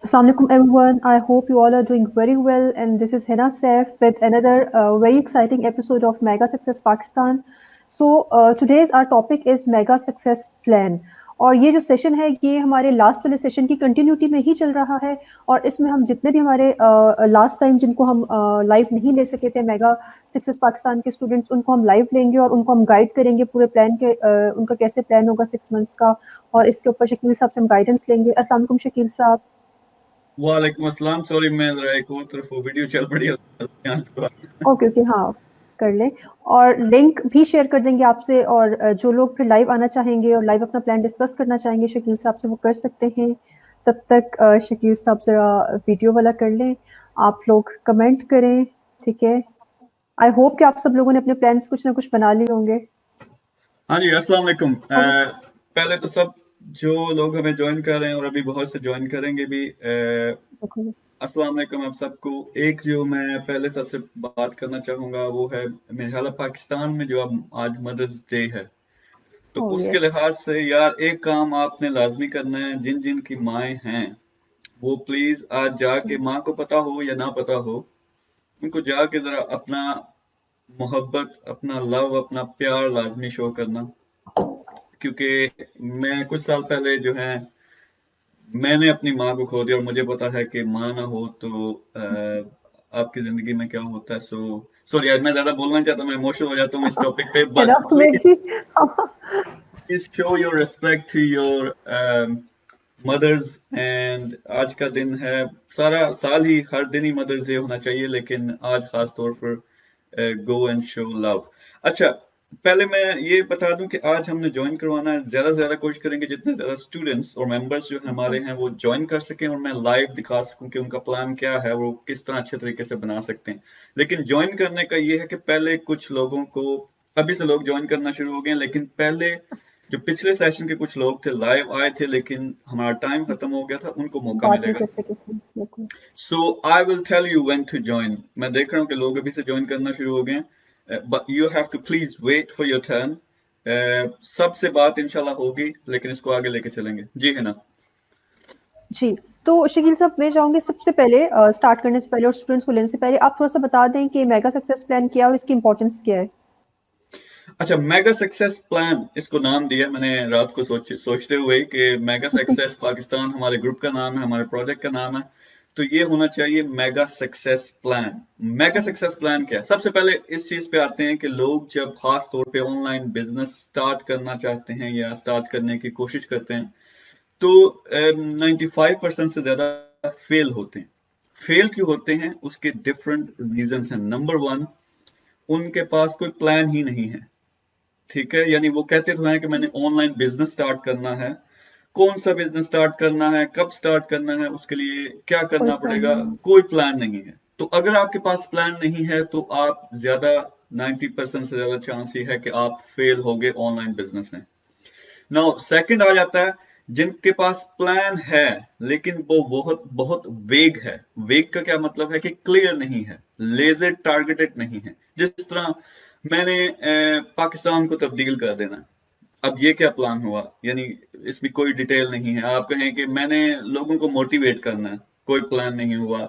Assalamualaikum everyone. I hope you all are doing very well. And this is Hena Saif with another very exciting episode of Mega Success Pakistan. So today's our topic is Mega Success Plan. और ये जो session है ये हमारे last वाले session की continuity में ही चल रहा है और इसमें हम जितने भी हमारे लास्ट टाइम जिनको हम लाइव नहीं ले सके थे मेगा सक्सेस पाकिस्तान के स्टूडेंट्स उनको हम लाइव लेंगे और उनको हम गाइड करेंगे पूरे प्लान के उनका कैसे प्लान होगा 6 मंथ्स का और इसके ऊपर शकील साहब से हम गाइडेंस लेंगे। अस्सलाम वालेकुम शकील साहब। वालेकुम अस्सलाम। सॉरी मैं जरा एक और तरफ वो वीडियो चल पड़ी है। ओके ओके हाँ कर लें और लिंक भी शेयर कर देंगे आपसे और जो लोग फिर लाइव आना चाहेंगे और लाइव अपना प्लान डिस्कस करना चाहेंगे शकील साहब से वो कर सकते हैं। तब तक शकील साहब जरा वीडियो वाला कर लें, आप लोग कमेंट करें, ठीक है। आई होप कि आप सब लोगों ने अपने प्लान्स कुछ ना कुछ बना लिए होंगे। हाँ जी, अस्सलाम वालेकुम। पहले तो सब जो लोग हमें ज्वाइन कर रहे हैं और अभी बहुत से ज्वाइन करेंगे भी, अस्सलाम वालेकुम आप सबको। एक जो मैं पहले सबसे बात करना चाहूंगा वो है मेरे ख्याल पाकिस्तान में जो अब आज मदर्स डे है, तो उसके लिहाज से यार एक काम आपने लाजमी करना है। जिन जिन की माएँ हैं वो प्लीज आज जाके, माँ को पता हो या ना पता हो, उनको जाके जरा अपना मोहब्बत, अपना लव, अपना प्यार लाजमी शो करना। क्योंकि मैं कुछ साल पहले जो है मैंने अपनी माँ को खो दिया और मुझे पता है कि माँ ना हो तो आपकी जिंदगी में क्या होता है। सॉरी यार, मैं ज्यादा बोलना चाहता हूँ, मैं इमोशनल हो जाता हूँ इस टॉपिक पे, but please show your respect to your mothers. And आज का दिन है, सारा साल ही हर दिन ही मदर्स डे होना चाहिए, लेकिन आज खास तौर पर गो एंड शो लव। अच्छा, पहले मैं ये बता दूं कि आज हमने ज्वाइन करवाना है, ज्यादा से ज्यादा कोशिश करेंगे जितने ज्यादा स्टूडेंट्स और मेंबर्स जो हमारे हैं वो ज्वाइन कर सकें और मैं लाइव दिखा सकूं कि उनका प्लान क्या है, वो किस तरह अच्छे तरीके से बना सकते हैं। लेकिन ज्वाइन करने का ये है कि पहले कुछ लोगों को, अभी से लोग ज्वाइन करना शुरू हो गए, लेकिन पहले जो पिछले सेशन के कुछ लोग थे लाइव आए थे लेकिन हमारा टाइम खत्म हो गया था, उनको मौका मिलेगा। So I will tell you when to join. मैं देख रहा हूँ कि लोग अभी से ज्वाइन करना शुरू हो गए हैं, but you have to please wait for your turn. सबसे बात इंशाल्लाह होगी, लेकिन इसको आगे लेके चलेंगे। जी है ना जी। तो शकील साहब मैं चाहूंगी सबसे पहले स्टार्ट करने से पहले और स्टूडेंट्स को लेने से पहले आप थोड़ा सा बता दें कि मेगा सक्सेस प्लान क्या है और इसकी इंपॉर्टेंस क्या है। अच्छा, मेगा सक्सेस प्लान इसको नाम दिया मैंने रात को सोचते हुए कि मेगा सक्सेस पाकिस्तान हमारे ग्रुप का नाम है, हमारे प्रोजेक्ट का नाम है, तो ये होना चाहिए mega success plan. Mega success plan क्या है? सबसे पहले इस चीज पे आते हैं कि लोग जब खास तौर पे ऑनलाइन बिजनेस स्टार्ट करना चाहते हैं या स्टार्ट करने की कोशिश करते हैं तो 95% से ज्यादा फेल होते हैं। फेल क्यों होते हैं? उसके डिफरेंट रीजंस हैं। नंबर वन, उनके पास कोई प्लान ही नहीं है। ठीक है, यानी वो कहते तो हैं कि मैंने ऑनलाइन बिजनेस स्टार्ट करना है, कौन सा बिजनेस स्टार्ट करना है, कब स्टार्ट करना है, उसके लिए क्या करना पड़ेगा, कोई प्लान नहीं है। तो अगर आपके पास प्लान नहीं है तो आप ज्यादा 90% से ज्यादा चांस ही है कि आप फेल होगे ऑनलाइन बिजनेस में। नाउ सेकंड आ जाता है जिनके पास प्लान है लेकिन वो बहुत बहुत वेग है। वेग का क्या मतलब है कि क्लियर नहीं है, लेजर टारगेटेड नहीं है। जिस तरह मैंने पाकिस्तान को तब्दील कर देना, अब ये क्या प्लान हुआ? यानी इसमें कोई डिटेल नहीं है। आप कहें कि मैंने लोगों को मोटिवेट करना है, कोई प्लान नहीं हुआ।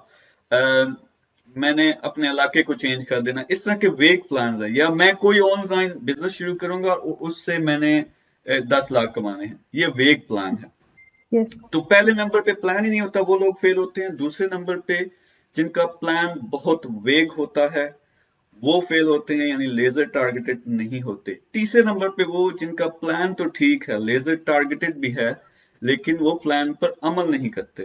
मैंने अपने इलाके को चेंज कर देना, इस तरह के वेग प्लान है। या मैं कोई ऑनलाइन बिजनेस शुरू करूंगा और उससे मैंने 10 लाख कमाने हैं, ये वेग प्लान है। तो पहले नंबर पे प्लान ही नहीं होता वो लोग फेल होते हैं। दूसरे नंबर पे जिनका प्लान बहुत वेग होता है वो फेल होते हैं, यानी लेजर टारगेटेड नहीं होते। तीसरे नंबर पे वो जिनका प्लान तो ठीक है, लेजर टारगेटेड भी है, लेकिन वो प्लान पर अमल नहीं करते।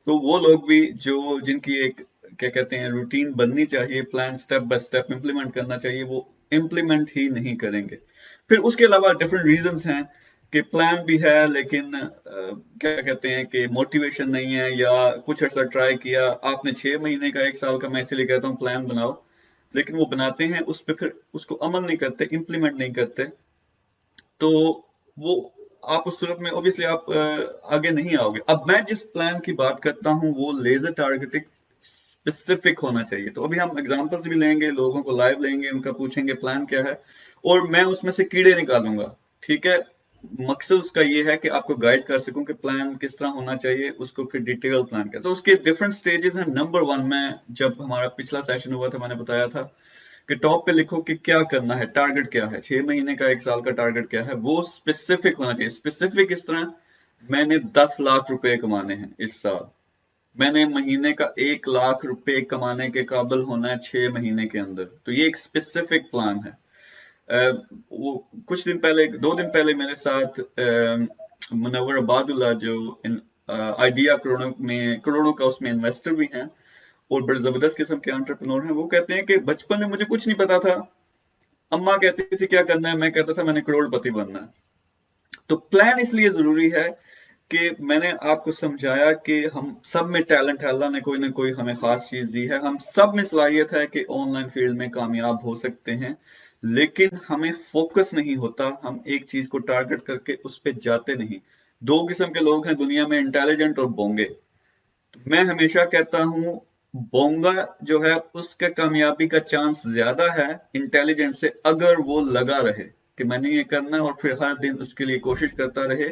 तो वो लोग भी जो जिनकी एक क्या कहते हैं रूटीन बननी चाहिए, plan step by step implement करना चाहिए, वो इंप्लीमेंट ही नहीं करेंगे। फिर उसके अलावा डिफरेंट रीजंस हैं कि प्लान भी है लेकिन क्या कहते हैं कि मोटिवेशन नहीं है, या कुछ अर्सा ट्राई किया आपने 6 महीने का 1 साल का, मैं इसीलिए कहता हूँ प्लान बनाओ, लेकिन वो बनाते हैं उस पर फिर उसको अमल नहीं करते, इंप्लीमेंट नहीं करते, तो वो आप उस सूरत में ऑब्वियसली आप आगे नहीं आओगे। अब मैं जिस प्लान की बात करता हूँ वो लेजर टारगेटेड स्पेसिफिक होना चाहिए। तो अभी हम एग्जांपल्स भी लेंगे, लोगों को लाइव लेंगे, उनका पूछेंगे प्लान क्या है, और मैं उसमें से कीड़े निकालूंगा। ठीक है, मकसद उसका ये है कि आपको गाइड कर सकूं कि प्लान किस तरह होना चाहिए, उसको फिर डिटेल प्लान कर। तो उसके डिफरेंट स्टेजेस हैं। नंबर 1 में जब हमारा पिछला सेशन हुआ था मैंने बताया था कि टॉप पे लिखो कि क्या करना है, टारगेट क्या है, 6 महीने का, 1 साल का टारगेट क्या है, वो स्पेसिफिक होना चाहिए। स्पेसिफिक इस तरह, मैंने 10 लाख रुपए कमाने हैं इस साल, मैंने महीने का 1 लाख रुपए कमाने के काबिल होना है 6 महीने के अंदर। तो ये एक स्पेसिफिक प्लान है। वो कुछ दिन पहले, 2 दिन पहले मेरे साथ मुनव्वर अबादुल्ला जो आइडिया करोड़ों का उसमें इन्वेस्टर भी हैं और बड़े जबरदस्त किस्म के एंटरप्रेन्योर हैं, वो कहते हैं कि बचपन में मुझे कुछ नहीं पता था, अम्मा कहती थी क्या करना है, मैं कहता था मैंने करोड़पति बनना है। तो प्लान इसलिए जरूरी है कि मैंने आपको समझाया कि हम सब में टैलेंट है, अल्लाह ने कोई ना कोई हमें खास चीज दी है, हम सब में सलाहियत है कि ऑनलाइन फील्ड में कामयाब हो सकते हैं, लेकिन हमें फोकस नहीं होता, हम एक चीज को टारगेट करके उस पर जाते नहीं। 2 किस्म के लोग हैं दुनिया में, इंटेलिजेंट और बोंगे। मैं हमेशा कहता हूं बोंगा जो है उसके कामयाबी का चांस ज्यादा है इंटेलिजेंट से, अगर वो लगा रहे कि मैंने ये करना है और फिर हर दिन उसके लिए कोशिश करता रहे।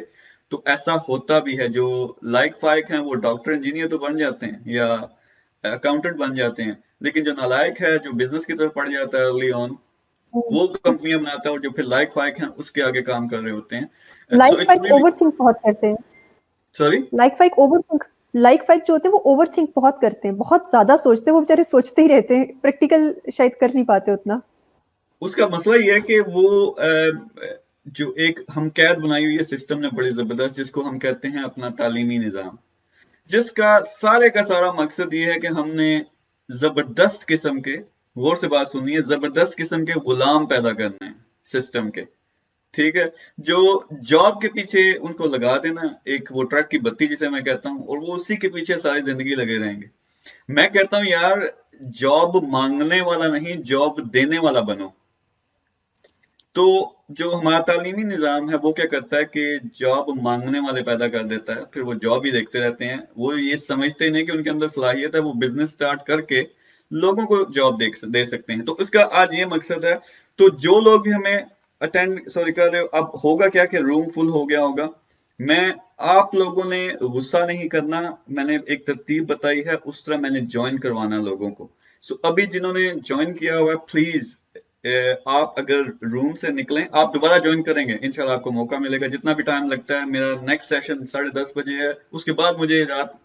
तो ऐसा होता भी है, जो लाइक फाइक हैं वो डॉक्टर इंजीनियर तो बन जाते हैं या अकाउंटेंट बन जाते हैं, लेकिन जो नालायक है, जो बिजनेस की तरफ पड़ जाता है अर्ली ऑन, वो कंपनियां बनाता है और जो फिर लाइक फाइक हैं उसके आगे काम कर रहे होते हैं। So like it's Faiq really, overthink बहुत करते हैं। सॉरी, लाइक फाइक जो होते हैं वो ओवरथिंक बहुत करते हैं, बहुत ज्यादा सोचते हैं, वो बेचारे सोचते ही रहते हैं, प्रैक्टिकल शायद कर नहीं पाते उतना। उसका मसला ये है कि वो जो एक हम कैद बनाई हुई है सिस्टम ने बड़ी जबरदस्त, जिसको हम कहते हैं अपना तालीमी निज़ाम, जिसका सारे का सारा मकसद ये है कि हमने जबरदस्त किस्म के, गौर से बात सुनिए, जबरदस्त किस्म के गुलाम पैदा करने हैं सिस्टम के। ठीक है, जो जॉब के पीछे उनको लगा देना, एक वो ट्रक की बत्ती जिसे मैं कहता हूं, और वो उसी के पीछे सारी जिंदगी लगे रहेंगे। मैं कहता हूं यार, जॉब मांगने वाला नहीं, जॉब देने वाला बनो। तो जो हमारा तालीमी निज़ाम है वो क्या करता है कि जॉब मांगने वाले पैदा कर देता है, फिर वो जॉब ही देखते रहते हैं, वो ये समझते नहीं कि उनके अंदर सलाहियत है, वो बिजनेस स्टार्ट करके लोगों को जॉब दे सकते हैं। तो इसका आज ये मकसद है। तो जो लोग भी हमें अटेंड सॉरी कर रहे हो, अब होगा क्या कि रूम फुल हो गया होगा। मैं आप लोगों ने गुस्सा नहीं करना, मैंने एक तरतीब बताई है, उस तरह मैंने ज्वाइन करवाना लोगों को। सो अभी जिन्होंने ज्वाइन किया हुआ है, प्लीज आप अगर रूम से निकलें, आप दोबारा ज्वाइन करेंगे इंशाल्लाह, आपको मौका मिलेगा, जितना भी टाइम लगता है। मेरा नेक्स्ट सेशन 10:30 बजे है, उसके बाद मुझे रात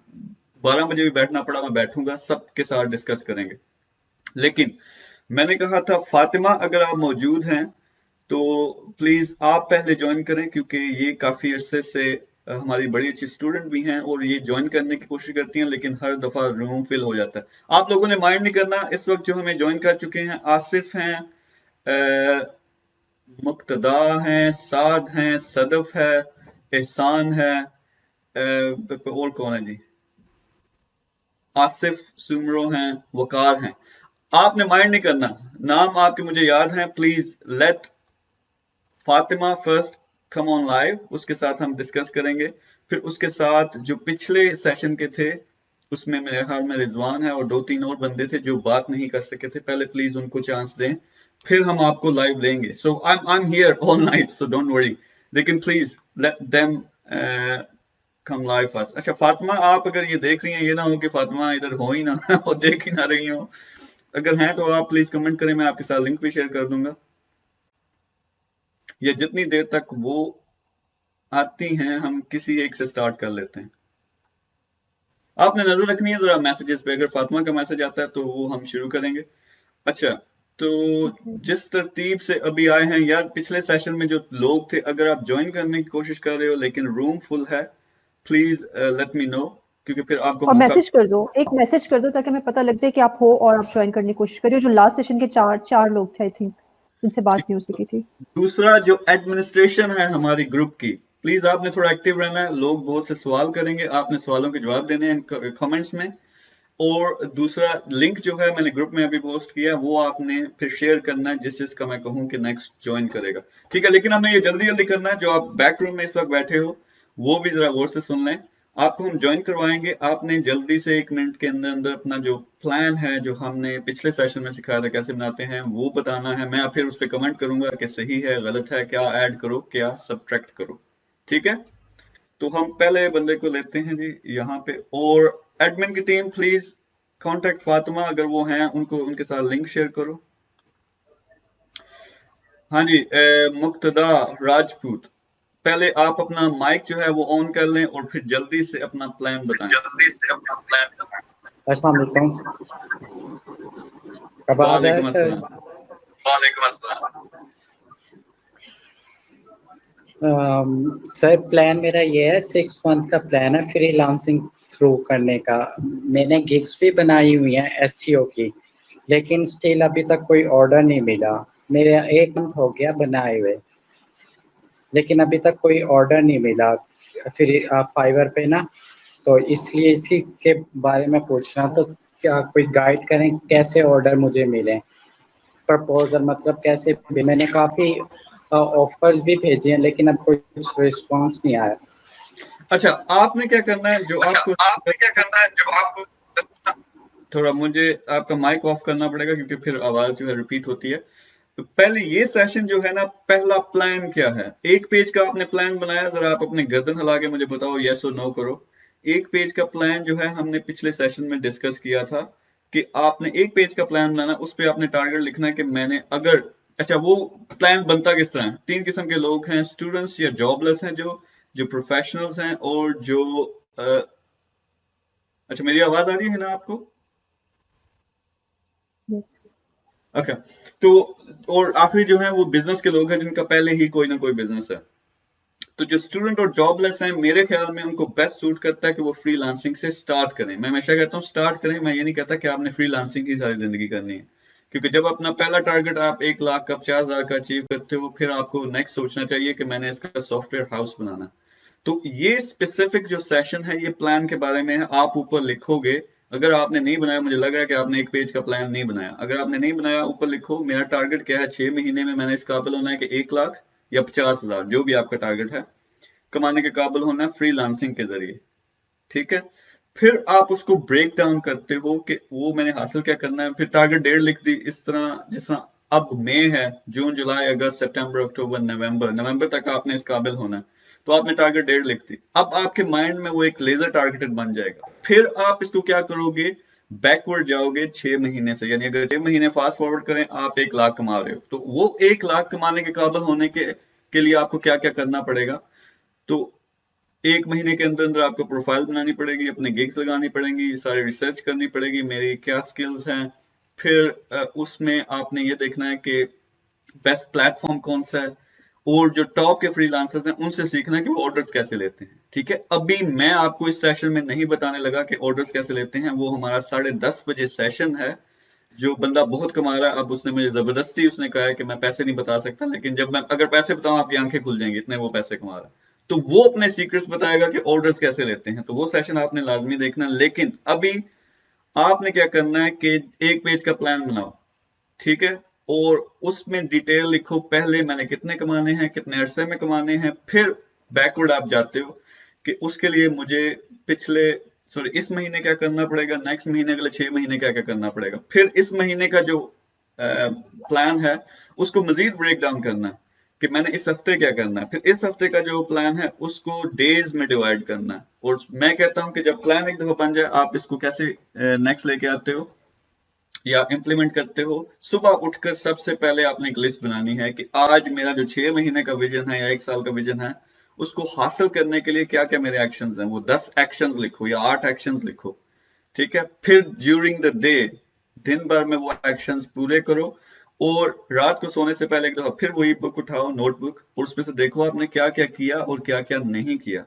12 बजे भी बैठना पड़ा, मैं बैठूंगा, सबके साथ डिस्कस करेंगे। लेकिन मैंने कहा था फातिमा अगर आप मौजूद हैं तो प्लीज आप पहले ज्वाइन करें, क्योंकि ये काफी अरसे से हमारी बड़ी अच्छी स्टूडेंट भी हैं और ये ज्वाइन करने की कोशिश करती हैं, लेकिन हर दफा रूम फिल हो जाता है। आप लोगों ने माइंड नहीं करना, इस वक्त जो हमें ज्वाइन कर चुके हैं, आसिफ हैं, मुक्तदा हैं, साद हैं, सदफ है, एहसान है, और कौन है जी, आसिफ, सुमरो हैं, वकार हैं। आपने माइंड नहीं करना, नाम आपके मुझे याद हैं। Please let Fatima first come on live, उसके साथ हम डिस्कस करेंगे। फिर उसके साथ जो पिछले सेशन के थे उसमें मेरे ख्याल में रिजवान है और 2-3 और बंदे थे जो बात नहीं कर सके थे, पहले प्लीज उनको चांस दें, फिर हम आपको लाइव लेंगे। So I am here all night, so don't worry, लेकिन please let them come live first. अच्छा फातिमा, आप अगर ये देख रही हैं, ये ना हो कि फातिमा इधर हो ही ना और देख ही ना रही हो, अगर हैं तो आप प्लीज कमेंट करें, मैं आपके साथ लिंक भी शेयर कर दूंगा, या जितनी देर तक वो आती हैं हम किसी एक से स्टार्ट कर लेते हैं। आपने नजर रखनी है जरा मैसेजेस पे, अगर फातिमा का मैसेज आता है तो वो हम शुरू करेंगे। अच्छा, तो Okay. जिस तरतीब से अभी आए हैं यार, पिछले सेशन में जो लोग थे, अगर आप ज्वाइन करने की कोशिश कर रहे हो लेकिन रूम फुल है, प्लीज लेट मी नो, क्योंकि फिर आपको और मौका। मैसेज कर दो, एक मैसेज कर दो ताकि हमें पता लग जाए कि आप हो और आप ज्वाइन करने की कोशिश करिए। जो लास्ट सेशन के चार चार लोग थे आई थिंक, जिनसे बात नहीं हो सकी थी। दूसरा जो एडमिनिस्ट्रेशन है हमारी ग्रुप की, प्लीज आपने थोड़ा एक्टिव रहना है, लोग बहुत से सवाल करेंगे, आपने सवालों के जवाब देने हैं कमेंट्स में। और दूसरा लिंक जो है मैंने ग्रुप में अभी पोस्ट किया, वो आपने फिर शेयर करना है जिस जिसका मैं कहूँ कि नेक्स्ट ज्वाइन करेगा। ठीक है, लेकिन हमने ये जल्दी जल्दी करना है। जो आप बैक रूम में इस वक्त बैठे हो वो भी जरा गौर से सुन लें, आपको हम ज्वाइन करवाएंगे। आपने जल्दी से 1 मिनट के अंदर अंदर अपना जो प्लान है, जो हमने पिछले सेशन में सिखाया था कैसे बनाते हैं, वो बताना है। मैं फिर उस पर कमेंट करूंगा कि सही है, गलत है, क्या ऐड करो, क्या सब्ट्रैक्ट करो। ठीक है, तो हम पहले बंदे को लेते हैं जी यहाँ पे। और एडमिन की टीम प्लीज कांटेक्ट फातिमा, अगर वो हैं उनको, उनके साथ लिंक शेयर करो। हाँ जी, मुक्तदा राजपूत, पहले आप अपना माइक जो है वो ऑन कर लें और फिर जल्दी से अपना प्लान बताएं। अस्सलाम वालेकुम। आवाज है वालेकुम सर? अस्सलाम। वालेकुम अस्सलाम। सर प्लान मेरा ये है, 6 मंथ का प्लान है फ्रीलांसिंग थ्रू करने का। मैंने गिग्स भी बनाई हुई हैं एसईओ की, लेकिन स्टिल अभी तक कोई ऑर्डर नहीं मिला। मेरा 1 मंथ हो गया बनाए हुए, लेकिन अभी तक कोई ऑर्डर नहीं मिला फिर फाइवर पे ना। तो इसलिए इसी के बारे में पूछना, तो क्या कोई गाइड करें कैसे ऑर्डर मुझे मिले, प्रपोजल मतलब कैसे भी। मैंने काफ़ी ऑफर्स भी भेजे हैं, लेकिन अब कोई कुछ रिस्पॉन्स नहीं आया। अच्छा, आपने क्या करना है, जो आपको थोड़ा, मुझे आपका माइक ऑफ करना पड़ेगा क्योंकि फिर आवाज जो है रिपीट होती है। तो पहले ये सेशन जो है ना, पहला प्लान क्या है। 1 पेज का आपने प्लान बनाया, जरा आप अपने गर्दन हिला के मुझे बताओ, यस और नो करो। 1 पेज का प्लान जो है हमने पिछले सेशन में डिस्कस किया था कि आपने 1 पेज का प्लान बनाना, उस पर आपने टारगेट लिखना है कि मैंने अगर, अच्छा वो प्लान बनता किस तरह है। 3 किस्म के लोग हैं, स्टूडेंट्स या जॉबलेस हैं, जो प्रोफेशनल्स हैं, और जो अच्छा मेरी आवाज आ रही है ना आपको? Yes. ओके, तो और आखिरी जो है वो बिजनेस के लोग हैं, जिनका पहले ही कोई ना कोई बिजनेस है। तो जो स्टूडेंट और जॉबलेस हैं, मेरे ख्याल में उनको बेस्ट सूट करता है कि वो फ्रीलांसिंग से स्टार्ट करें। मैं हमेशा कहता हूँ स्टार्ट करें, मैं ये नहीं कहता कि आपने फ्रीलांसिंग की सारी जिंदगी करनी है। क्योंकि जब अपना पहला टारगेट आप 1 लाख का, 50,000 का अचीव करते हो, फिर आपको नेक्स्ट सोचना चाहिए कि मैंने इसका सॉफ्टवेयर हाउस बनाना। तो ये स्पेसिफिक जो सेशन है, ये प्लान के बारे में है। आप ऊपर लिखोगे, अगर आपने नहीं बनाया, मुझे लग रहा है कि आपने 1 पेज का प्लान नहीं बनाया। अगर आपने नहीं बनाया, ऊपर लिखो मेरा टारगेट क्या है, 6 महीने में मैंने इस काबिल होना है कि 1 लाख या 50,000, जो भी आपका टारगेट है, कमाने के काबिल होना है फ्रीलांसिंग के जरिए। ठीक है, फिर आप उसको ब्रेक डाउन करते हो कि वो मैंने हासिल क्या करना है। फिर टारगेट डेट लिख दी, इस तरह जिस तरह अब मई है, जून जुलाई अगस्त सितंबर अक्टूबर नवंबर तक आपने इस काबिल होना है। तो आपने टारगेट डेट लिख दी, अब आपके माइंड में वो एक लेजर टारगेटेड बन जाएगा। फिर आप इसको क्या करोगे, बैकवर्ड जाओगे 6 महीने से। यानी अगर 6 महीने फास्ट फॉरवर्ड करें, आप 1 लाख कमा रहे हो, तो वो 1 लाख कमाने के काबिल होने के लिए आपको क्या क्या करना पड़ेगा। तो 1 महीने के अंदर अंदर आपको प्रोफाइल बनानी पड़ेगी, अपने गिग्स लगानी पड़ेंगी, सारी रिसर्च करनी पड़ेगी, मेरी क्या स्किल्स हैं। फिर उसमें आपने ये देखना है कि बेस्ट प्लेटफॉर्म कौन सा है, और जो टॉप के फ्रीलांसर्स हैं उनसे सीखना है कि वो ऑर्डर्स कैसे लेते हैं। ठीक है, अभी मैं आपको इस सेशन में नहीं बताने लगा कि ऑर्डर्स कैसे लेते हैं, वो हमारा 10:30 बजे सेशन है। जो बंदा बहुत कमा रहा है, अब उसने मुझे जबरदस्ती उसने कहा है कि मैं पैसे नहीं बता सकता, लेकिन जब मैं अगर पैसे बताऊं आपकी आंखें खुल जाएंगी, इतने वो पैसे कमा रहा है। तो वो अपने सीक्रेट्स बताएगा कि ऑर्डर्स कैसे लेते हैं, तो वो सेशन आपने लाजमी देखना। लेकिन अभी आपने क्या करना है कि 1 पेज का प्लान बनाओ। ठीक है, और उसमें डिटेल लिखो, पहले मैंने कितने कमाने हैं, कितने अरसे में कमाने हैं। फिर बैकवर्ड आप जाते हो कि उसके लिए मुझे पिछले, सॉरी, इस महीने क्या करना पड़ेगा, नेक्स्ट महीने, अगले 6 महीने क्या क्या करना पड़ेगा। फिर इस महीने का जो प्लान है उसको मजीद ब्रेक डाउन करना है कि मैंने इस हफ्ते क्या करना है। फिर इस हफ्ते का जो प्लान है उसको डेज में डिवाइड करना है। और मैं कहता हूं कि जब प्लान एक दफा बन जाए, आप इसको कैसे नेक्स्ट लेके आते हो या इम्प्लीमेंट करते हो। सुबह उठकर सबसे पहले आपने एक लिस्ट बनानी है कि आज मेरा जो 6 महीने का विजन है या 1 साल का विजन है, उसको हासिल करने के लिए क्या क्या मेरे एक्शंस हैं। वो 10 एक्शंस लिखो या 8 एक्शंस लिखो। ठीक है, फिर ड्यूरिंग द डे, दिन भर में वो एक्शंस पूरे करो। और रात को सोने से पहले एक दफा फिर वही बुक उठाओ, नोटबुक, और उसमें से देखो आपने क्या क्या किया और क्या क्या नहीं किया।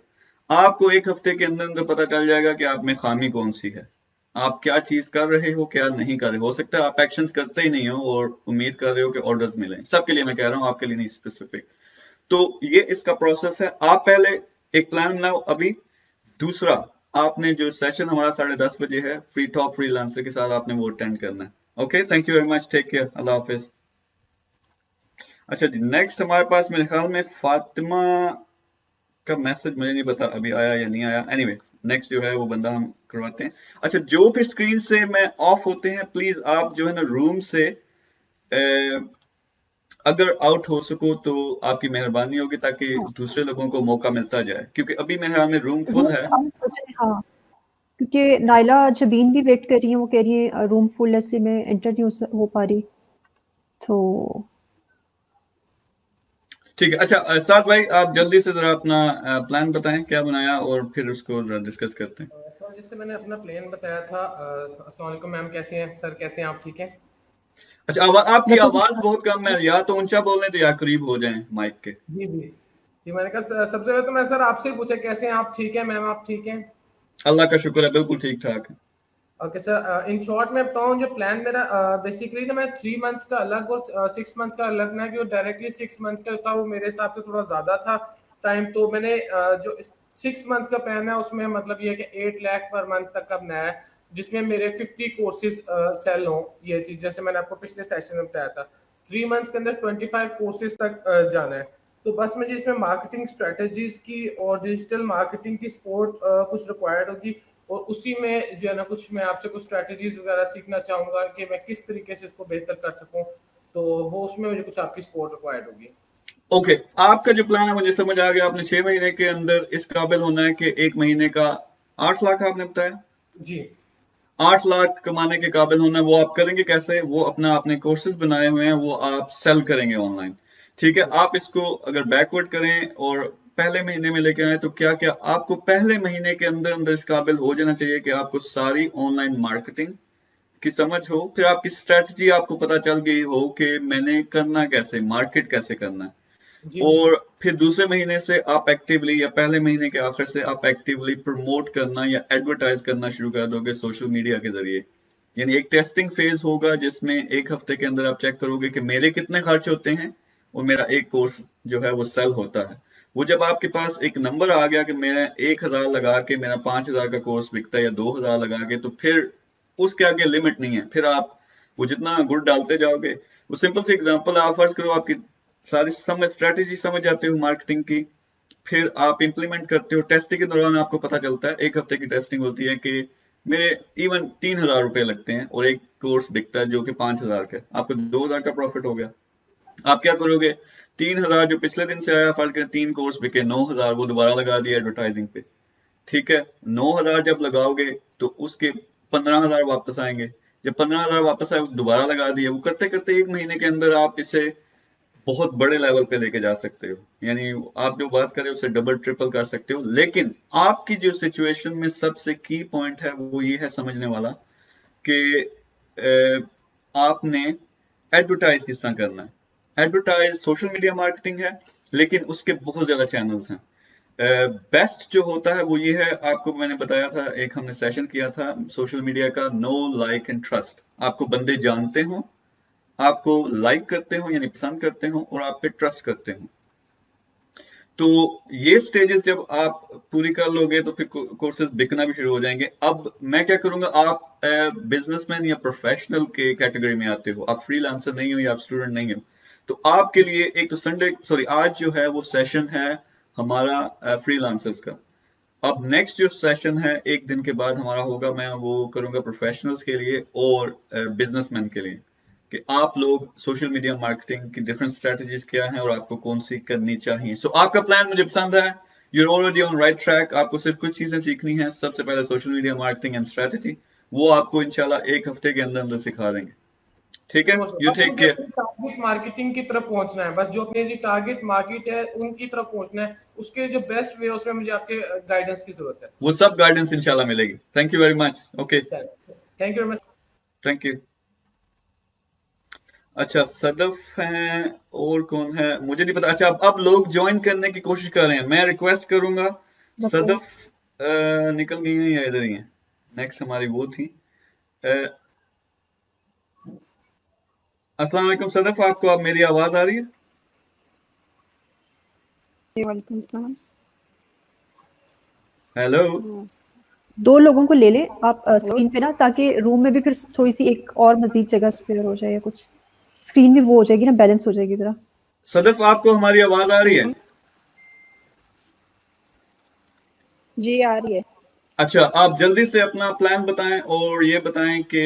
आपको 1 हफ्ते के अंदर अंदर पता चल जाएगा कि आप में खामी कौन सी है, आप क्या चीज कर रहे हो, क्या नहीं कर रहे हो सकता है आप एक्शंस करते ही नहीं हो और उम्मीद कर रहे हो कि ऑर्डर्स मिलें। सबके लिए मैं कह रहा हूं, आपके लिए नहीं स्पेसिफिक। तो ये इसका प्रोसेस है। आप पहले एक प्लान बनाओ अभी। दूसरा, आपने जो सेशन हमारा 10:30 बजे है फ्री टॉप फ्रीलांसर के साथ, आपने वो अटेंड करना है। Okay, thank you very much, take care, अल्लाह हाफिज। अच्छा जी, नेक्स्ट हमारे पास मेरे ख्याल में फातिमा का मैसेज मुझे नहीं पता अभी आया या नहीं आया। एनीवे, नेक्स्ट जो है वो बंदा हम करवाते हैं। अच्छा, जो फिर स्क्रीन से मैं ऑफ होते हैं, प्लीज आप जो है ना रूम से अगर आउट हो सको तो आपकी मेहरबानी होगी, ताकि हाँ, दूसरे लोगों को मौका मिलता जाए, क्योंकि अभी मेरे ख्याल में रूम फुल रूम है। हम सोच रहे हैं, हाँ, क्योंकि नाइला जबीन भी वेट कर रही है, वो कह रही है रूम फुल ऐसे में एंटर नहीं हो पा रही, तो ठीक है। अच्छा साद भाई, आप जल्दी से जरा अपना प्लान बताएं, क्या बनाया, और फिर उसको डिस्कस करते हैं। सर जिससे मैंने अपना प्लान बताया था। अस्सलाम वालेकुम मैम, कैसे हैं सर, कैसे हैं आप, ठीक हैं? अच्छा, आपकी मैं तो आवाज बहुत कम है, या तो ऊंचा बोल रहे तो या करीब हो जाएं माइक के। जी जी जी, मैंने कहा सबसे पहले तो मैं सर आपसे ही पूछा कैसे हैं आप, ठीक हैं मैम, आप ठीक हैं? अल्लाह का शुक्र है, बिल्कुल ठीक ठाक है। ओके सर, इन शॉर्ट मैं बताऊं, जो प्लान मेरा बेसिकली ना, मैं 3 मंथ्स का अलग और 6 मंथ्स का अलग, ना कि वो डायरेक्टली 6 मंथ्स का था, वो मेरे हिसाब से थोड़ा ज़्यादा था टाइम। तो मैंने जो 6 मंथ्स का प्लान है उसमें मतलब ये है कि 8 लाख पर मंथ तक का बनाया है, जिसमें मेरे 50 कोर्सेज सेल हों। ये चीज़ जैसे मैंने आपको पिछले सेशन में बताया था, 3 मंथ्स के अंदर 25 कोर्सेज तक जाना है। तो बस मुझे इसमें मार्केटिंग स्ट्रेटजीज की और डिजिटल मार्केटिंग की सपोर्ट कुछ रिक्वायर्ड होगी, और उसी में जो है ना कुछ मैं आपसे कुछ स्ट्रेटजीज वगैरह सीखना चाहूंगा कि मैं किस तरीके से इसको बेहतर कर सकूं। तो वो उसमें मुझे कुछ आपकी सपोर्ट रिक्वायर्ड होगी। ओके, आपका जो प्लान है मुझे समझ आ गया। आपने 6 महीने के अंदर इस काबिल होना है कि 1 महीने का 8 लाख आपने बताया, जी 8 लाख कमाने के काबिल होना है। वो आप करेंगे कैसे? वो अपना आपने कोर्सेज बनाए हुए हैं, वो आप सेल करेंगे ऑनलाइन। ठीक है, जी आप इसको अगर बैकवर्ड करें और पहले महीने में लेके आए, तो क्या क्या आपको पहले महीने के अंदर अंदर इस काबिल हो जाना चाहिए कि आपको सारी ऑनलाइन मार्केटिंग की समझ हो, फिर आपकी स्ट्रेटजी आपको पता चल गई हो कि मैंने करना कैसे, मार्केट कैसे करना है। जी बिल्कुल। और फिर दूसरे महीने से आप एक्टिवली, या पहले महीने के आखिर से आप एक्टिवली प्रमोट करना या एडवर्टाइज करना शुरू कर दोगे सोशल मीडिया के जरिए। यानी एक टेस्टिंग फेज होगा, जिसमें 1 हफ्ते के अंदर आप चेक करोगे कि मेरे कितने खर्च होते हैं और मेरा एक कोर्स जो है वो सेल होता है। वो जब आपके पास एक नंबर आ गया कि मैं 1,000 लगा के मेरा 5,000 का कोर्स बिकता है, या 2,000 लगा के, तो फिर उसके आगे लिमिट नहीं है। फिर आप वो जितना गुड़ डालते जाओगे। वो सिंपल सी एग्जांपल, आप फर्ज करो आपकी सारी समझ स्ट्रेटेजी समझ जाते हो मार्केटिंग की, फिर आप इंप्लीमेंट करते हो। टेस्टिंग के दौरान आपको पता चलता है, 1 हफ्ते की टेस्टिंग होती है, कि मेरे इवन 3,000 रुपए लगते हैं और एक कोर्स बिकता है जो कि 5,000 का है, आपको 2,000 का प्रॉफिट हो गया। आप क्या करोगे? 3,000 जो पिछले दिन से आया, फर्ज करें 3 कोर्स बिके, 9,000 वो दोबारा लगा दिया एडवर्टाइजिंग पे। ठीक है, 9,000 जब लगाओगे तो उसके 15,000 वापस आएंगे। जब 15,000 वापस आए, उस दोबारा लगा दिए। वो करते करते 1 महीने के अंदर आप इसे बहुत बड़े लेवल पे लेके जा सकते हो। यानी आप जो बात करें उससे डबल ट्रिपल कर सकते हो। लेकिन आपकी जो सिचुएशन में सबसे की पॉइंट है वो ये है समझने वाला, कि आपने एडवर्टाइज किस तरह करना है। एडवर्टाइज सोशल मीडिया मार्केटिंग है, लेकिन उसके बहुत ज्यादा चैनल्स हैं। बेस्ट जो होता है वो ये है, आपको मैंने बताया था, एक हमने सेशन किया था सोशल मीडिया का, नो लाइक एंड ट्रस्ट। आपको बंदे जानते हो, आपको लाइक करते हो यानी पसंद करते हो, और आप पे ट्रस्ट करते हो। तो ये स्टेजेस जब आप पूरी कर लोगे तो फिर कोर्सेज बिकना भी शुरू हो जाएंगे। अब मैं क्या करूंगा, आप बिजनेसमैन या प्रोफेशनल के कैटेगरी में आते हो, आप फ्रीलांसर नहीं हो या आप स्टूडेंट नहीं हो। तो आपके लिए एक तो आज जो है वो सेशन है हमारा फ्रीलांसर्स का। अब नेक्स्ट जो सेशन है 1 दिन के बाद हमारा होगा, मैं वो करूंगा प्रोफेशनल्स के लिए और बिजनेसमैन के लिए, कि आप लोग सोशल मीडिया मार्केटिंग की डिफरेंट स्ट्रेटजीज क्या हैं और आपको कौन सी करनी चाहिए। सो आपका प्लान मुझे पसंद है, you're already on right track. आपको सिर्फ कुछ चीजें सीखनी है। सबसे पहले social media marketing and strategy, वो आपको इंशाल्लाह 1 हफ्ते के अंदर अंदर सिखा देंगे। ठीक है, समझ लो, यू बस टेक मुझे केयर। अपनी टारगेट मार्केटिंग की तरफ पहुंचना है, बस जो अपनी जो टारगेट मार्केट है उनकी तरफ पहुंचना है। उसके जो बेस्ट वे है उसमें मुझे आपके गाइडेंस की जरूरत है। वो सब गाइडेंस इंशाल्लाह मिलेगी। Thank you very much. Okay, thank you very much. Thank you. अच्छा, सदफ हैं, और कौन है मुझे नहीं पता। अच्छा, अब लोग ज्वाइन करने की कोशिश कर रहे हैं, मैं रिक्वेस्ट करूंगा। बताओ। सदफ निकल गई हैं या इधर ही हैं? नेक्स्ट हमारी वो थी। अस्सलाम वालेकुम सदफ, आपको अब मेरी आवाज आ रही है? वालेकुम सलाम। हेलो। दो लोगों को ले लें आप हेलो। स्क्रीन पे ना, ताकि रूम में भी फिर थोड़ी सी एक और मजीद जगह स्पेयर हो जाए, या कुछ स्क्रीन भी वो हो जाएगी ना, बैलेंस हो जाएगी जरा। सदफ, आपको हमारी आवाज आ रही है? जी आ रही है। अच्छा, आप जल्दी से अपना प्लान बताएं और ये बताएं कि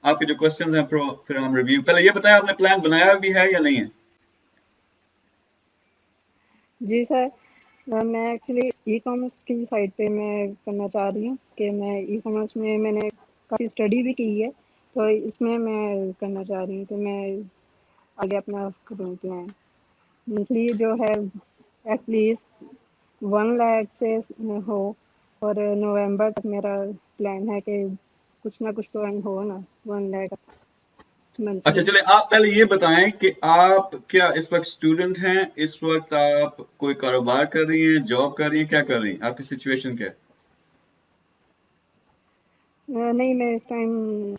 आपके जो क्वेश्चंस हैं फिर हम रिव्यू, पहले ये बताएं आपने प्लान बनाया भी है या नहीं है? जी सर, मैं एक्चुअली ई कॉमर्स की साइट पे मैं करना चाह रही हूँ कि मैं ई कॉमर्स में मैंने काफ़ी स्टडी भी की है, तो इसमें मैं करना चाह रही हूँ कि मैं आगे अपना करूँ प्लान। मंथली जो है एटलीस्ट 1 लाख से हो, और नवंबर तक मेरा प्लान है कि कुछ ना कुछ तो अर्न हो ना, 1 लाख अच्छा, मंथली। चले आप पहले ये बताएं कि आप क्या इस वक्त स्टूडेंट हैं, इस वक्त आप कोई कारोबार कर रही हैं, जॉब कर रही हैं, क्या कर रही हैं, आपकी सिचुएशन क्या है? नहीं, मैं इस टाइम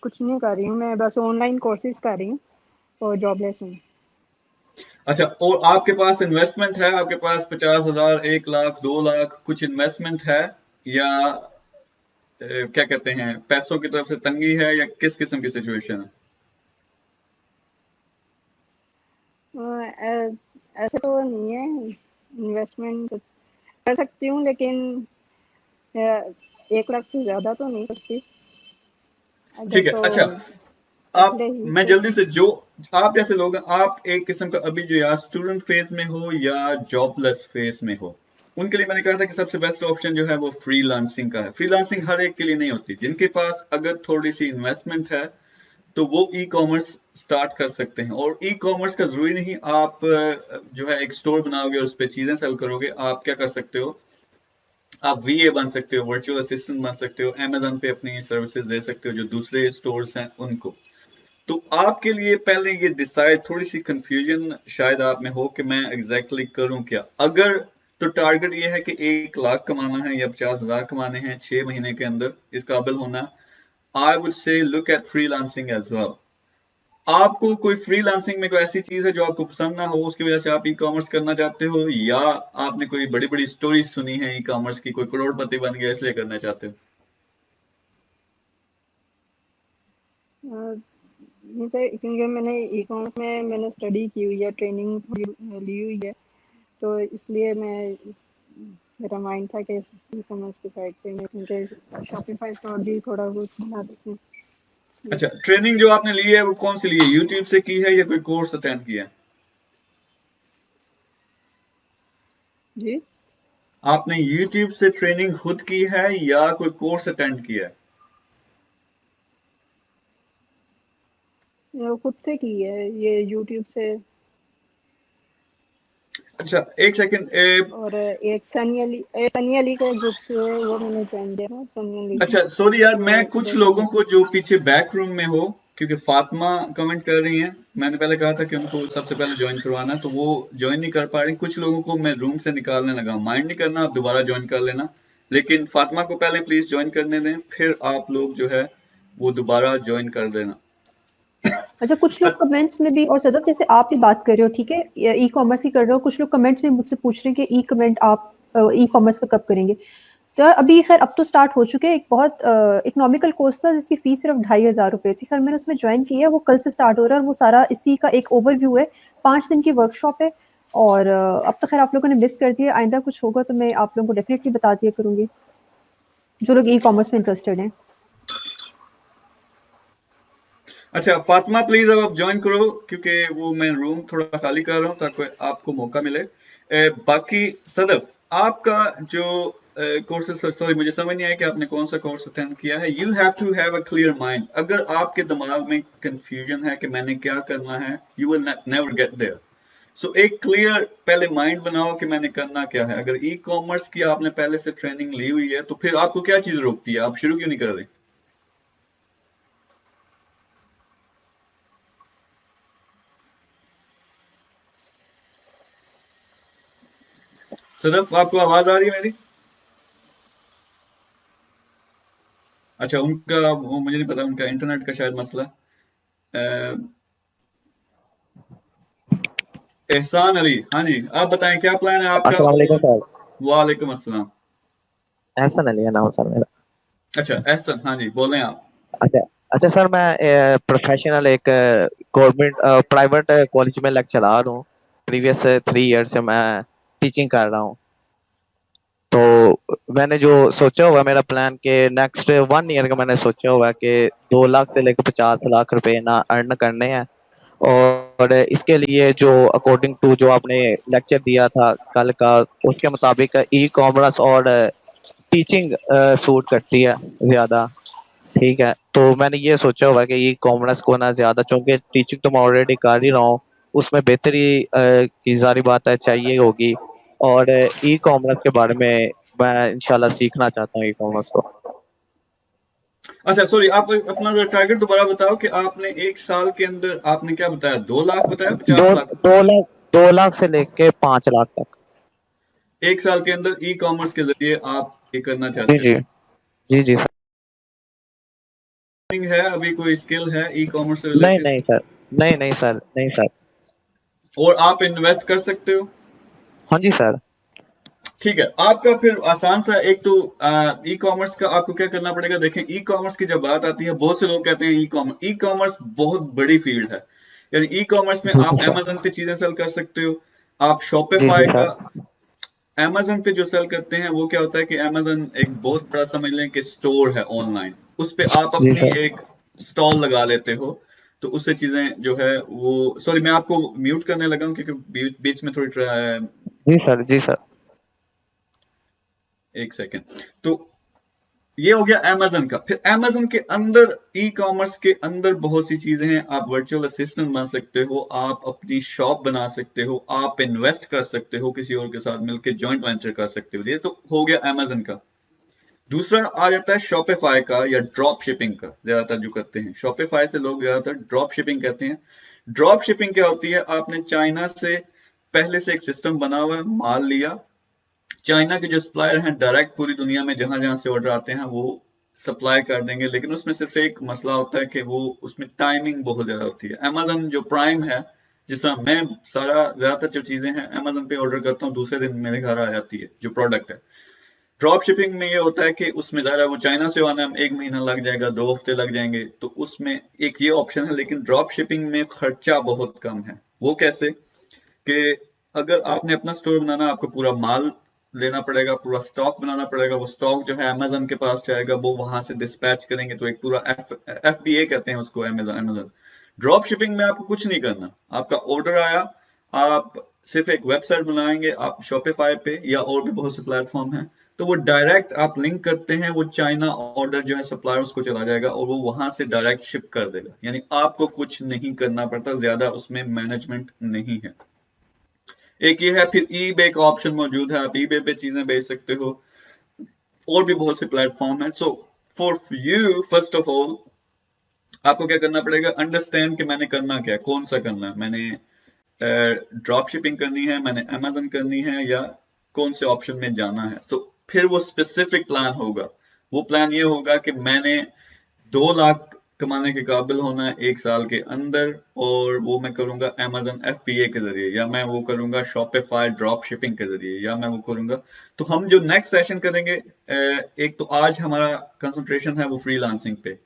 कुछ नहीं कर रही हूँ, मैं बस ऑनलाइन कोर्सेज कर रही हूँ और जॉबलेस हूँ। अच्छा, और आपके पास इन्वेस्टमेंट है, आपके पास 50,000, 1 लाख, 2 लाख कुछ इन्वेस्टमेंट है, या क्या कहते हैं, पैसों की तरफ से तंगी है, या किस किस्म की सिचुएशन है? ऐसे तो नहीं है, इन्वेस्टमेंट कर सकती हूँ, लेकिन 1 लाख से ज़्यादा तो नहीं करती, अगर ठीक है। तो अच्छा, आप पहले ही मैं से। जल्दी से, जो आप जैसे लोग हैं, आप एक किस्म का अभी जो या स्टूडेंट फेज में हो या जॉबलेस फेज में हो, उनके लिए मैंने कहा था कि सबसे बेस्ट ऑप्शन जो है वो फ्रीलांसिंग का है। फ्रीलांसिंग हर एक के लिए नहीं होती, जिनके पास अगर थोड़ी सी इन्वेस्टमेंट है तो वो ई कॉमर्स स्टार्ट कर सकते हैं। और ई कॉमर्स का जरूरी नहीं आप जो है एक स्टोर बनाओगे और उस पर चीजें सेल करोगे। आप क्या कर सकते हो, आप वीए बन सकते हो, वर्चुअल असिस्टेंट बन सकते हो, अमेजन पे अपनी सर्विसेज दे सकते हो जो दूसरे स्टोर्स हैं उनको। तो आपके लिए पहले ये डिसाइड, थोड़ी सी कंफ्यूजन शायद आप में हो कि मैं एग्जैक्टली करूं क्या। अगर तो टारगेट ये है कि 1 लाख कमाना है या 50,000 कमाने हैं 6 महीने के अंदर, इस काबिल होना, I would say look at freelancing as well. आपको कोई फ्रीलांसिंग में कोई ऐसी चीज है जो आपको पसंद ना हो, उसकी वजह से आप ई कॉमर्स करना चाहते हो, या आपने कोई बड़ी बड़ी स्टोरीज सुनी है ई कॉमर्स की, कोई करोड़पति बन गया इसलिए करना चाहते हो? जैसे क्योंकि मैंने ई कॉमर्स में मैंने स्टडी की हुई है, ट्रेनिंग थोड़ी ली हुई है, तो इसलिए मेरा माइंड था कि ई कॉमर्स की साइट पे मैं, क्योंकि शॉपिफाई स्टोर भी थोड़ा बहुत बना सकूँ। अच्छा, ट्रेनिंग जो आपने ली है वो कौन सी ली है, यूट्यूब से की है या कोई कोर्स अटेंड किया है? जी, आपने YouTube से ट्रेनिंग खुद की है या कोई कोर्स अटेंड किया है? ये खुद से की है, ये यूट्यूब से। अच्छा, एक सेकंड। और एक सनी अली का ग्रुप से वो मैंने ज्वाइन किया था, सनी अली अच्छा, सॉरी यार, वो मैं एक कुछ 2 साल। लोगों को जो पीछे बैक रूम में हो, क्योंकि फातिमा कमेंट कर रही हैं, मैंने पहले कहा था कि उनको सबसे पहले ज्वाइन करवाना, तो वो ज्वाइन नहीं कर पा रही। कुछ लोगों को मैं रूम से निकालने लगा, माइंड नहीं करना, आप दोबारा ज्वाइन कर लेना, लेकिन फातिमा को पहले प्लीज ज्वाइन करने दें, फिर आप लोग जो है वो दोबारा ज्वाइन कर देना। अच्छा, कुछ लोग कमेंट्स में भी, और सदफ जैसे आप ही बात कर रहे हो, ठीक है, ई कॉमर्स की कर रहे हो, कुछ लोग कमेंट्स में मुझसे पूछ रहे हैं कि आप ई कॉमर्स का कब करेंगे। तो यार अभी खैर अब तो स्टार्ट हो चुके हैं। एक बहुत इकोनॉमिकल कोर्स था जिसकी फीस सिर्फ 2,500 रुपए थी, खैर मैंने उसमें ज्वाइन किया है, वो कल से स्टार्ट हो रहा है, और वो सारा इसी का एक ओवरव्यू है। 5 दिन की वर्कशॉप है, और अब तो खैर आप लोगों ने मिस कर दिया, आइंदा कुछ होगा तो मैं आप लोगों को डेफिनेटली बता दिया करूंगी, जो लोग ई कॉमर्स में इंटरेस्टेड हैं। अच्छा फातिमा, प्लीज अब आप ज्वाइन करो, क्योंकि वो मैं रूम थोड़ा खाली कर रहा हूँ ताकि आपको मौका मिले। बाकी सदफ, आपका जो कोर्सेज, सॉरी मुझे समझ नहीं आया कि आपने कौन सा कोर्स अटेंड किया है। You have to have a clear mind. अगर आपके दिमाग में कंफ्यूजन है कि मैंने क्या करना है, you will never get there. So एक क्लियर पहले माइंड बनाओ कि मैंने करना क्या है। अगर ई कॉमर्स की आपने पहले से ट्रेनिंग ली हुई है तो फिर आपको क्या चीज रोकती है, आप शुरू क्यों नहीं कर रहे? सदफ, आपको आवाज आ रही है मेरी? अच्छा, उनका वो मुझे नहीं पता, उनका इंटरनेट का शायद मसला। एहसान अली, हाँ जी, आप बताएं क्या प्लान है आपका। अस्सलाम वालेकुम और सर। वालेकुम अस्सलाम। एहसन अली है नाम सर मेरा। अच्छा एहसन, हाँ जी बोलें आप। अच्छा अच्छा सर, मैं प्रोफेशनल एक गवर्नमेंट प्राइवेट कॉलेज में लेक्चरर हूँ। प्रीवियस 3 ईयर से मैं टीचिंग कर रहा हूँ। तो मैंने जो सोचा हुआ है, मेरा प्लान के नेक्स्ट 1 ईयर का मैंने सोचा हुआ है कि 2 लाख से लेकर 50 लाख रुपए ना अर्न करने हैं। और इसके लिए जो अकॉर्डिंग टू जो आपने लेक्चर दिया था कल का, उसके मुताबिक ई कॉमर्स और टीचिंग सूट करती है ज्यादा। ठीक है, तो मैंने ये सोचा हुआ है कि ई कॉमर्स को ना ज्यादा, चूंकि टीचिंग तो मैं ऑलरेडी कर ही रहा हूँ, उसमें बेहतरी की जारी बात है चाहिए होगी। और ई कॉमर्स के बारे में मैं इंशाल्लाह सीखना चाहता हूँ ई कॉमर्स को। अच्छा सॉरी, आप अपना टारगेट दोबारा बताओ कि आपने एक साल के अंदर आपने क्या बताया, 2 लाख बताया, दो 50 लाख? 2 लाख 2 लाख से लेके 5 लाख तक। एक साल के अंदर ई कॉमर्स के जरिए आप ये करना जी चाहते जी। हो? जी जी सर। है अभी कोई स्किल है ई कॉमर्स से नहीं रिलेटेड? नहीं सर। नहीं नहीं सर। नहीं सर। और आप इन्वेस्ट कर सकते हो? हाँ जी सर। ठीक है, आपका फिर आसान सा एक तो ई कॉमर्स का आपको क्या करना पड़ेगा। देखें, ई कॉमर्स की जब बात आती है, बहुत से लोग कहते हैं ई कॉमर्स बहुत बड़ी फील्ड है। यानी ई कॉमर्स में जी आप जी सर। अमेजन पे चीजें सेल कर सकते हो, आप जी जी शॉपिफाई का, सर। अमेजन पे जो सेल करते हैं वो क्या होता है कि अमेजन एक बहुत बड़ा समझ लें कि स्टोर है ऑनलाइन, उस पे आप जी अपनी सर। एक स्टॉल लगा लेते हो। तो उससे चीजें जो है वो, सॉरी मैं आपको म्यूट करने लगा हूँ क्योंकि बीच में थोड़ी जी सर। जी सर। एक सेकेंड। तो ये हो गया अमेजन का। फिर अमेजन के अंदर, ई कॉमर्स के अंदर बहुत सी चीजें हैं। आप वर्चुअल असिस्टेंट बन सकते हो, आप अपनी शॉप बना सकते हो, आप इन्वेस्ट कर सकते हो, किसी और के साथ मिलकर जॉइंट वेंचर कर सकते हो। ये तो हो गया अमेजन का। दूसरा आ जाता है शॉपिफाई का या ड्रॉप शिपिंग का। ज्यादातर जो करते हैं शॉपिफाई से लोग ज्यादातर ड्रॉप शिपिंग कहते हैं। ड्रॉप शिपिंग क्या होती है, आपने चाइना से पहले से एक सिस्टम बना हुआ है, माल लिया, चाइना के जो सप्लायर हैं डायरेक्ट पूरी दुनिया में जहां जहां से ऑर्डर आते हैं वो सप्लाई कर देंगे। लेकिन उसमें सिर्फ एक मसला होता है कि वो उसमें टाइमिंग बहुत ज्यादा होती है। अमेजन जो प्राइम है, जिस तरह मैं सारा ज्यादातर जो चीजें हैं अमेजन पे ऑर्डर करता हूँ, दूसरे दिन मेरे घर आ जाती है जो प्रोडक्ट है। ड्रॉप शिपिंग में ये होता है कि उसमें ज़रा वो चाइना से आना में 1 महीना लग जाएगा, 2 हफ्ते लग जाएंगे। तो उसमें एक ये ऑप्शन है, लेकिन ड्रॉप शिपिंग में खर्चा बहुत कम है। वो कैसे कि अगर आपने अपना स्टोर बनाना, आपको पूरा माल लेना पड़ेगा, पूरा स्टॉक बनाना पड़ेगा। वो स्टॉक जो है अमेजन के पास जाएगा, वो वहां से डिस्पैच करेंगे। तो एक पूरा FBA कहते हैं उसको, अमेजन। ड्रॉप शिपिंग में आपको कुछ नहीं करना, आपका ऑर्डर आया, आप सिर्फ एक वेबसाइट बनाएंगे, आप शॉपिफाई पे या और भी बहुत से प्लेटफॉर्म हैं, तो वो डायरेक्ट आप लिंक करते हैं, वो चाइना ऑर्डर जो है सप्लायर उसको चला जाएगा और वो वहां से डायरेक्ट शिप कर देगा। यानी आपको कुछ नहीं करना पड़ता, ज्यादा उसमें मैनेजमेंट नहीं है। एक ये है। फिर ईबे का ऑप्शन मौजूद है, आप ईबे पे चीजें बेच सकते हो। और भी बहुत से प्लेटफॉर्म हैं। So for you, first of all आपको क्या करना पड़ेगा, अंडरस्टैंड कि मैंने करना क्या है, कौन सा करना है। मैंने ड्रॉप शिपिंग करनी है, मैंने अमेजन करनी है, या कौन से ऑप्शन में जाना है। तो फिर वो स्पेसिफिक प्लान होगा। वो प्लान ये होगा कि मैंने 2 लाख कमाने के काबिल होना है 1 साल के अंदर, और वो मैं करूंगा अमेजन FBA के जरिए, या मैं वो करूंगा शॉपिफाई ड्रॉप शिपिंग के जरिए, या मैं वो करूंगा। तो हम जो नेक्स्ट सेशन करेंगे, एक तो आज हमारा कंसंट्रेशन है वो फ्रीलांसिंग पे,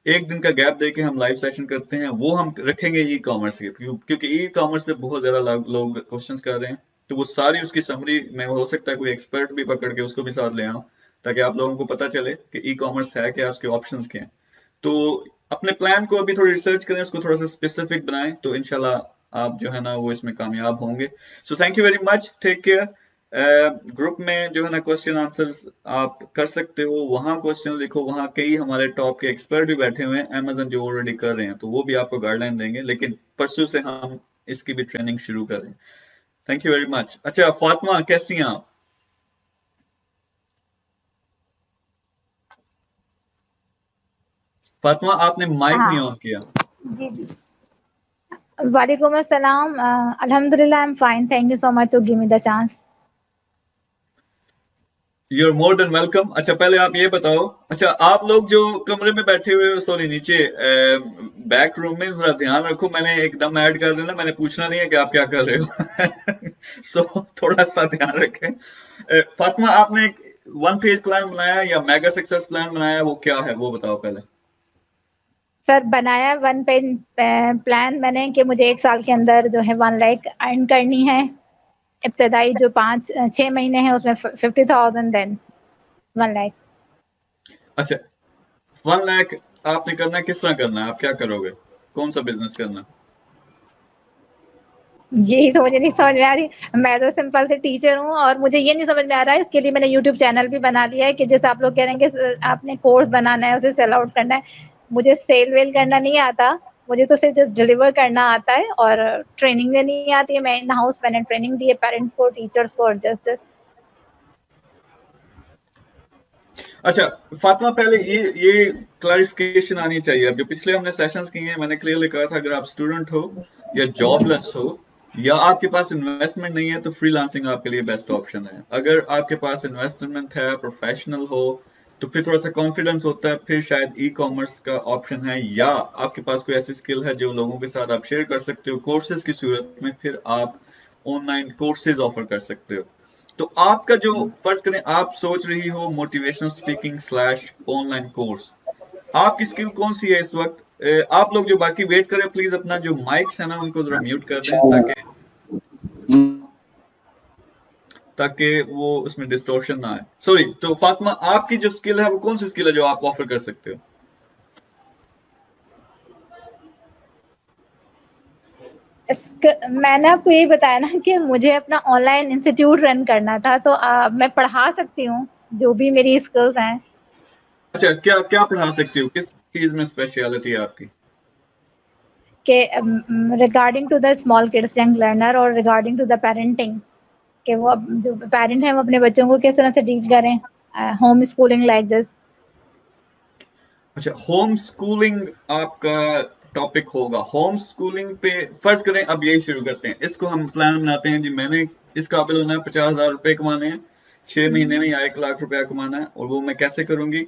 एक दिन का गैप देके हम लाइव सेशन करते हैं, वो हम रखेंगे ई कॉमर्स के, क्योंकि ई कॉमर्स पे बहुत ज्यादा लोग क्वेश्चंस कर रहे हैं। तो वो सारी उसकी समरी में हो सकता है कोई एक्सपर्ट भी पकड़ के उसको भी साथ ले आऊं, ताकि आप लोगों को पता चले कि ई कॉमर्स है क्या, उसके ऑप्शंस क्या हैं। तो अपने प्लान को अभी थोड़ी रिसर्च करें, उसको थोड़ा सा स्पेसिफिक बनाएं, तो इंशाल्लाह आप जो है ना वो इसमें कामयाब होंगे। So thank you very much, take care. Group में जो है ना क्वेश्चन आंसर्स आप कर सकते हो, वहां क्वेश्चन लिखो, वहां कई हमारे टॉप के एक्सपर्ट भी बैठे हुए हैं अमेजन जो ऑलरेडी कर रहे हैं, तो वो भी आपको गाइडलाइन देंगे। लेकिन परसों से हम इसकी भी ट्रेनिंग शुरू करें। Thank you very much. अच्छा फातिमा, कैसी हैं आप? फातिमा, आपने माइक नहीं हाँ ऑन किया। जी जी वालेकुम अस्सलाम अल्हम्दुलिल्लाह I am fine thank you so much to give me the chance you are more than welcome. अच्छा पहले आप ये बताओ, अच्छा आप लोग जो कमरे में बैठे हुए हो, सॉरी नीचे बैक रूम में, थोड़ा ध्यान रखो, मैंने एकदम ऐड कर देना, मैंने पूछना नहीं है कि आप क्या कर रहे हो। सो थोड़ा सा ध्यान रखें। फातिमा, आपने एक 1 पेज प्लान बनाया या मेगा सक्सेस प्लान बनाया, वो क्या है वो बताओ पहले। सर बनाया 1 पेज प्लान मैंने कि मुझे 1 साल के अंदर जो है 1 लाख अर्न करनी है इब्तदाई जो 5-6 महीने हैं उसमें 50,000 देन 1 लाख। अच्छा, 1 लाख आपने करना है, किस तरह करना है, आप क्या करोगे, कौन सा बिजनेस करना है? यही तो मुझे नहीं समझ में आ रही। मैं तो सिंपल से टीचर हूँ और मुझे ये नहीं समझ में आ रहा है। इसके लिए मैंने यूट्यूब चैनल भी बना लिया है कि जैसे आप लोग कह रहे हैं कि आपने कोर्स बनाना है, उसे सेल आउट करना है। मुझे सेल वेल करना नहीं आता, मुझे तो सिर्फ जस्ट डिलीवर करना आता है और ट्रेनिंग देनी आती है। मैं इन हाउस मैंने ट्रेनिंग दी है पेरेंट्स को, टीचर्स को और जस्ट अच्छा फातिमा, पहले ये क्लैरिफिकेशन आनी चाहिए। अब जो पिछले हमने सेशंस किए हैं, मैंने क्लियरली कहा था अगर आप स्टूडेंट हो या जॉबलेस हो या आपके पास इन्वेस्टमेंट नहीं है तो फ्रीलांसिंग आपके लिए बेस्ट ऑप्शन है। अगर आपके पास इन्वेस्टमेंट है, प्रोफेशनल हो, तो फिर थोड़ा सा कॉन्फिडेंस होता है, फिर शायद ई कॉमर्स का ऑप्शन है, या आपके पास कोई ऐसी स्किल है जो लोगों के साथ आप शेयर कर सकते हो कोर्सेज की सूरत में, फिर आप ऑनलाइन कोर्सेज ऑफर कर सकते हो। तो आपका जो फर्ज करें आप सोच रही हो motivational speaking slash online course, आपकी स्किल कौन सी है इस वक्त? आप लोग जो बाकी वेट करें प्लीज अपना जो माइक्स है ना उनको जरा म्यूट कर दें ताकि वो उसमें डिस्टॉर्शन ना आए। सॉरी, तो फातिमा आपकी जो स्किल है वो कौन सी स्किल है जो आप ऑफर कर सकते हो? मैंने आपको यही बताया ना कि मुझे अपना ऑनलाइन इंस्टीट्यूट रन करना था, तो मैं पढ़ा सकती हूँ जो भी मेरी स्किल्स हैं। अच्छा, क्या क्या पढ़ा सकती हो, किस चीज में स्पेशलिटी है आपकी? कि regarding to the small kids young learner और रिगार्डिंग टू द पेरेंटिंग, कि वो जो पेरेंट हैं वो अपने बच्चों को किस तरह से डील करें, होम स्कूलिंग लाइक दिस। अच्छा, होम स्कूलिंग आपका टॉपिक होगा। होम स्कूलिंग पे फर्ज करें अब यही शुरू करते हैं, इसको हम प्लान बनाते हैं जी। मैंने इस काबिल होना है, 50,000 रुपए कमाने हैं, 6 महीने में या 1 लाख रुपया कमाना है, और वो मैं कैसे करूंगी?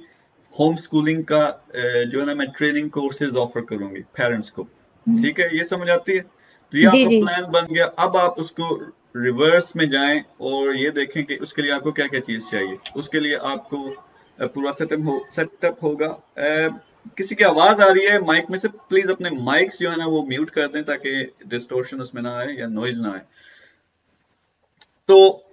होम स्कूलिंग का जो है ना मैं ट्रेनिंग कोर्सेज ऑफर करूंगी पेरेंट्स को। ठीक है, ये समझ आती है? तो ये जी आपका जी प्लान बन गया। अब आप उसको रिवर्स में जाएं और ये देखें कि उसके लिए आपको क्या क्या चीज चाहिए। उसके लिए आपको पूरा सेटअप होगा। किसी की आवाज आ रही है माइक में से, प्लीज अपने माइक्स जो है ना वो म्यूट कर दें ताकि डिस्टॉर्शन उसमें ना आए या नॉइज ना आए। तो